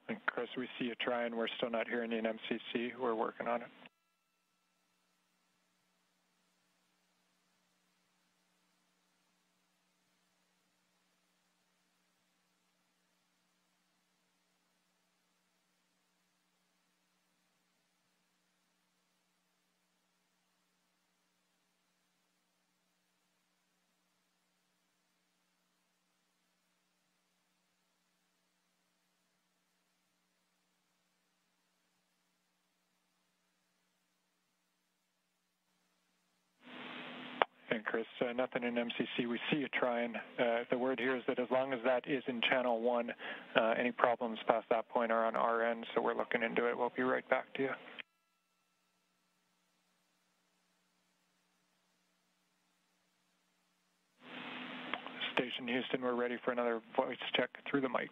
And Chris, we see you trying. We're still not hearing you in MCC. We're working on it. And Chris, nothing in MCC. We see you trying. The word here is that as long as that is in channel 1, any problems past that point are on our end, so we're looking into it. We'll be right back to you. Station Houston, we're ready for another voice check through the mic.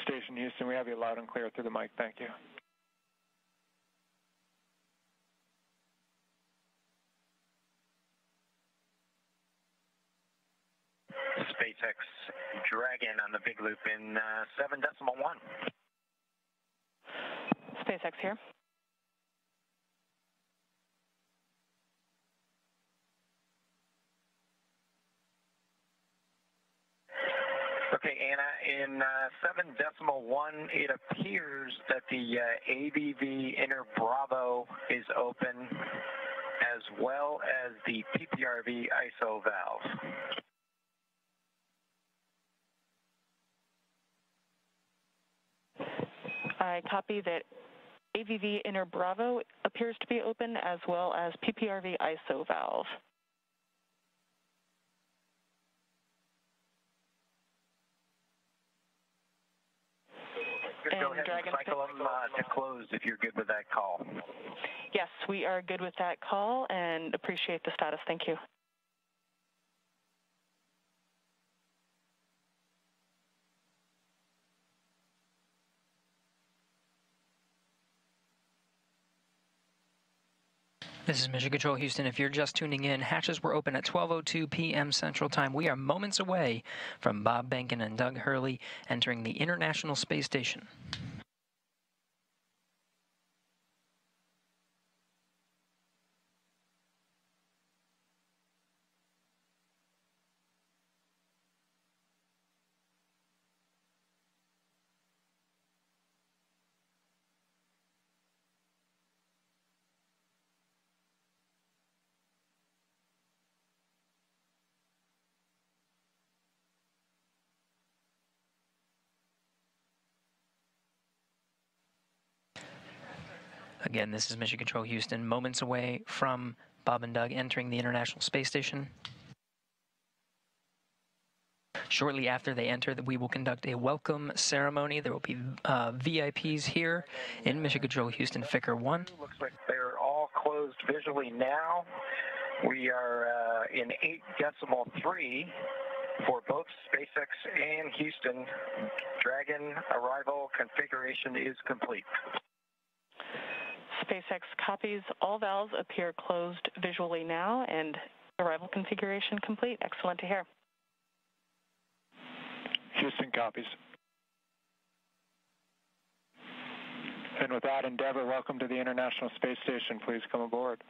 Station Houston, we have you loud and clear through the mic. Thank you. SpaceX Dragon on the big loop in 7.1. SpaceX here. Okay, Anna, in 7.1, it appears that the AVV inner Bravo is open, as well as the PPRV ISO valve. I copy that AVV inner Bravo appears to be open, as well as PPRV ISO valve. Go ahead and cycle them to close if you're good with that call. Yes, we are good with that call and appreciate the status. Thank you. This is Mission Control Houston. If you're just tuning in, hatches were open at 12:02 p.m. Central Time. We are moments away from Bob Behnken and Doug Hurley entering the International Space Station. Again, this is Mission Control Houston, moments away from Bob and Doug entering the International Space Station. Shortly after they enter, we will conduct a welcome ceremony. There will be VIPs here in Mission Control Houston, Ficker 1. Looks like they're all closed visually now. We are in 8.3 for both SpaceX and Houston. Dragon arrival configuration is complete. SpaceX copies. All valves appear closed visually now, and arrival configuration complete. Excellent to hear. Houston copies. And with that, Endeavour, welcome to the International Space Station. Please come aboard.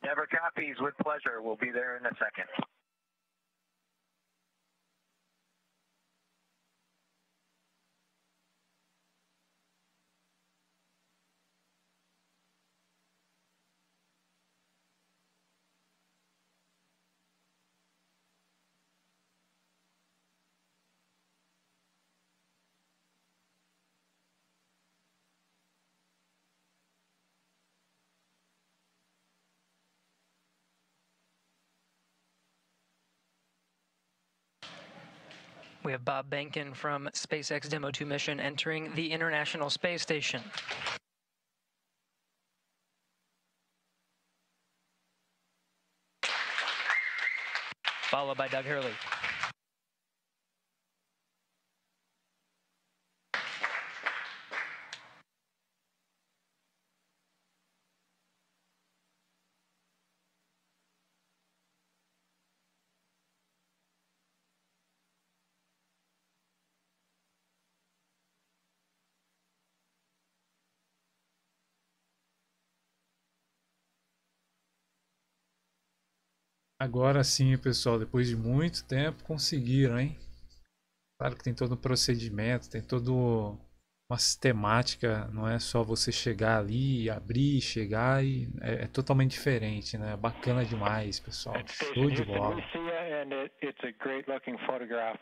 Endeavour copies with pleasure. We'll be there in a second. We have Bob Behnken from SpaceX Demo 2 mission entering the International Space Station. Followed by Doug Hurley. Agora sim, pessoal, depois de muito tempo conseguiram, hein? Claro que tem todo um procedimento, tem todo uma sistemática, não é só você chegar ali, abrir, chegar e é totalmente diferente, né? Bacana demais, pessoal. Show de bola. It's a great looking photograph.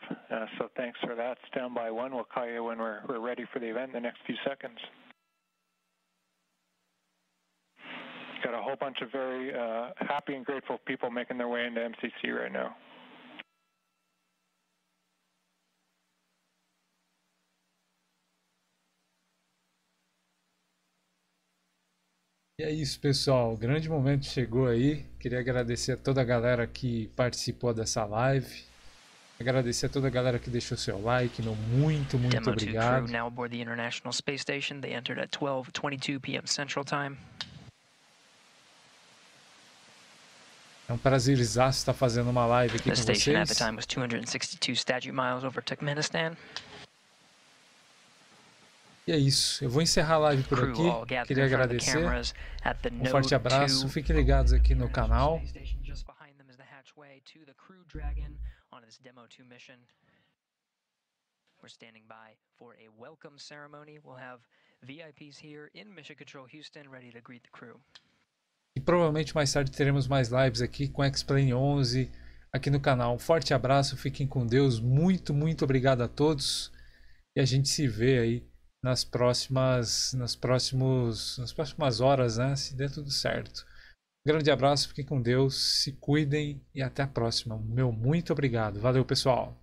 So thanks for that. Stand by one. We'll call you when we're ready for the event in the next few seconds. Got a whole bunch of very happy and grateful people making their way into MCC right now. E é isso, pessoal. O grande momento chegou aí. Queria agradecer a toda a galera que participou dessa live. Agradecer a toda a galera que deixou seu like. Muito obrigado. Demo 2 crew now aboard the International Space Station. They entered at 12:22 p.m. Central Time. É um prazerzaço estar fazendo uma live aqui com vocês. The station at the time was 262 statute miles over Turkmenistan. E é isso, eu vou encerrar a live por aqui. Queria agradecer. Um forte abraço, fiquem ligados aqui no canal. We're standing by for a welcome ceremony. We'll have VIPs here in Mission Control Houston ready to greet the crew. E provavelmente mais tarde teremos mais lives aqui com X-Plane 11 aqui no canal. Um forte abraço, fiquem com Deus. Muito obrigado a todos. E a gente se vê aí nas próximas horas, né? Se der tudo certo. Um grande abraço, fiquem com Deus, se cuidem e até a próxima. Meu muito obrigado. Valeu, pessoal.